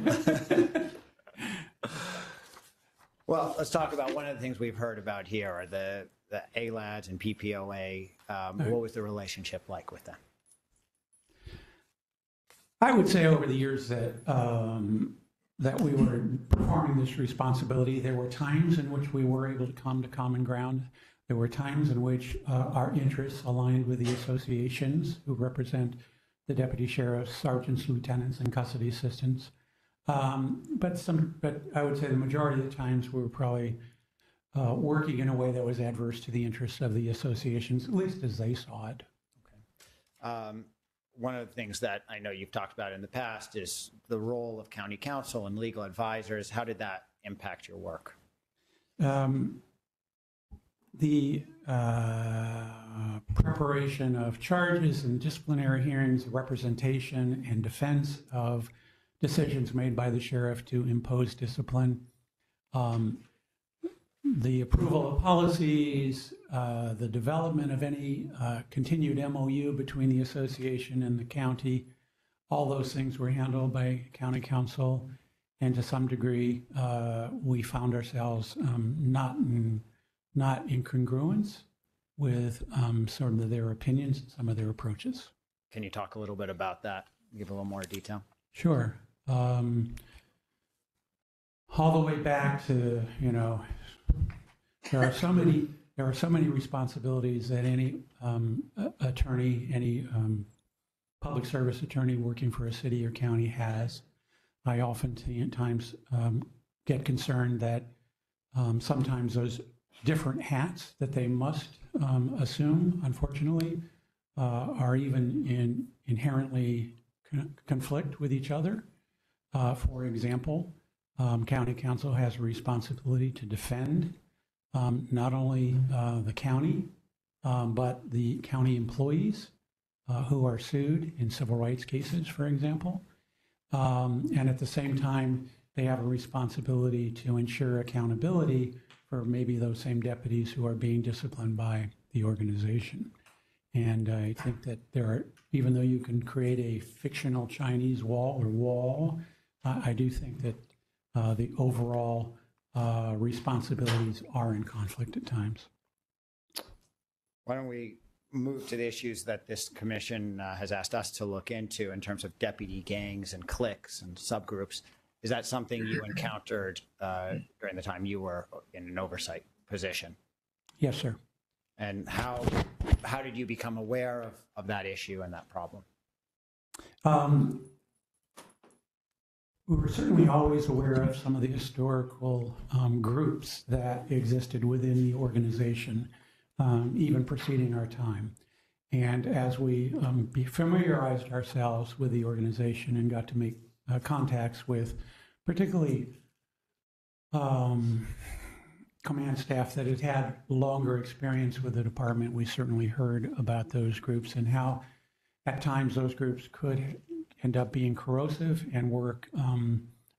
Well, let's talk about one of the things we've heard about here are the ALADs and PPOA. What was the relationship like with them? I would say over the years that that we were performing this responsibility, there were times in which we were able to come to common ground. There were times in which our interests aligned with the associations who represent the deputy sheriffs, sergeants, lieutenants, and custody assistants. But I would say the majority of the times we were probably working in a way that was adverse to the interests of the associations, at least as they saw it. Okay. One of the things that I know you've talked about in the past is the role of county counsel and legal advisors. How did that impact your work? The preparation of charges and disciplinary hearings, representation and defense of decisions made by the sheriff to impose discipline, the approval of policies, the development of any continued MOU between the association and the county, all those things were handled by county council. And to some degree, we found ourselves not in congruence with sort of their opinions and some of their approaches. Can you talk a little bit about that? Give a little more detail. Sure. All the way back to, there are so many responsibilities that any attorney, any public service attorney working for a city or county has. I oftentimes get concerned that sometimes those different hats that they must assume, unfortunately, are even inherently conflict with each other. For example, county council has a responsibility to defend not only the county, but the county employees who are sued in civil rights cases, for example. And at the same time, they have a responsibility to ensure accountability for maybe those same deputies who are being disciplined by the organization. And I think that there are, even though you can create a fictional Chinese wall, I do think that the overall responsibilities are in conflict at times. Why don't we move to the issues that this commission has asked us to look into in terms of deputy gangs and cliques and subgroups? Is that something you encountered during the time you were in an oversight position? Yes, sir. And how did you become aware of that issue and that problem? We were certainly always aware of some of the historical groups that existed within the organization, even preceding our time. And as we familiarized ourselves with the organization and got to make contacts with particularly command staff that had had longer experience with the department, we certainly heard about those groups and how at times those groups could end up being corrosive and work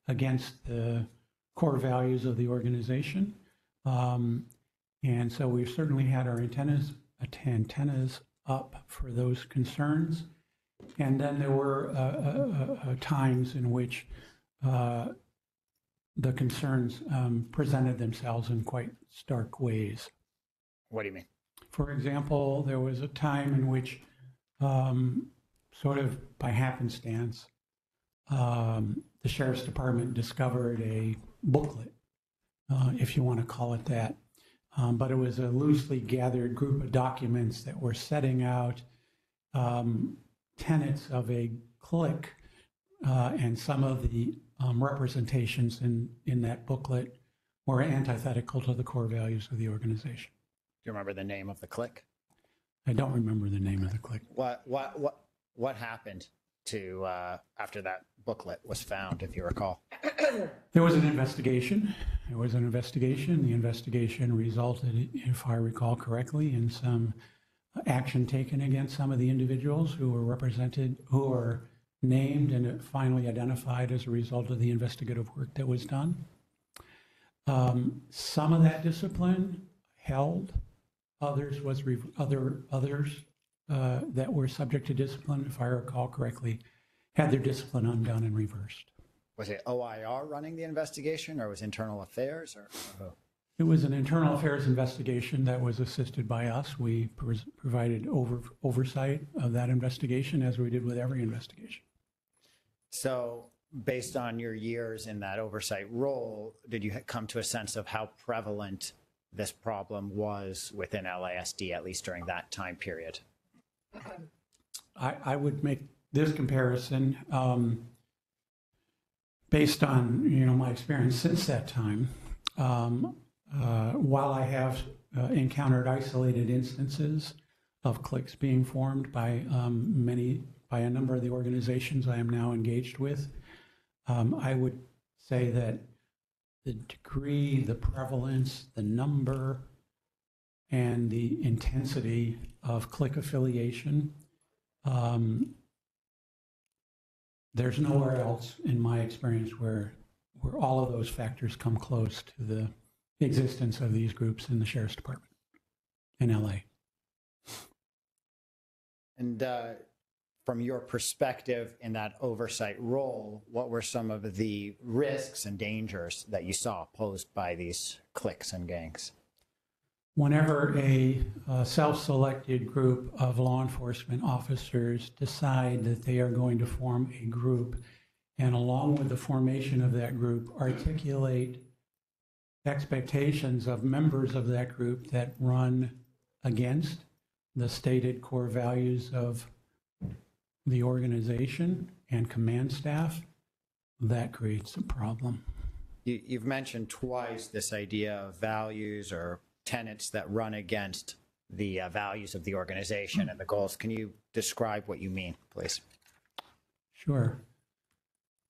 against the core values of the organization. And so we certainly had our antennas up for those concerns. And then there were times in which the concerns presented themselves in quite stark ways. What do you mean? For example, there was a time in which, sort of by happenstance, the Sheriff's Department discovered a booklet, if you want to call it that. But it was a loosely gathered group of documents that were setting out tenets of a clique, and some of the representations in that booklet were antithetical to the core values of the organization. Do you remember the name of the clique? I don't remember the name of the clique. What happened to after that booklet was found, if you recall? There was an investigation. There was an investigation. The investigation resulted, if I recall correctly, in some action taken against some of the individuals who were represented, who were named and finally identified as a result of the investigative work that was done. Some of that discipline held. Others was others that were subject to discipline, if I recall correctly, had their discipline undone and reversed. Was it OIR running the investigation, or was Internal Affairs, or who? It was an internal affairs investigation that was assisted by us. We provided oversight of that investigation, as we did with every investigation. So, based on your years in that oversight role, did you come to a sense of how prevalent this problem was within LASD, at least during that time period? I would make this comparison based on my experience since that time. While I have encountered isolated instances of cliques being formed by by a number of the organizations I am now engaged with, I would say that the degree, the prevalence, the number, and the intensity of clique affiliation, there's nowhere else in my experience where all of those factors come close to the existence of these groups in the Sheriff's Department in LA. And from your perspective in that oversight role, what were some of the risks and dangers that you saw posed by these cliques and gangs? Whenever a self-selected group of law enforcement officers decide that they are going to form a group, and along with the formation of that group, articulate expectations of members of that group that run against the stated core values of the organization and command staff, that creates a problem. You've mentioned twice this idea of values or tenets that run against the values of the organization and the goals. Can you describe what you mean, please? Sure.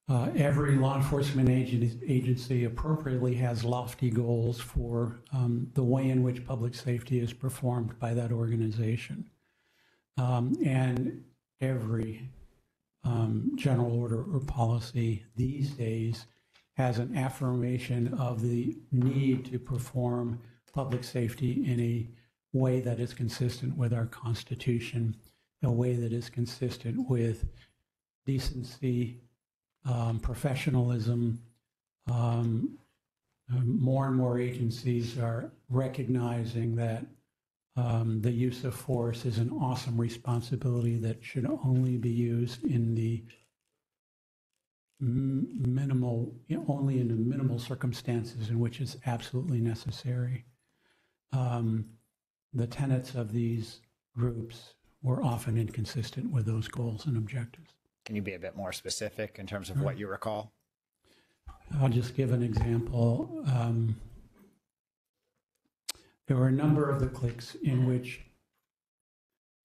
Every law enforcement agency appropriately has lofty goals for the way in which public safety is performed by that organization. And every general order or policy these days has an affirmation of the need to perform public safety in a way that is consistent with our Constitution, a way that is consistent with decency, professionalism. More and more agencies are recognizing that the use of force is an awesome responsibility that should only be used in the only in the minimal circumstances in which it's absolutely necessary. The tenets of these groups were often inconsistent with those goals and objectives. Can you be a bit more specific in terms of what you recall? I'll just give an example. There were a number of the cliques in which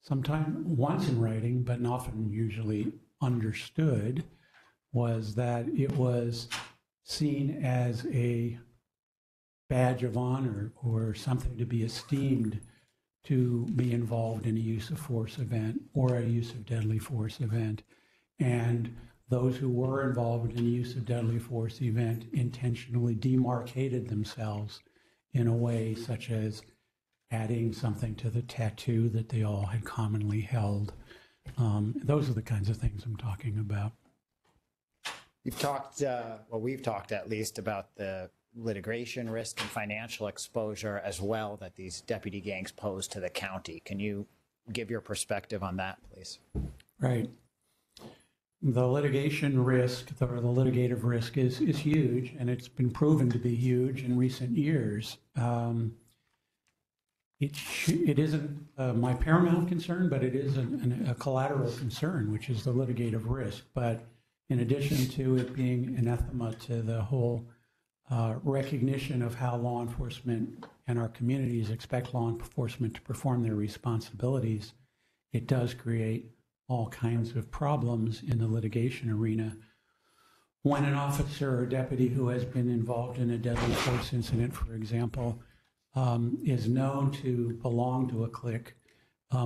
sometimes, once in writing, but often usually understood, was that it was seen as a badge of honor or something to be esteemed to be involved in a use of force event or a use of deadly force event. And those who were involved in a use of deadly force event intentionally demarcated themselves in a way such as adding something to the tattoo that they all had commonly held. Those are the kinds of things I'm talking about. You've talked, well, we've talked at least about the litigation risk and financial exposure as well that these deputy gangs pose to the county. Can you give your perspective on that, please? Right. The litigation risk, or the litigative risk, is huge, and it's been proven to be huge in recent years. It isn't my paramount concern, but it is a collateral concern, which is the litigative risk. But in addition to it being anathema to the whole recognition of how law enforcement and our communities expect law enforcement to perform their responsibilities, it does create all kinds of problems in the litigation arena. when an officer or deputy who has been involved in a deadly force incident, for example, is known to belong to a clique,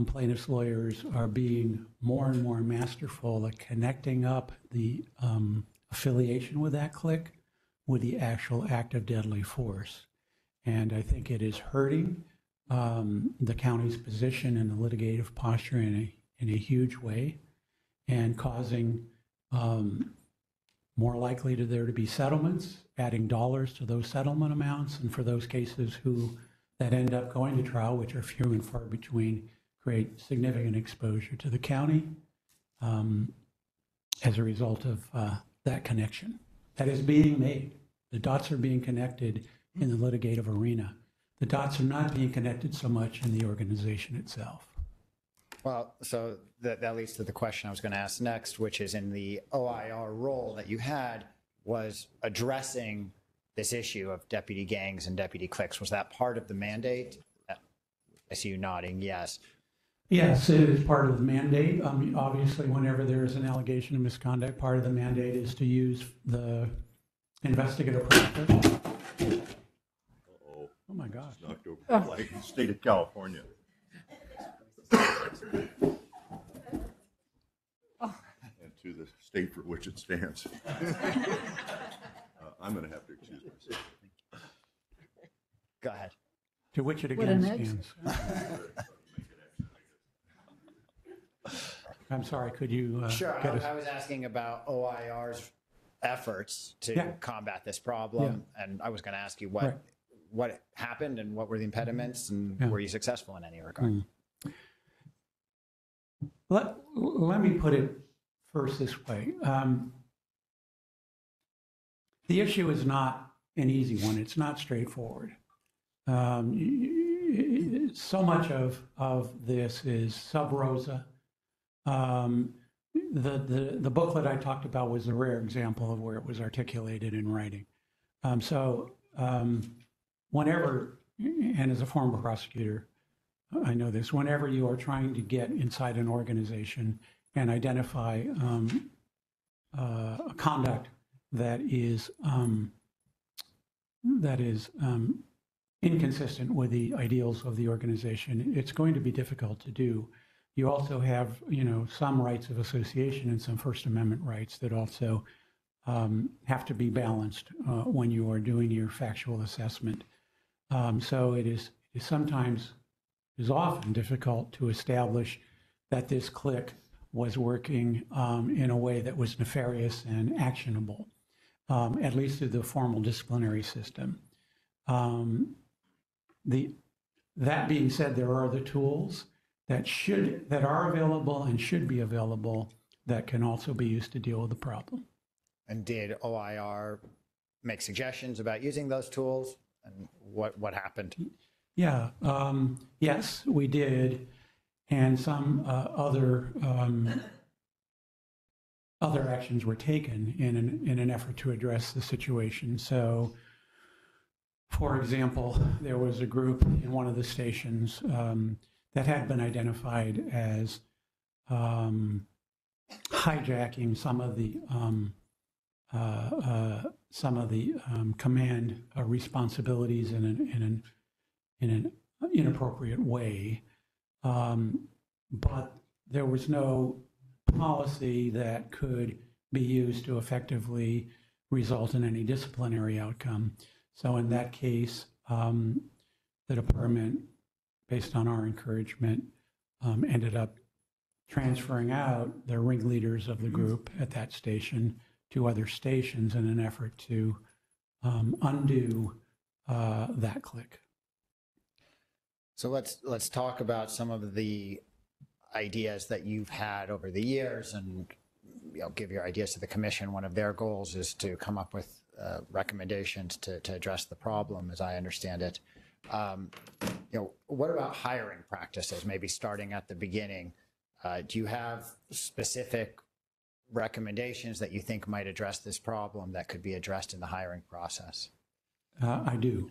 plaintiffs' lawyers are being more and more masterful at connecting up the affiliation with that clique with the actual act of deadly force. And I think it is hurting the county's position in the litigative posture in a huge way, and causing more likely there to be settlements, adding dollars to those settlement amounts, and for those cases that end up going to trial, which are few and far between, create significant exposure to the county as a result of that connection that is being made. The dots are being connected in the litigative arena. The dots are not being connected so much in the organization itself. Well, so that leads to the question I was going to ask next, which is in the OIR role that you had was addressing this issue of deputy gangs and deputy cliques. Was that part of the mandate? I see you nodding, yes. Yes, it is part of the mandate. Obviously, whenever there is an allegation of misconduct, part of the mandate is to use the investigative process. Oh my gosh. Knocked over like the state of California. And to the state for which it stands. I'm going to have to excuse myself. Go ahead. To which it again stands. I'm sorry, could you Sure, get us? I was asking about OIR's efforts to combat this problem, and I was going to ask you what happened and what were the impediments, and were you successful in any regard? Let me put it first this way. The issue is not an easy one. It's not straightforward. So much of this is sub rosa. The booklet I talked about was a rare example of where it was articulated in writing. Whenever, and as a former prosecutor, I know this, whenever you are trying to get inside an organization and identify a conduct that is inconsistent with the ideals of the organization, it's going to be difficult to do. You also have, some rights of association and some First Amendment rights that also have to be balanced when you are doing your factual assessment. So it is often difficult to establish that this clique was working in a way that was nefarious and actionable, at least through the formal disciplinary system. That being said, there are other tools that are available and should be available that can also be used to deal with the problem. And did OIR make suggestions about using those tools, and what happened? Yeah, yes, we did, and some other actions were taken in an effort to address the situation. So, for example, there was a group in one of the stations that had been identified as hijacking some of the command responsibilities in an inappropriate way, but there was no policy that could be used to effectively result in any disciplinary outcome. So in that case, the department, based on our encouragement, ended up transferring out the ringleaders of the group at that station to other stations in an effort to undo that clique. So let's talk about some of the ideas that you've had over the years, and give your ideas to the commission. One of their goals is to come up with recommendations to address the problem, as I understand it. What about hiring practices? Maybe starting at the beginning. Do you have specific recommendations that you think might address this problem that could be addressed in the hiring process? I do.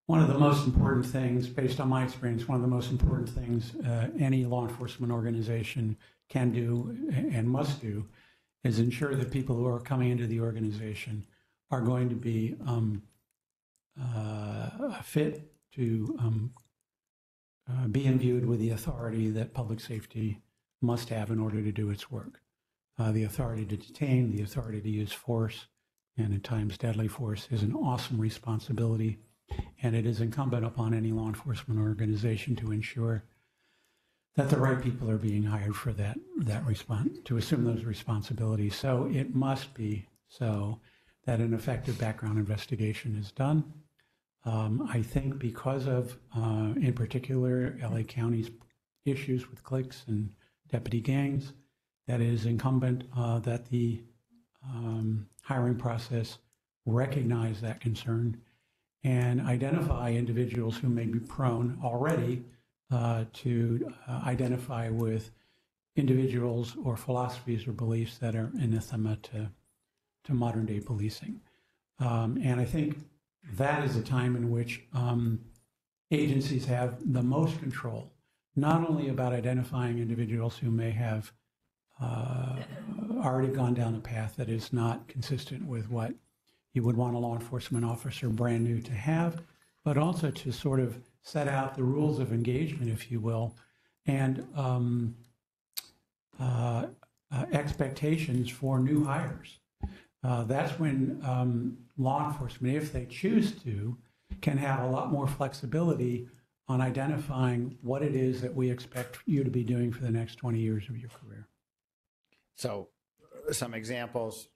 One of the most important things, based on my experience, one of the most important things any law enforcement organization can do and must do is ensure that people who are coming into the organization are going to be fit to be imbued with the authority that public safety must have in order to do its work. The authority to detain, the authority to use force, and at times deadly force, is an awesome responsibility, and it is incumbent upon any law enforcement organization to ensure that the right people are being hired for that response, to assume those responsibilities. So it must be so that an effective background investigation is done. I think because of, in particular, LA County's issues with cliques and deputy gangs, that it is incumbent that the hiring process recognize that concern and identify individuals who may be prone already to identify with individuals or philosophies or beliefs that are anathema to modern day policing. And I think that is a time in which agencies have the most control, not only about identifying individuals who may have already gone down a path that is not consistent with what you would want a law enforcement officer brand new to have, but also to sort of set out the rules of engagement, if you will, and expectations for new hires. That's when law enforcement, if they choose to, can have a lot more flexibility on identifying what it is that we expect you to be doing for the next 20 years of your career. So some examples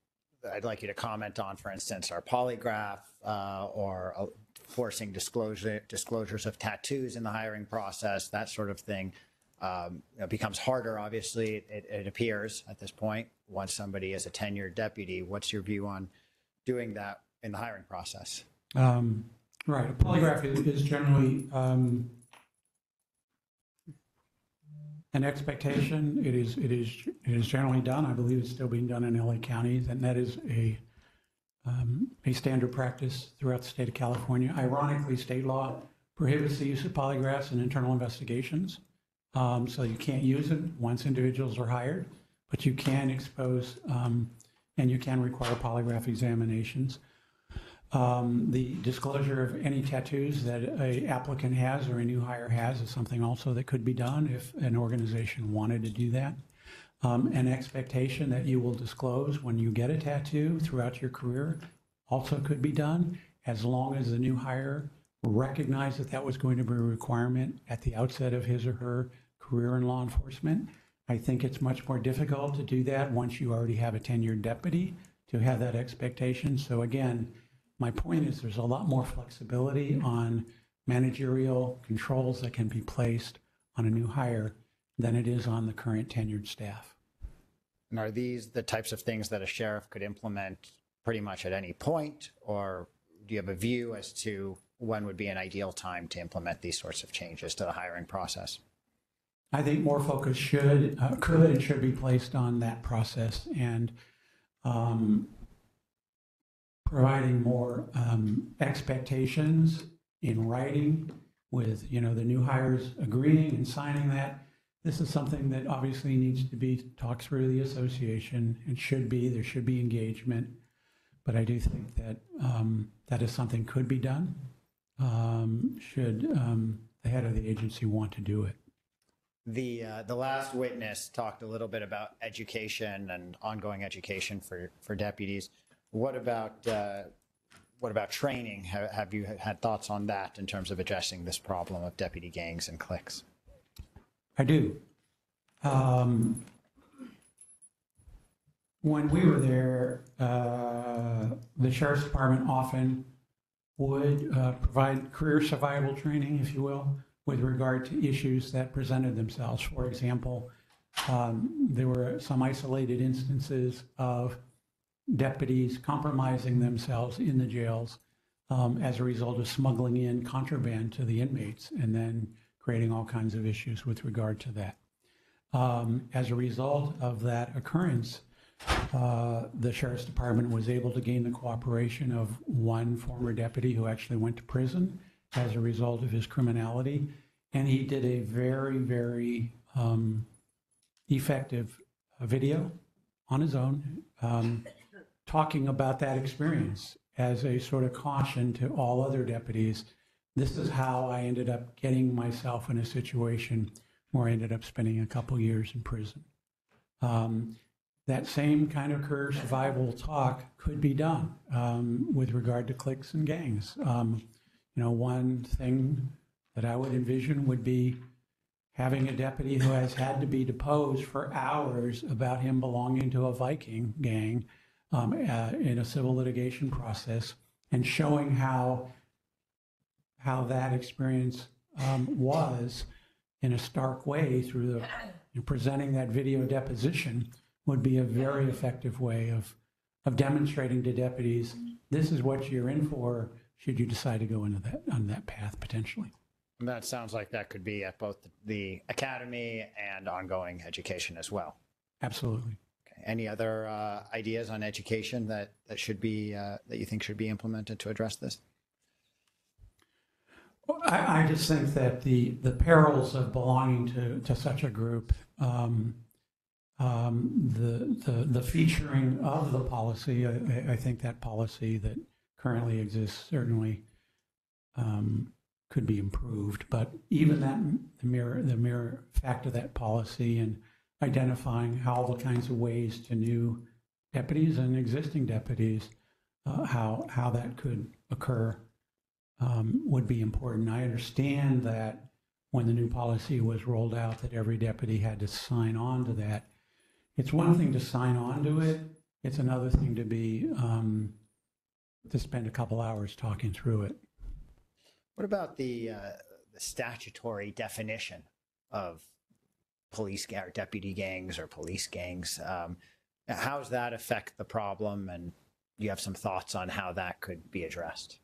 that I'd like you to comment on, for instance, are polygraph or forcing disclosures of tattoos in the hiring process, that sort of thing. It becomes harder, obviously, it appears at this point, once somebody is a tenured deputy. What's your view on doing that in the hiring process? Right. A polygraph is generally an expectation. It is generally done. I believe it's still being done in LA County, and that is a standard practice throughout the state of California. Ironically, state law prohibits the use of polygraphs in internal investigations. So you can't use it once individuals are hired, but you can expose and you can require polygraph examinations. The disclosure of any tattoos that an applicant has or a new hire has is something also that could be done if an organization wanted to do that. An expectation that you will disclose when you get a tattoo throughout your career also could be done, as long as the new hire recognized that that was going to be a requirement at the outset of his or her career in law enforcement. I think it's much more difficult to do that once you already have a tenured deputy, to have that expectation. So again, my point is there's a lot more flexibility on managerial controls that can be placed on a new hire than it is on the current tenured staff. And are these the types of things that a sheriff could implement pretty much at any point, or do you have a view as to when would be an ideal time to implement these sorts of changes to the hiring process? I think more focus could and should be placed on that process, and providing more expectations in writing with, the new hires agreeing and signing that. This is something that obviously needs to be talked through the association. There should be engagement, but I do think that that is something could be done, should the head of the agency want to do it. The last witness talked a little bit about education and ongoing education for deputies. What about training? Have you had thoughts on that in terms of addressing this problem of deputy gangs and cliques? I do. When we were there, the Sheriff's Department often would provide career survival training, if you will, with regard to issues that presented themselves. For example, there were some isolated instances of deputies compromising themselves in the jails as a result of smuggling in contraband to the inmates and then creating all kinds of issues with regard to that. As a result of that occurrence, the Sheriff's Department was able to gain the cooperation of one former deputy who actually went to prison as a result of his criminality. And he did a very, very effective video on his own, talking about that experience as a sort of caution to all other deputies. This is how I ended up getting myself in a situation where I ended up spending a couple years in prison. That same kind of career survival talk could be done with regard to cliques and gangs. One thing that I would envision would be having a deputy who has had to be deposed for hours about him belonging to a Viking gang in a civil litigation process, and showing how that experience was in a stark way through presenting that video deposition would be a very effective way of demonstrating to deputies, this is what you're in for should you decide to go on that path potentially. And that sounds like that could be at both the academy and ongoing education as well. Absolutely. Okay. Any other ideas on education that should be that you think should be implemented to address this? I just think that the perils of belonging to such a group, the featuring of the policy, I think that policy that currently exists certainly could be improved. But even that, the mere fact of that policy and identifying how the kinds of ways to new deputies and existing deputies, how that could occur would be important. I understand that when the new policy was rolled out that every deputy had to sign on to that. It's one thing to sign on to it. It's another thing to spend a couple hours talking through it. What about the statutory definition of police or deputy gangs or police gangs? How does that affect the problem? And you have some thoughts on how that could be addressed?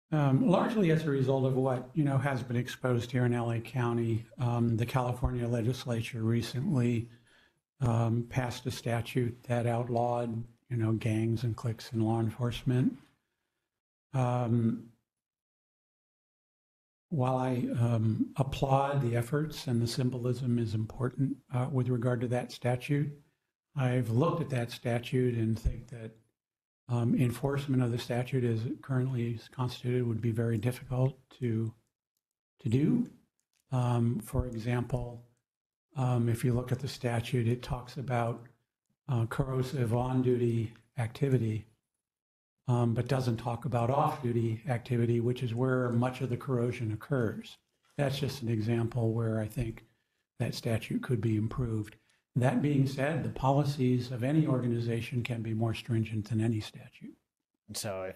Largely as a result of what has been exposed here in LA County, the California legislature recently passed a statute that outlawed gangs and cliques in law enforcement. While I applaud the efforts and the symbolism is important with regard to that statute, I've looked at that statute and think that enforcement of the statute as it currently is constituted would be very difficult to do. For example, if you look at the statute, it talks about corrosive on-duty activity, but doesn't talk about off-duty activity, which is where much of the corrosion occurs. That's just an example where I think that statute could be improved. That being said, the policies of any organization can be more stringent than any statute. And so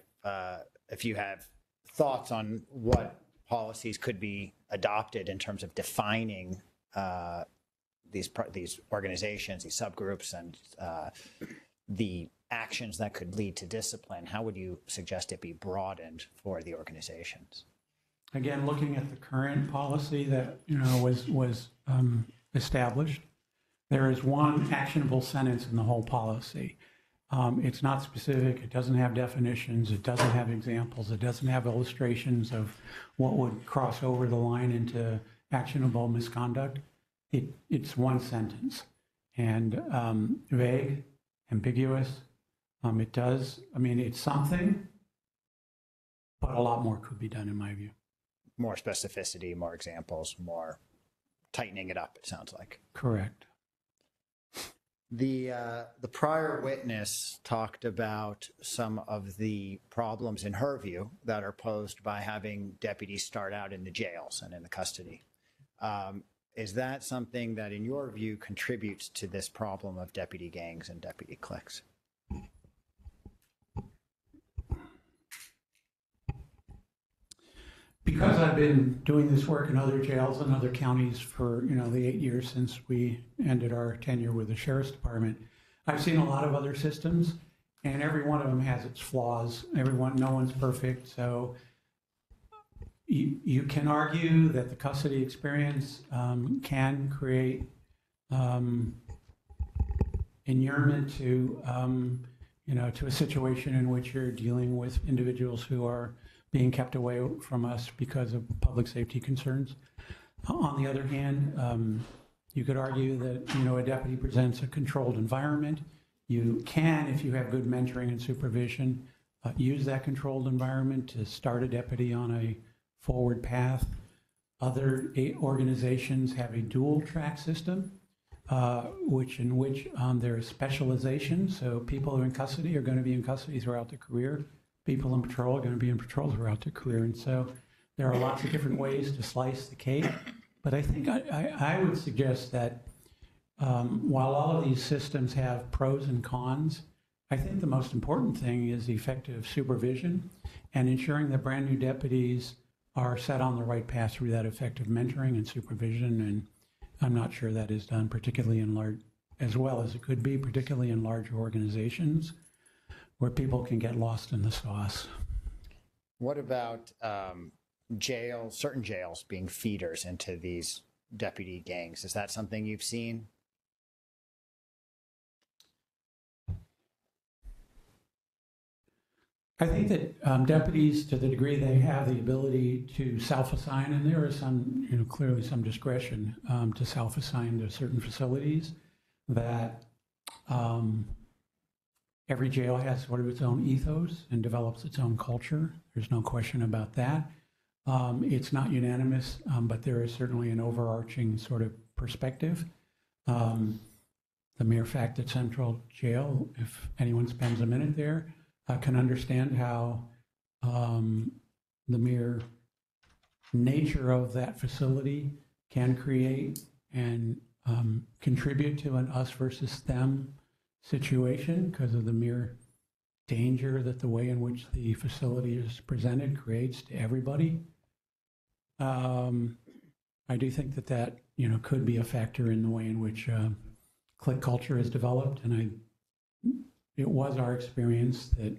if you have thoughts on what policies could be adopted in terms of defining these organizations, these subgroups, and the actions that could lead to discipline, how would you suggest it be broadened for the organizations? Again, looking at the current policy that was established, there is one actionable sentence in the whole policy. It's not specific. It doesn't have definitions. It doesn't have examples. It doesn't have illustrations of what would cross over the line into actionable misconduct. It's one sentence and vague, ambiguous. It's something, but a lot more could be done in my view. More specificity, more examples, more tightening it up, it sounds like. Correct. The prior witness talked about some of the problems in her view that are posed by having deputies start out in the jails and in the custody. Is that something that in your view contributes to this problem of deputy gangs and deputy cliques? Because I've been doing this work in other jails and other counties for the 8 years since we ended our tenure with the Sheriff's Department, I've seen a lot of other systems, and every one of them has its flaws. No one's perfect. So you can argue that the custody experience can create inurement to to a situation in which you're dealing with individuals who are being kept away from us because of public safety concerns. On the other hand, You could argue that, you know, a deputy presents a controlled environment. You can, if you have good mentoring and supervision, use that controlled environment to start a deputy on a forward path. Other organizations have a dual track system, in which there is specialization. So people who are in custody are going to be in custody throughout their career. People in patrol are going to be in patrol throughout their career. And so there are lots of different ways to slice the cake. But I think I would suggest that while all of these systems have pros and cons, I think the most important thing is effective supervision and ensuring that brand new deputies are set on the right path through that effective mentoring and supervision. And I'm not sure that is done particularly in large, as well as it could be, particularly in large organizations where people can get lost in the sauce. What about certain jails being feeders into these deputy gangs? Is that something you've seen? I think that deputies, to the degree they have the ability to self-assign, and there is some, you know, clearly some discretion to self-assign to certain facilities, that every jail has sort of its own ethos and develops its own culture. There's no question about that. It's not unanimous, but there is certainly an overarching sort of perspective. The mere fact that Central Jail, if anyone spends a minute there, can understand how the mere nature of that facility can create and contribute to an us versus them situation because of the mere danger that the way in which the facility is presented creates to everybody. I do think that you know, could be a factor in the way in which clique culture is developed, and it was our experience that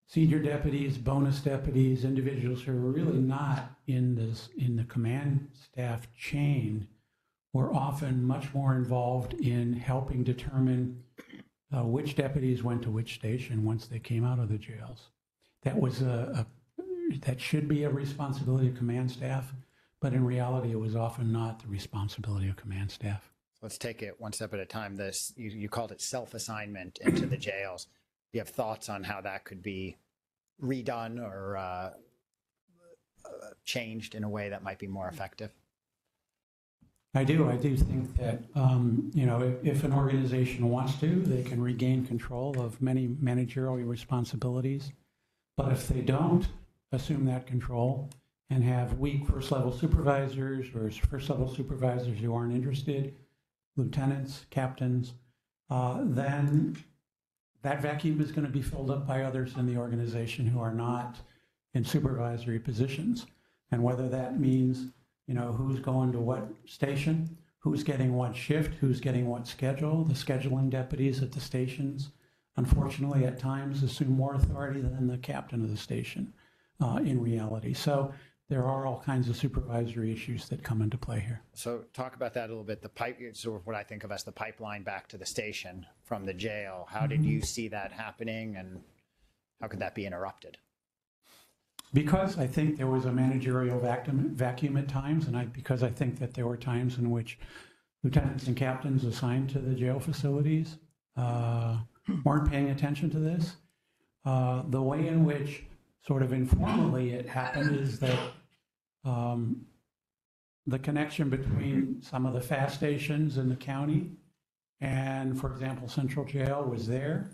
senior deputies, bonus deputies, individuals who were really not in the command staff chain were often much more involved in helping determine which deputies went to which station once they came out of the jails. That was that should be a responsibility of command staff, but in reality, it was often not the responsibility of command staff. Let's take it one step at a time. You called it self-assignment into the jails. Do you have thoughts on how that could be redone or changed in a way that might be more effective? I do think that, you know, if an organization wants to, they can regain control of many managerial responsibilities. But if they don't assume that control and have weak first-level supervisors or first-level supervisors who aren't interested, lieutenants, captains, then that vacuum is going to be filled up by others in the organization who are not in supervisory positions. And whether that means, you know, who's going to what station, who's getting what shift, who's getting what schedule, the scheduling deputies at the stations, unfortunately, at times assume more authority than the captain of the station in reality. So there are all kinds of supervisory issues that come into play here. So talk about that a little bit. Sort of what I think of as the pipeline back to the station from the jail. How did you see that happening, and how could that be interrupted? Because I think there was a managerial vacuum at times, and because I think that there were times in which lieutenants and captains assigned to the jail facilities weren't paying attention to this. The way in which sort of informally it happened is that the connection between some of the fast stations in the county and, for example, Central Jail was there.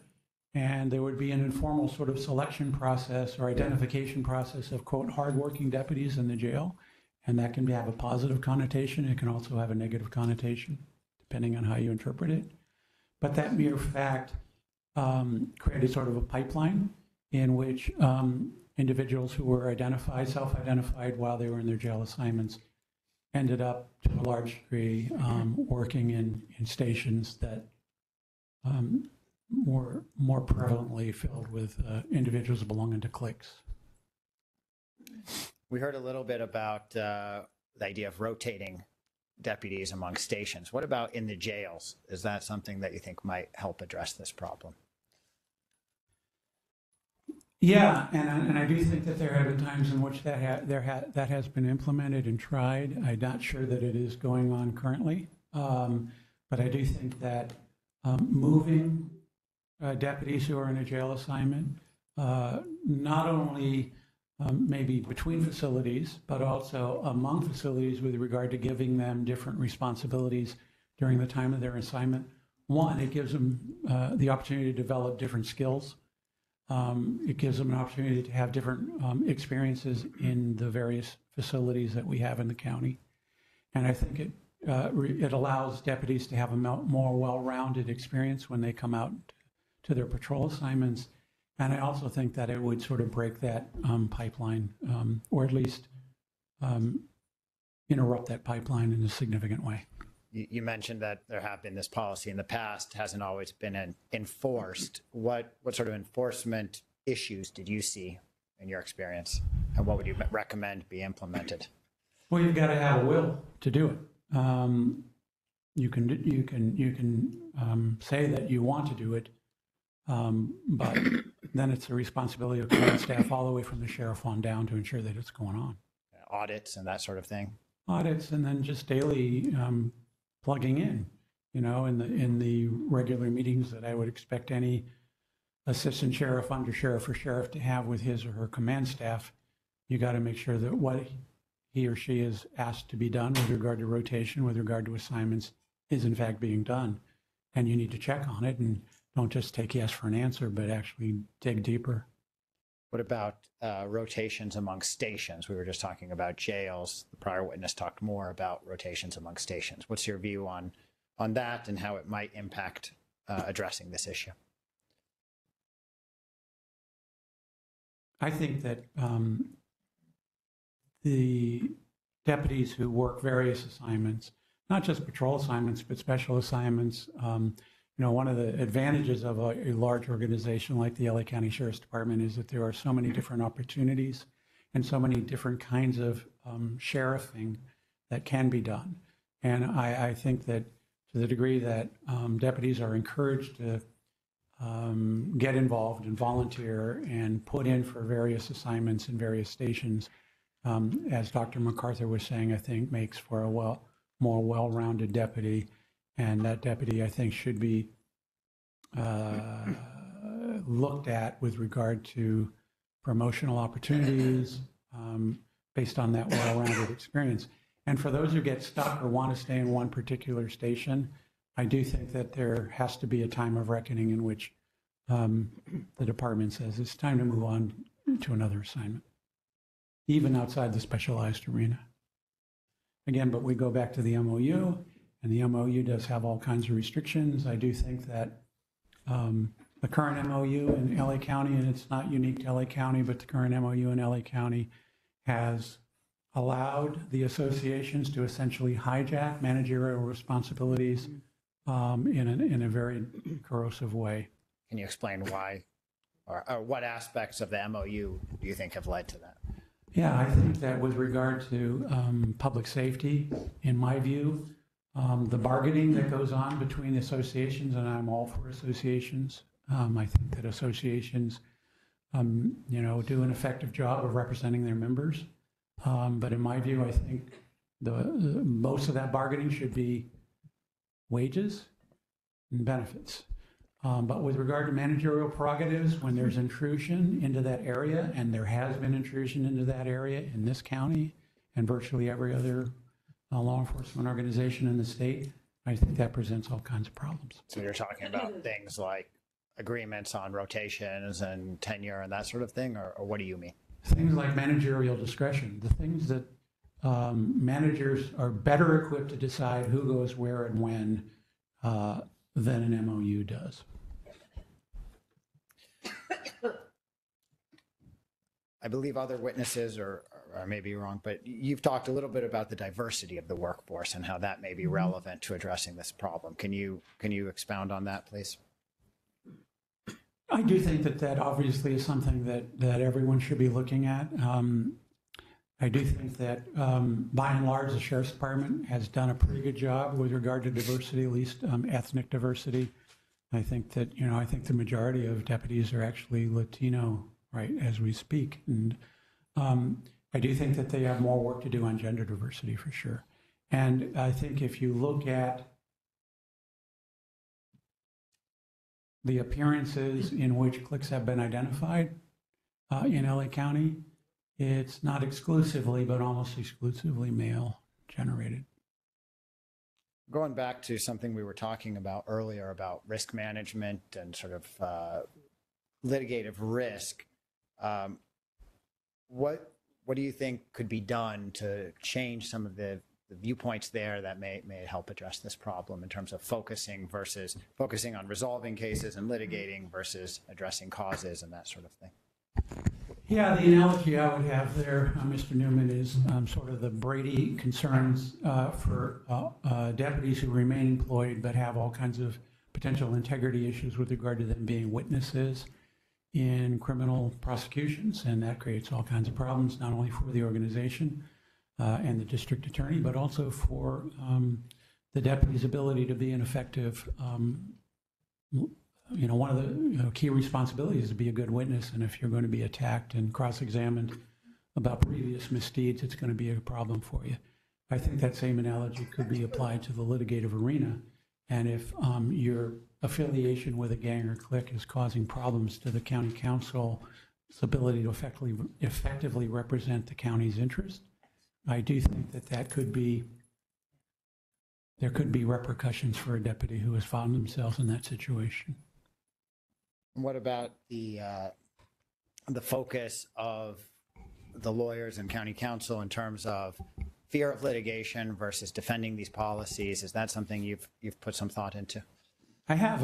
And there would be an informal sort of selection process or identification process of, quote, hardworking deputies in the jail. And that can have a positive connotation. It can also have a negative connotation, depending on how you interpret it. But that mere fact created sort of a pipeline in which individuals who were identified, self-identified while they were in their jail assignments, ended up to a large degree working in stations that more prevalently filled with individuals belonging to cliques. We heard a little bit about the idea of rotating deputies among stations. What about in the jails? Is that something that you think might help address this problem? Yeah, and I do think that there have been times in which that has been implemented and tried. I'm not sure that it is going on currently, but I do think that moving deputies who are in a jail assignment, not only maybe between facilities, but also among facilities with regard to giving them different responsibilities during the time of their assignment. One, it gives them the opportunity to develop different skills. It gives them an opportunity to have different experiences in the various facilities that we have in the county. And I think it allows deputies to have a more well-rounded experience when they come out to their patrol assignments. And I also think that it would sort of break that pipeline, or at least interrupt that pipeline in a significant way. You mentioned that there have been this policy in the past, hasn't always been enforced. What sort of enforcement issues did you see in your experience, and what would you recommend be implemented? Well, you've got to have a will to do it. You can say that you want to do it, but then it's the responsibility of command staff all the way from the sheriff on down to ensure that it's going on. Audits and that sort of thing. Audits, and then just daily plugging in, in the regular meetings that I would expect any assistant sheriff, under sheriff, or sheriff to have with his or her command staff. You got to make sure that what he or she is asked to be done with regard to rotation, with regard to assignments, is in fact being done. And you need to check on it, and don't just take yes for an answer, but actually dig deeper. What about rotations among stations? We were just talking about jails. The prior witness talked more about rotations among stations. What's your view on that and how it might impact addressing this issue? I think that the deputies who work various assignments, not just patrol assignments, but special assignments, one of the advantages of a large organization like the LA County Sheriff's Department is that there are so many different opportunities and so many different kinds of sheriffing that can be done. And I think that to the degree that deputies are encouraged to get involved and volunteer and put in for various assignments in various stations, as Dr. MacArthur was saying, I think makes for a more well-rounded deputy. And that deputy, I think, should be looked at with regard to promotional opportunities based on that well-rounded experience. And for those who get stuck or want to stay in one particular station, I do think that there has to be a time of reckoning in which the department says it's time to move on to another assignment, even outside the specialized arena. Again, but we go back to the MOU. And the MOU does have all kinds of restrictions. I do think that the current MOU in LA County, and it's not unique to LA County, but the current MOU in LA County has allowed the associations to essentially hijack managerial responsibilities in a very corrosive way. Can you explain why, or what aspects of the MOU do you think have led to that? Yeah, I think that with regard to public safety, in my view, the bargaining that goes on between associations, and I'm all for associations. I think that associations, do an effective job of representing their members. But in my view, I think most of that bargaining should be wages and benefits. But with regard to managerial prerogatives, when there's intrusion into that area, and there has been intrusion into that area in this county and virtually every other law enforcement organization in the state, I think that presents all kinds of problems. So you're talking about things like agreements on rotations and tenure and that sort of thing, or what do you mean? Things like managerial discretion, the things that managers are better equipped to decide who goes where and when than an MOU does. I believe other witnesses, or I may be wrong, but you've talked a little bit about the diversity of the workforce and how that may be relevant to addressing this problem. Can you expound on that, please? I do think that obviously is something that everyone should be looking at. I do think that by and large, the Sheriff's Department has done a pretty good job with regard to diversity, at least ethnic diversity. I think that, I think the majority of deputies are actually Latino right, as we speak. And I do think that they have more work to do on gender diversity for sure. And I think if you look at the appearances in which cliques have been identified in LA County, it's not exclusively, but almost exclusively male generated. Going back to something we were talking about earlier about risk management and sort of litigative risk, what do you think could be done to change some of the viewpoints there that may help address this problem in terms of focusing on resolving cases and litigating versus addressing causes and that sort of thing? Yeah, the analogy I would have there, Mr. Neuman, is sort of the Brady concerns for deputies who remain employed but have all kinds of potential integrity issues with regard to them being witnesses in criminal prosecutions, and that creates all kinds of problems, not only for the organization and the district attorney, but also for the deputy's ability to be an effective one of the key responsibilities is to be a good witness, and if you're going to be attacked and cross-examined about previous misdeeds, it's going to be a problem for you. I think that same analogy could be applied to the litigative arena, and if your affiliation with a gang or clique is causing problems to the county council's ability to effectively represent the county's interest, I do think that there could be repercussions for a deputy who has found themselves in that situation. What about the focus of the lawyers and county council in terms of fear of litigation versus defending these policies? Is that something you've put some thought into? I have.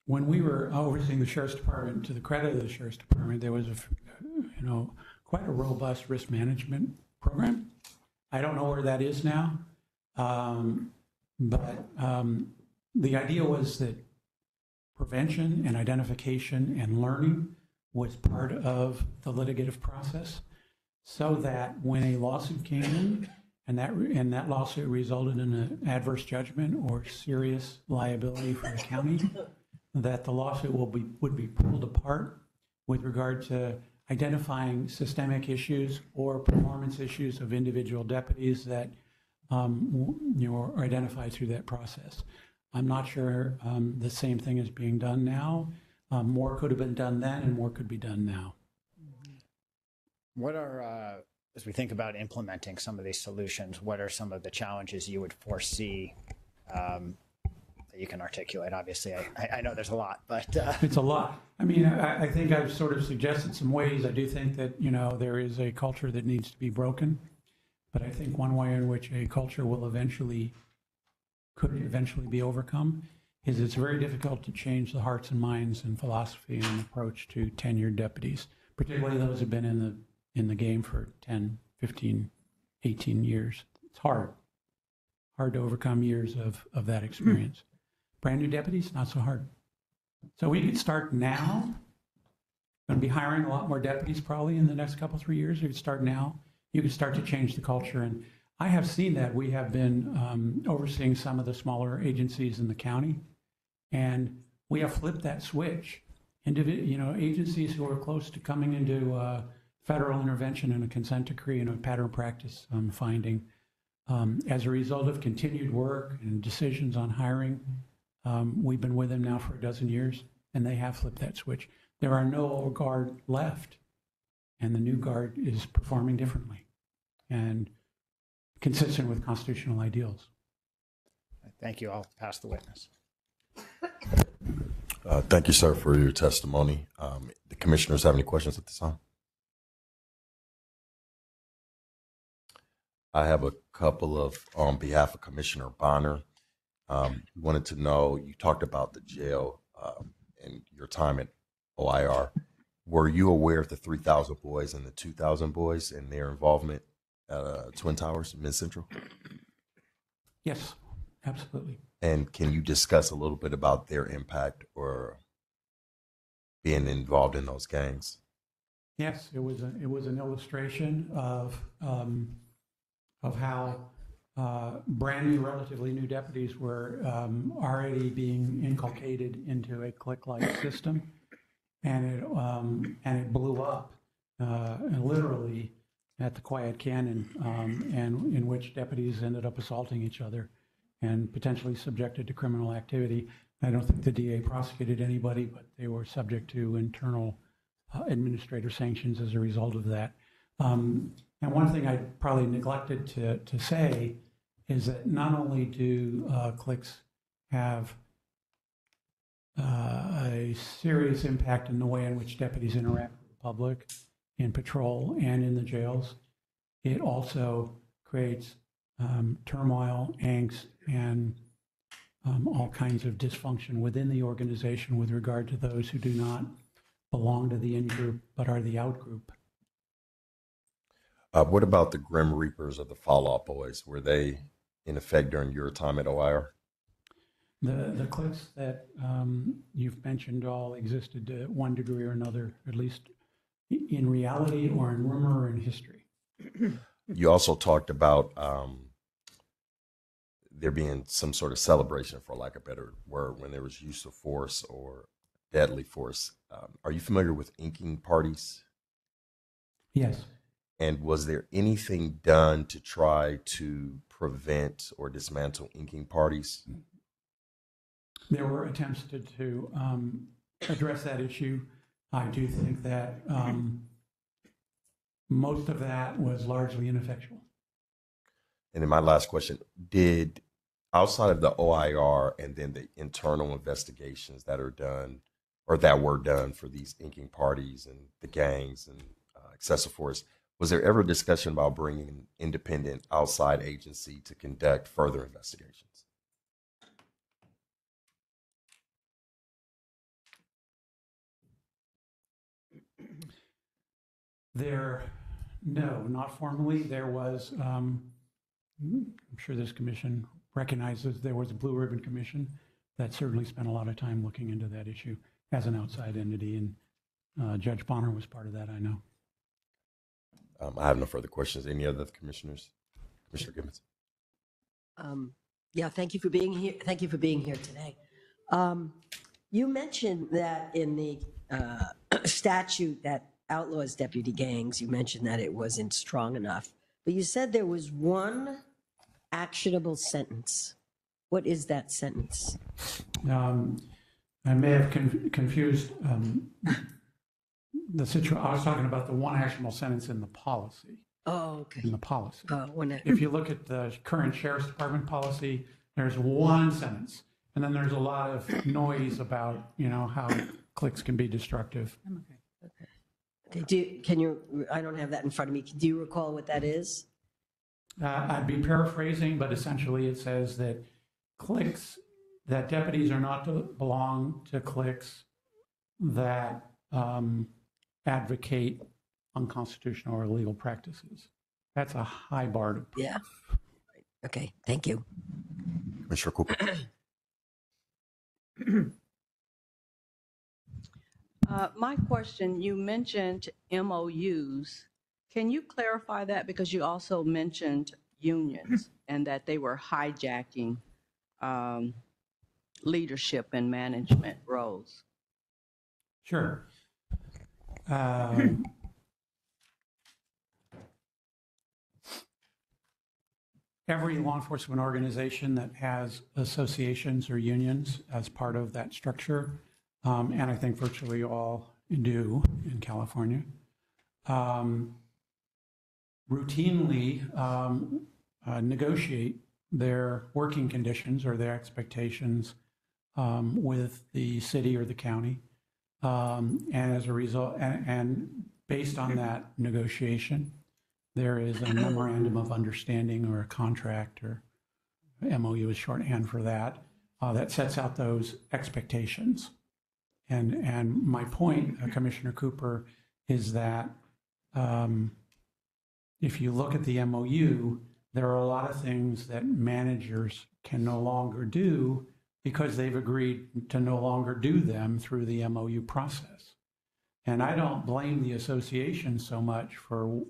When we were overseeing the sheriff's department, to the credit of the sheriff's department, there was quite a robust risk management program. I don't know where that is now. But the idea was that prevention and identification and learning was part of the litigative process, so that when a lawsuit came in and that lawsuit resulted in an adverse judgment or serious liability for the county, that the lawsuit would be pulled apart with regard to identifying systemic issues or performance issues of individual deputies that are identified through that process. I'm not sure the same thing is being done now. More could have been done then, and more could be done now. What are, as we think about implementing some of these solutions, what are some of the challenges you would foresee that you can articulate? Obviously, I know there's a lot, but... It's a lot. I mean, I think I've sort of suggested some ways. I do think that, there is a culture that needs to be broken. But I think one way in which a culture could eventually be overcome is it's very difficult to change the hearts and minds and philosophy and approach to tenured deputies, particularly those who've been in the game for 10, 15, 18 years. It's hard to overcome years of that experience. Brand new deputies, not so hard. So we could start now. Going to be hiring a lot more deputies probably in the next couple, 3 years. We could start now. You can start to change the culture. And I have seen that. We have been overseeing some of the smaller agencies in the county, and we have flipped that switch. Agencies who are close to coming into federal intervention and a consent decree and a pattern practice finding, as a result of continued work and decisions on hiring, we've been with them now for a dozen years, and they have flipped that switch. There are no old guard left, and the new guard is performing differently and consistent with constitutional ideals. Thank you. I'll pass the witness. Thank you, sir, for your testimony. The commissioners have any questions at this time? I have a couple of, on behalf of Commissioner Bonner, wanted to know, you talked about the jail and your time at OIR. Were you aware of the 3,000 boys and the 2,000 boys and their involvement at Twin Towers, Mid Central? Yes, absolutely. And can you discuss a little bit about their impact or being involved in those gangs? Yes, it was an illustration of how brand new, relatively new deputies were already being inculcated into a click-like system, and it blew up literally at the Quiet Canyon, and in which deputies ended up assaulting each other and potentially subjected to criminal activity. I don't think the DA prosecuted anybody, but they were subject to internal administrator sanctions as a result of that. And one thing I probably neglected to say is that not only do clicks have a serious impact in the way in which deputies interact with the public in patrol and in the jails, it also creates turmoil, angst, and all kinds of dysfunction within the organization with regard to those who do not belong to the in-group but are the out-group. What about the Grim Reapers of the Fallout Boys? Were they in effect during your time at OIR? The cliques that you've mentioned all existed to one degree or another, at least in reality or in rumor or in history. You also talked about there being some sort of celebration, for lack of a better word, when there was use of force or deadly force. Are you familiar with inking parties? Yes. And was there anything done to try to prevent or dismantle inking parties? There were attempts to address that issue. I do think that most of that was largely ineffectual. And then my last question, did, outside of the OIR and then the internal investigations that are done or that were done for these inking parties and the gangs and excessive force, was there ever discussion about bringing an independent outside agency to conduct further investigations? No, not formally. There was, I'm sure this commission recognizes there was a Blue Ribbon Commission that certainly spent a lot of time looking into that issue as an outside entity, and Judge Bonner was part of that, I know. I have no further questions. Any other commissioners? Commissioner Gibbons? Yeah, thank you for being here. Thank you for being here today. You mentioned that in the statute that outlaws deputy gangs, you mentioned that it wasn't strong enough, but you said there was one actionable sentence. What is that sentence? I may have confused the situation. I was talking about the one actionable sentence in the policy. Oh, okay. In the policy. When if you look at the current Sheriff's Department policy, there's one sentence, and then there's a lot of noise about, you know, how clicks can be destructive. Okay. Can you? I don't have that in front of me. Do you recall what that is? I'd be paraphrasing, but essentially it says that cliques, that deputies are not to belong to cliques that advocate unconstitutional or illegal practices. That's a high bar to prove. Yeah. Okay. Thank you. Commissioner Cooper. My question, you mentioned MOUs. Can you clarify that? Because you also mentioned unions and that they were hijacking leadership and management roles. Sure. Every law enforcement organization that has associations or unions as part of that structure, and I think virtually all do in California, routinely negotiate their working conditions or their expectations with the city or the county. And as a result, and based on that negotiation, there is a memorandum of understanding or a contract, or MOU is shorthand for that, that sets out those expectations. And my point, Commissioner Cooper, is that if you look at the MOU, there are a lot of things that managers can no longer do because they've agreed to no longer do them through the MOU process. And I don't blame the association so much for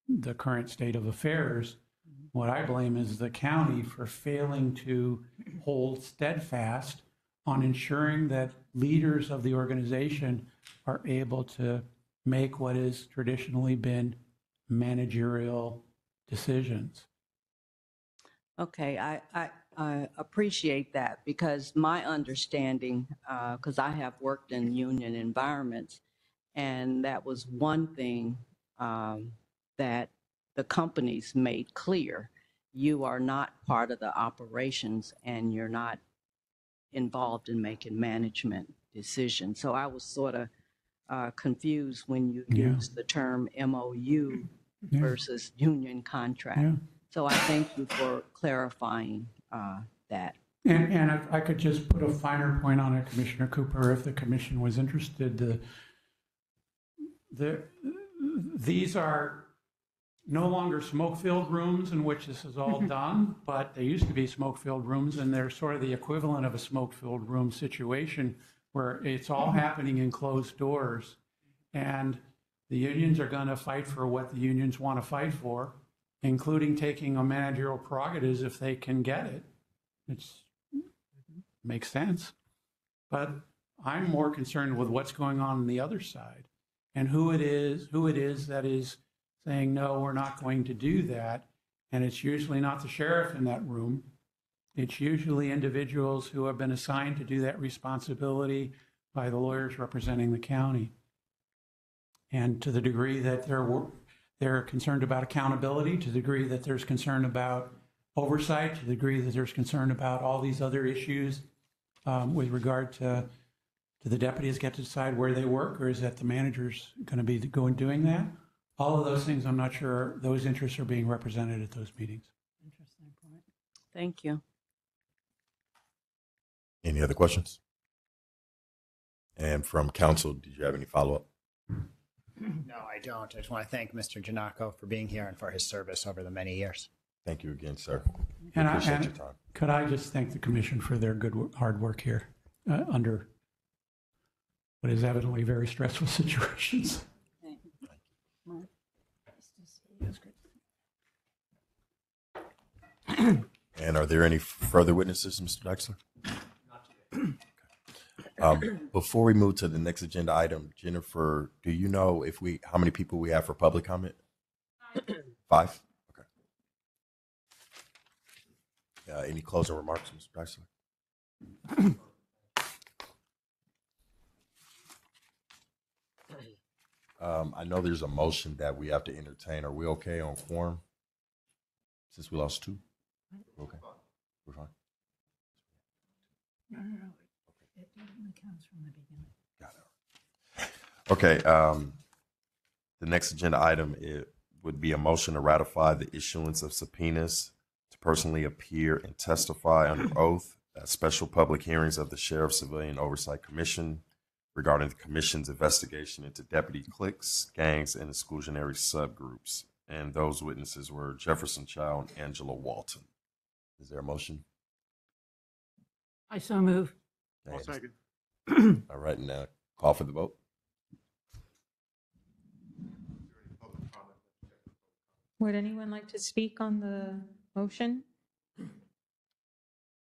the current state of affairs, What I blame is the county for failing to hold steadfast on ensuring that leaders of the organization are able to make what has traditionally been managerial decisions. Okay, I appreciate that because my understanding, because I have worked in union environments, and that was one thing that the companies made clear. You are not part of the operations and you're not involved in making management decisions. So I was sort of confused when you used the term MOU versus union contract. Yeah. So I thank you for clarifying that. And if I could just put a finer point on it, Commissioner Cooper, if the commission was interested, these are no longer smoke-filled rooms in which this is all done, but they used to be smoke-filled rooms, and they're sort of the equivalent of a smoke-filled room situation where it's all happening in closed doors. And the unions are going to fight for what the unions want to fight for, including taking a managerial prerogatives if they can get it. It makes sense. But I'm more concerned with what's going on the other side and who it is that is saying, no, we're not going to do that. And it's usually not the sheriff in that room. It's usually individuals who have been assigned to do that responsibility by the lawyers representing the county. And to the degree that they're concerned about accountability, to the degree that there's concern about oversight, to the degree that there's concern about all these other issues with regard to do the deputies get to decide where they work, or is that the manager's going to be doing that? All of those things, I'm not sure those interests are being represented at those meetings. Interesting point. Thank you. Any other questions? And from council, did you have any follow-up? No, I don't. I just want to thank Mr. Gennaco for being here and for his service over the many years. Thank you again, sir. And Appreciate your time. could I just thank the commission for their hard work here under what is evidently very stressful situations. And are there any further witnesses, Mr. Deixler? Before we move to the next agenda item, Jennifer, do you know how many people we have for public comment? 5? Okay. Any closing remarks, Mr. Deixler? I know there's a motion that we have to entertain. Are we okay on quorum? Since we lost 2? Okay. We're fine. No. It only counts from the beginning. Got it. Okay. The next agenda item would be a motion to ratify the issuance of subpoenas to personally appear and testify under oath at special public hearings of the Sheriff's Civilian Oversight Commission regarding the Commission's investigation into deputy cliques, gangs, and exclusionary subgroups. And those witnesses were Jefferson Child and Angela Walton. Is there a motion? I so move. I'll second. All right, now call for the vote. Would anyone like to speak on the motion?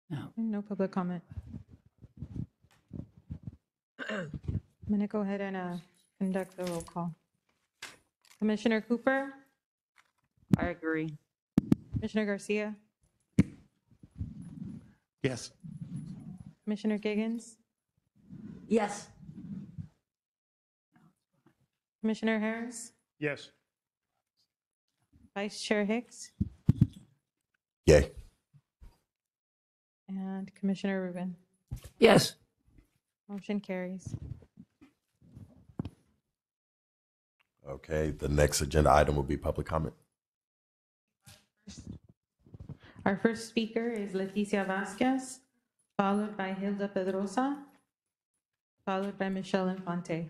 No. No public comment. I'm going to go ahead and conduct the roll call. Commissioner Cooper? I agree. Commissioner Garcia? Yes. Commissioner Giggins? Yes. Commissioner Harris? Yes. Vice Chair Hicks? Yay. And Commissioner Rubin? Yes. Motion carries. Okay, the next agenda item will be public comment. Our first speaker is Leticia Vasquez, followed by Hilda Pedrosa, followed by Michelle Infante.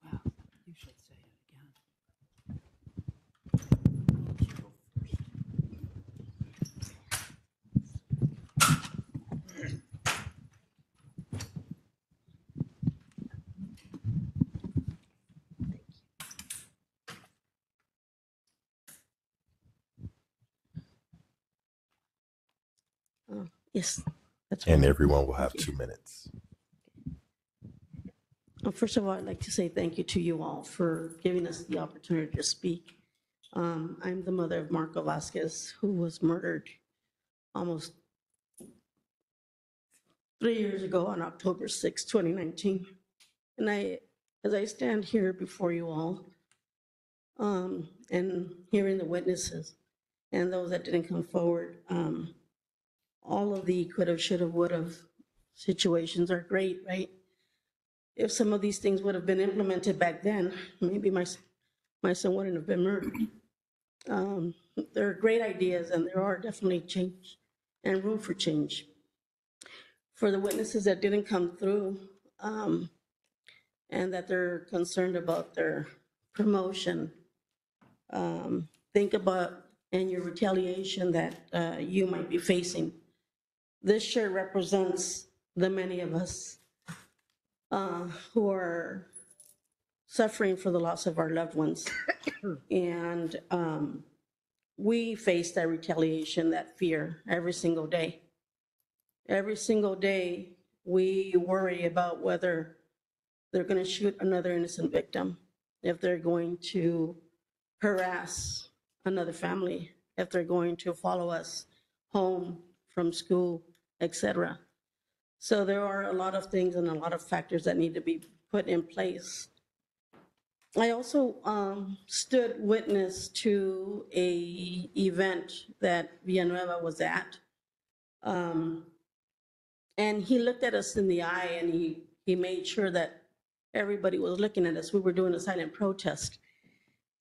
Wow, you should say it again. Yes, that's And fine. everyone will have 2 minutes. First of all, I'd like to say thank you to you all for giving us the opportunity to speak. I'm the mother of Marco Vasquez, who was murdered almost 3 years ago on October 6, 2019. And as I stand here before you all, and hearing the witnesses and those that didn't come forward, all of the could have, should have, would have situations are great, right? If some of these things would have been implemented back then, maybe my son wouldn't have been murdered. There are great ideas, and there are definitely change and room for change. For the witnesses that didn't come through, and that they're concerned about their promotion, think about and your retaliation that you might be facing. This shirt represents the many of us who are suffering for the loss of our loved ones. And we face that retaliation, that fear every single day. Every single day, we worry about whether they're going to shoot another innocent victim, if they're going to harass another family, if they're going to follow us home from school, etc. So there are a lot of things and a lot of factors that need to be put in place. I also stood witness to a event that Villanueva was at. And he looked at us in the eye, and he made sure that everybody was looking at us. We were doing a silent protest.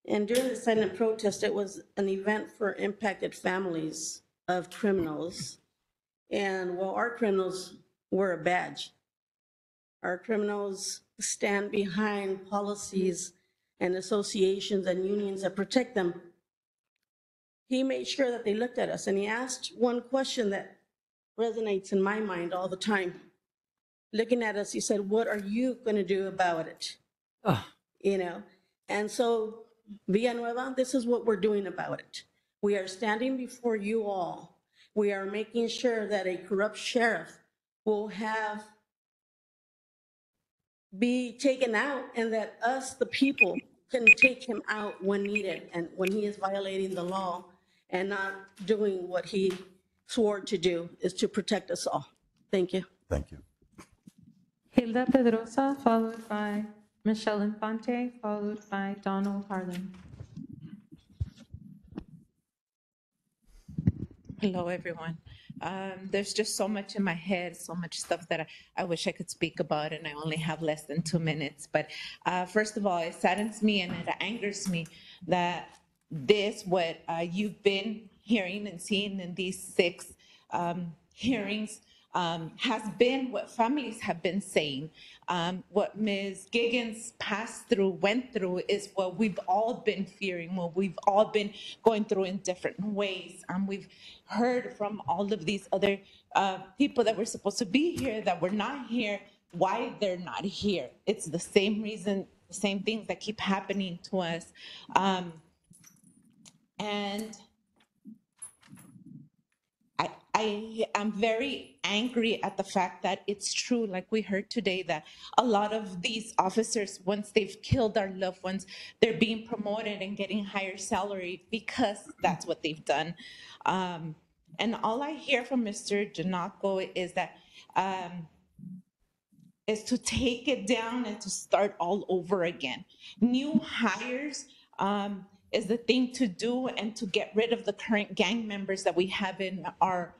And during the silent protest, it was an event for impacted families of criminals. And while our criminals were a badge, our criminals stand behind policies and associations and unions that protect them. He made sure that they looked at us, and he asked one question that resonates in my mind all the time. Looking at us, he said, "What are you going to do about it?" You know, and so Villanueva, this is what we're doing about it. We are standing before you all. We are making sure that a corrupt sheriff will be taken out, and that us, the people, can take him out when needed and when he is violating the law and not doing what he swore to do, is to protect us all. Thank you. Thank you. Hilda Pedrosa, followed by Michelle Infante, followed by Donald Harlan. Hello, everyone. There's just so much in my head, so much stuff that I wish I could speak about, and I only have less than 2 minutes. But first of all, it saddens me and it angers me that what you've been hearing and seeing in these 6 hearings has been what families have been saying. What Ms. Giggins went through is what we've all been fearing, what we've all been going through in different ways. We've heard from all of these other people that were supposed to be here that were not here, why they're not here. It's the same reason, the same things that keep happening to us. And I am very angry at the fact that it's true, like we heard today, that a lot of these officers, once they've killed our loved ones, they're being promoted and getting higher salary because that's what they've done. And all I hear from Mr. Gennaco is that is to take it down and to start all over again. New hires is the thing to do, and to get rid of the current gang members that we have in our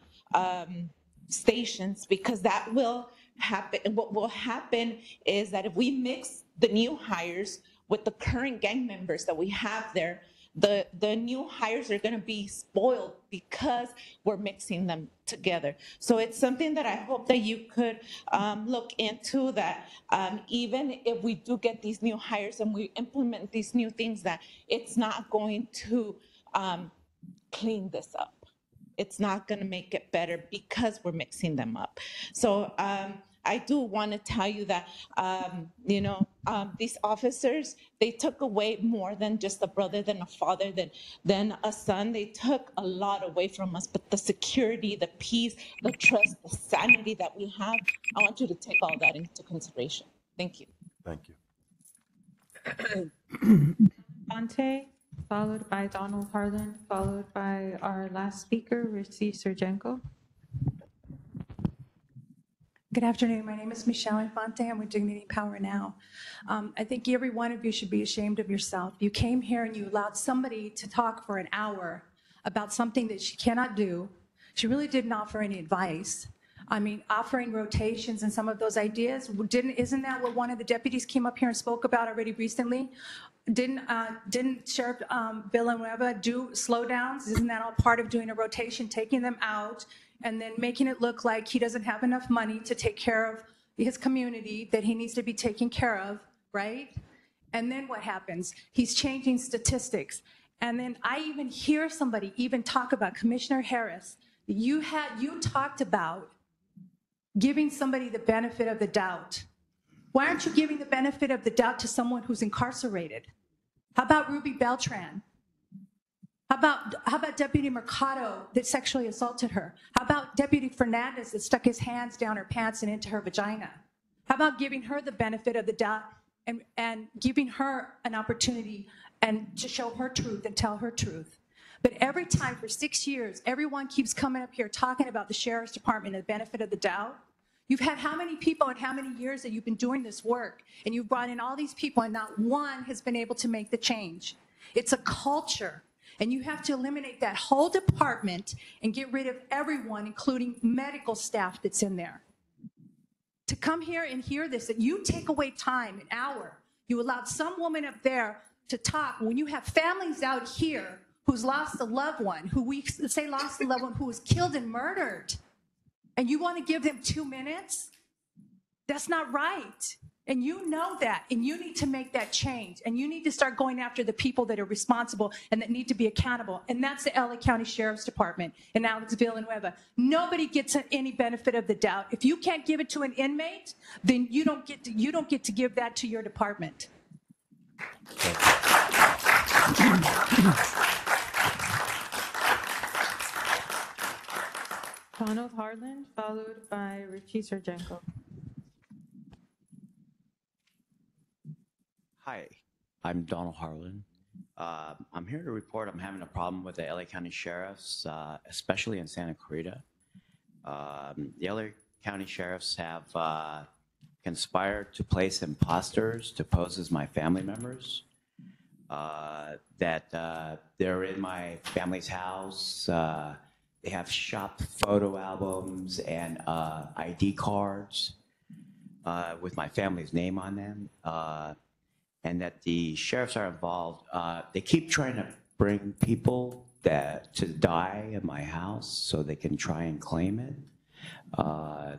stations, because that will happen. And what will happen is that if we mix the new hires with the current gang members that we have there, the new hires are going to be spoiled because we're mixing them together. So it's something that I hope that you could look into, that even if we do get these new hires and we implement these new things, that it's not going to clean this up. It's not going to make it better because we're mixing them up. So I do want to tell you that, these officers, they took away more than just a brother, than a father, than a son. They took a lot away from us, but the security, the peace, the trust, the sanity that we have, I want you to take all that into consideration. Thank you. Thank you. Fonte, followed by Donald Harlan, followed by our last speaker, Richie Sergenko. Good afternoon. My name is Michelle Infante. I'm with Dignity Power Now. I think every one of you should be ashamed of yourself. You came here and you allowed somebody to talk for an hour about something that she cannot do. She really didn't offer any advice. I mean, offering rotations and some of those ideas, isn't that what one of the deputies came up here and spoke about already recently? Didn't Sheriff Villanueva do slowdowns? Isn't that all part of doing a rotation, taking them out, and then making it look like he doesn't have enough money to take care of his community that he needs to be taken care of, right? And then what happens? He's changing statistics. And then I even hear somebody even talk about Commissioner Harris. You talked about giving somebody the benefit of the doubt. Why aren't you giving the benefit of the doubt to someone who's incarcerated? How about Ruby Beltran? How about Deputy Mercado that sexually assaulted her? How about Deputy Fernandez that stuck his hands down her pants and into her vagina? How about giving her the benefit of the doubt and giving her an opportunity and to show her truth and tell her truth? But every time for 6 years, everyone keeps coming up here talking about the Sheriff's Department and the benefit of the doubt. You've had how many people and how many years that you've been doing this work, and you've brought in all these people and not one has been able to make the change. It's a culture. And you have to eliminate that whole department and get rid of everyone, including medical staff that's in there. To come here and hear this, that you take away time, an hour, you allowed some woman up there to talk when you have families out here who's lost a loved one, who we say lost a loved one who was killed and murdered, and you want to give them 2 minutes? That's not right. And you know that, and you need to make that change, and you need to start going after the people that are responsible and that need to be accountable, and that's the LA County Sheriff's Department and Alex Villanueva. Nobody gets any benefit of the doubt. If you can't give it to an inmate, then you don't get to give that to your department. Donald Harlan, followed by Richie Sergenko. Hi, I'm Donald Harlan. I'm here to report I'm having a problem with the LA County Sheriffs, especially in Santa Clarita. The LA County Sheriffs have conspired to place imposters to pose as my family members, that they're in my family's house. They have shopped photo albums and ID cards with my family's name on them. And that the sheriffs are involved. They keep trying to bring people to die in my house so they can try and claim it.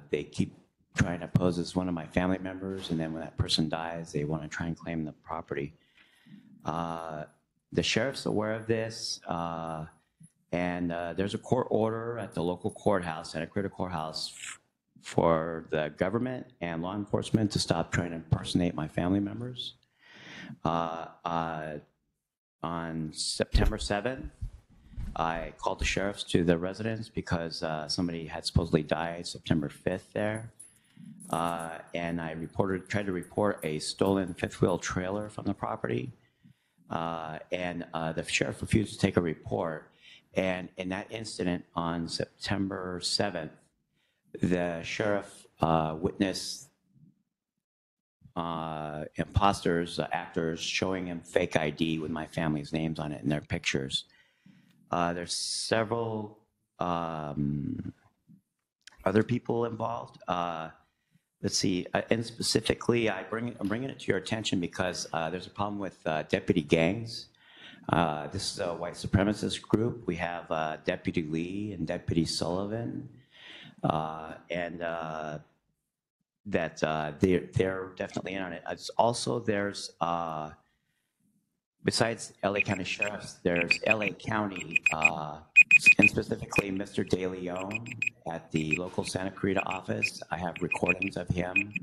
They keep trying to pose as one of my family members, and then when that person dies, they want to try and claim the property. The sheriff's aware of this, and there's a court order at the local courthouse, Santa Clarita Courthouse, for the government and law enforcement to stop trying to impersonate my family members. On September 7th, I called the sheriffs to the residence because somebody had supposedly died September 5th there. And I tried to report a stolen fifth wheel trailer from the property. And the sheriff refused to take a report. And in that incident on September 7th, the sheriff witnessed imposters, actors showing him fake ID with my family's names on it and their pictures. There's several other people involved. Let's see, and specifically, I'm bringing it to your attention because there's a problem with deputy gangs. This is a white supremacist group. We have Deputy Lee and Deputy Sullivan, and that they're definitely in on it. It's also, there's, besides LA County Sheriffs, there's LA County and specifically Mr. De Leon at the local Santa Clarita office. I have recordings of him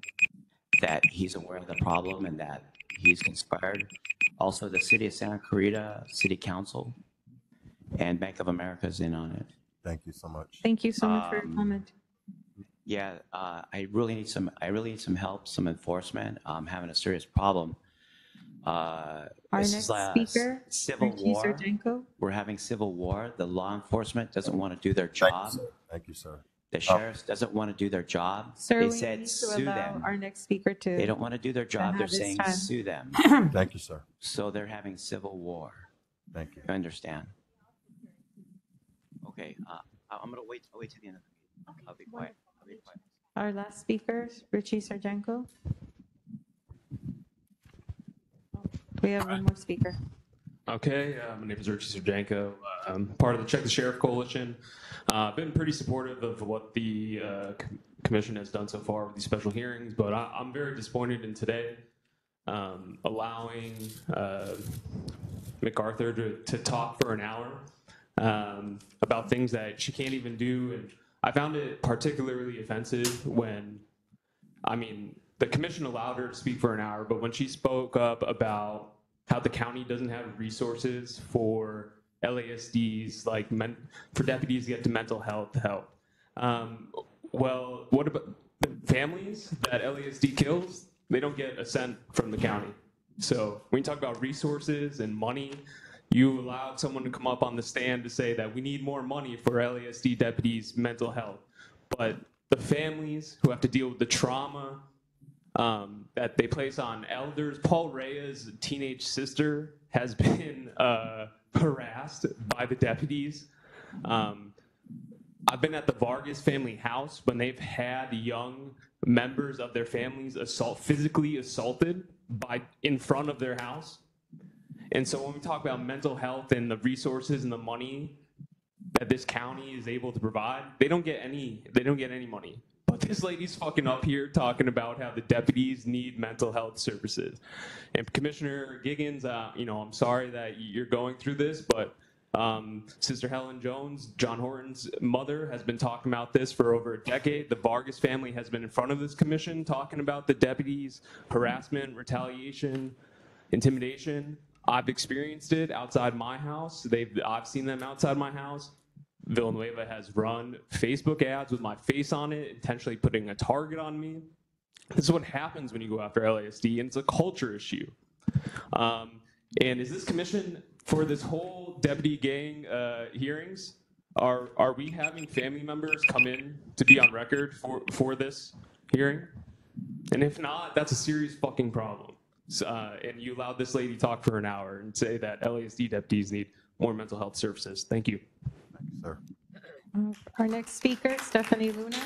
that he's aware of the problem and that he's conspired. Also, the city of Santa Clarita City Council and Bank of America is in on it. Thank you so much. Thank you so much for your comment. Yeah, I really need some help, some enforcement. I'm having a serious problem. Our This next is a speaker, civil Richie war. Sergenko. We're having civil war. The law enforcement doesn't want to do their job. Thank you, sir. The sheriffs doesn't want to do their job. Sir, They we said need to sue allow them. our next speaker to. They don't want to do their job. have They're his saying time. sue them. Thank you, sir. So they're having civil war. Thank you. You understand? Okay, I'm gonna wait. I'll wait till the end of the meeting. I'll be quiet. I'll be quiet. Our last speaker, Richie Sergenko. We have one more speaker. Okay, my name is Richie Sergenko. I'm part of the Check the Sheriff Coalition. I've been pretty supportive of what the commission has done so far with these special hearings, but I'm very disappointed in today allowing MacArthur to talk for an hour about things that she can't even do. And I found it particularly offensive when, the commission allowed her to speak for an hour, but when she spoke up about how the county doesn't have resources for LASDs, for deputies to get to mental health help. Well, what about the families that LASD kills? They don't get a cent from the county. So when you talk about resources and money, you allowed someone to come up on the stand to say that we need more money for LASD deputies' mental health. But the families who have to deal with the trauma that they place on elders. Paul Rea's teenage sister has been harassed by the deputies. I've been at the Vargas family house when they've had young members of their families physically assaulted in front of their house. And so when we talk about mental health and the resources and the money that this county is able to provide, they don't get any money. But this lady's fucking up here talking about how the deputies need mental health services. And Commissioner Giggins, I'm sorry that you're going through this, but Sister Helen Jones, John Horton's mother, has been talking about this for over a decade. The Vargas family has been in front of this commission talking about the deputies' harassment, retaliation, intimidation. I've experienced it outside my house. I've seen them outside my house. Villanueva has run Facebook ads with my face on it, intentionally putting a target on me. This is what happens when you go after LASD, and it's a culture issue. And is this commission for this whole deputy gang hearings? Are we having family members come in to be on record for this hearing? And if not, that's a serious fucking problem. And you allowed this lady talk for an hour and say that LASD deputies need more mental health services. Thank you. Sir. Our next speaker, Stephanie Luna.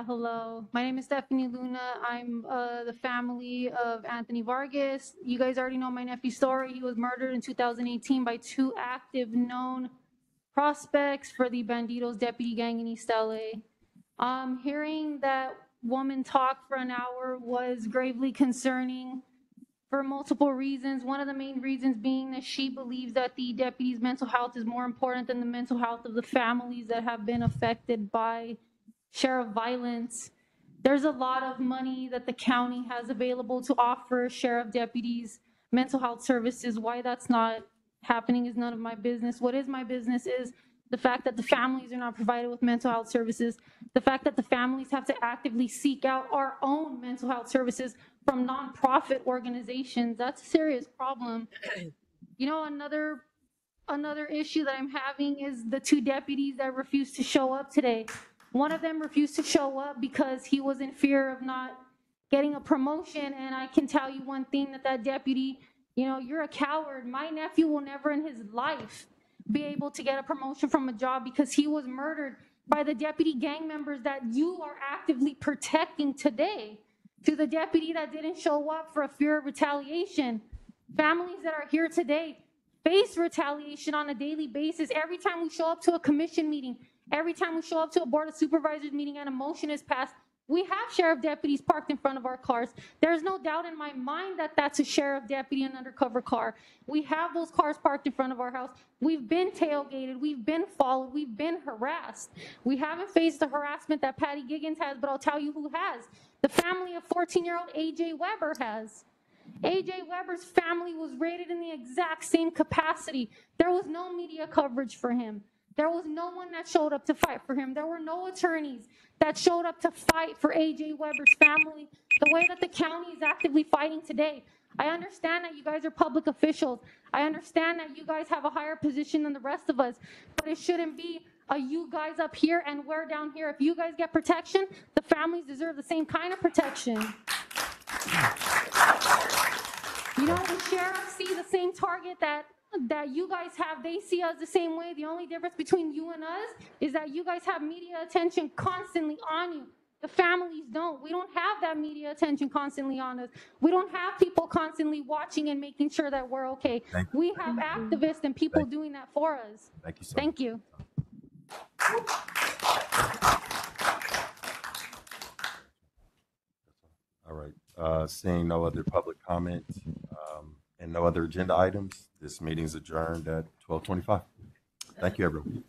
Hello. My name is Stephanie Luna. I'm the family of Anthony Vargas. You guys already know my nephew's story. He was murdered in 2018 by two active known prospects for the Bandidos deputy gang in East LA. Hearing that woman talk for an hour was gravely concerning for multiple reasons. One of the main reasons being that she believes that the deputy's mental health is more important than the mental health of the families that have been affected by sheriff violence. There's a lot of money that the county has available to offer sheriff deputies mental health services. Why that's not happening is none of my business. What is my business is the fact that the families are not provided with mental health services, the fact that the families have to actively seek out our own mental health services from nonprofit organizations. That's a serious problem. Another issue that I'm having is the two deputies that refused to show up today. One of them refused to show up because he was in fear of not getting a promotion. And I can tell you one thing, that deputy, you're a coward. My nephew will never in his life be able to get a promotion from a job because he was murdered by the deputy gang members that you are actively protecting today. To the deputy that didn't show up for a fear of retaliation. Families that are here today face retaliation on a daily basis. Every time we show up to a commission meeting, every time we show up to a board of supervisors meeting and a motion is passed, We have sheriff deputies parked in front of our cars. There's no doubt in my mind that that's a sheriff deputy in an undercover car. We have those cars parked in front of our house. We've been tailgated. We've been followed. We've been harassed. We haven't faced the harassment that Patty Giggins has, but I'll tell you who has. The family of 14-year-old AJ Weber has. AJ Weber's family was raided in the exact same capacity. There was no media coverage for him. There was no one that showed up to fight for him. There were no attorneys that showed up to fight for AJ Weber's family the way that the county is actively fighting today. I understand that you guys are public officials. I understand that you guys have a higher position than the rest of us, but it shouldn't be you guys up here and we're down here. If you guys get protection, the families deserve the same kind of protection. You know, the sheriffs see the same target that you guys have. They see us the same way. The only difference between you and us is that you guys have media attention constantly on you. The families don't. We don't have that media attention constantly on us. We don't have people constantly watching and making sure that we're okay. We have activists and people doing that for us. Thank you so Thank you. All right. Seeing no other public comment and no other agenda items, this meeting is adjourned at 12:25. Thank you, everyone.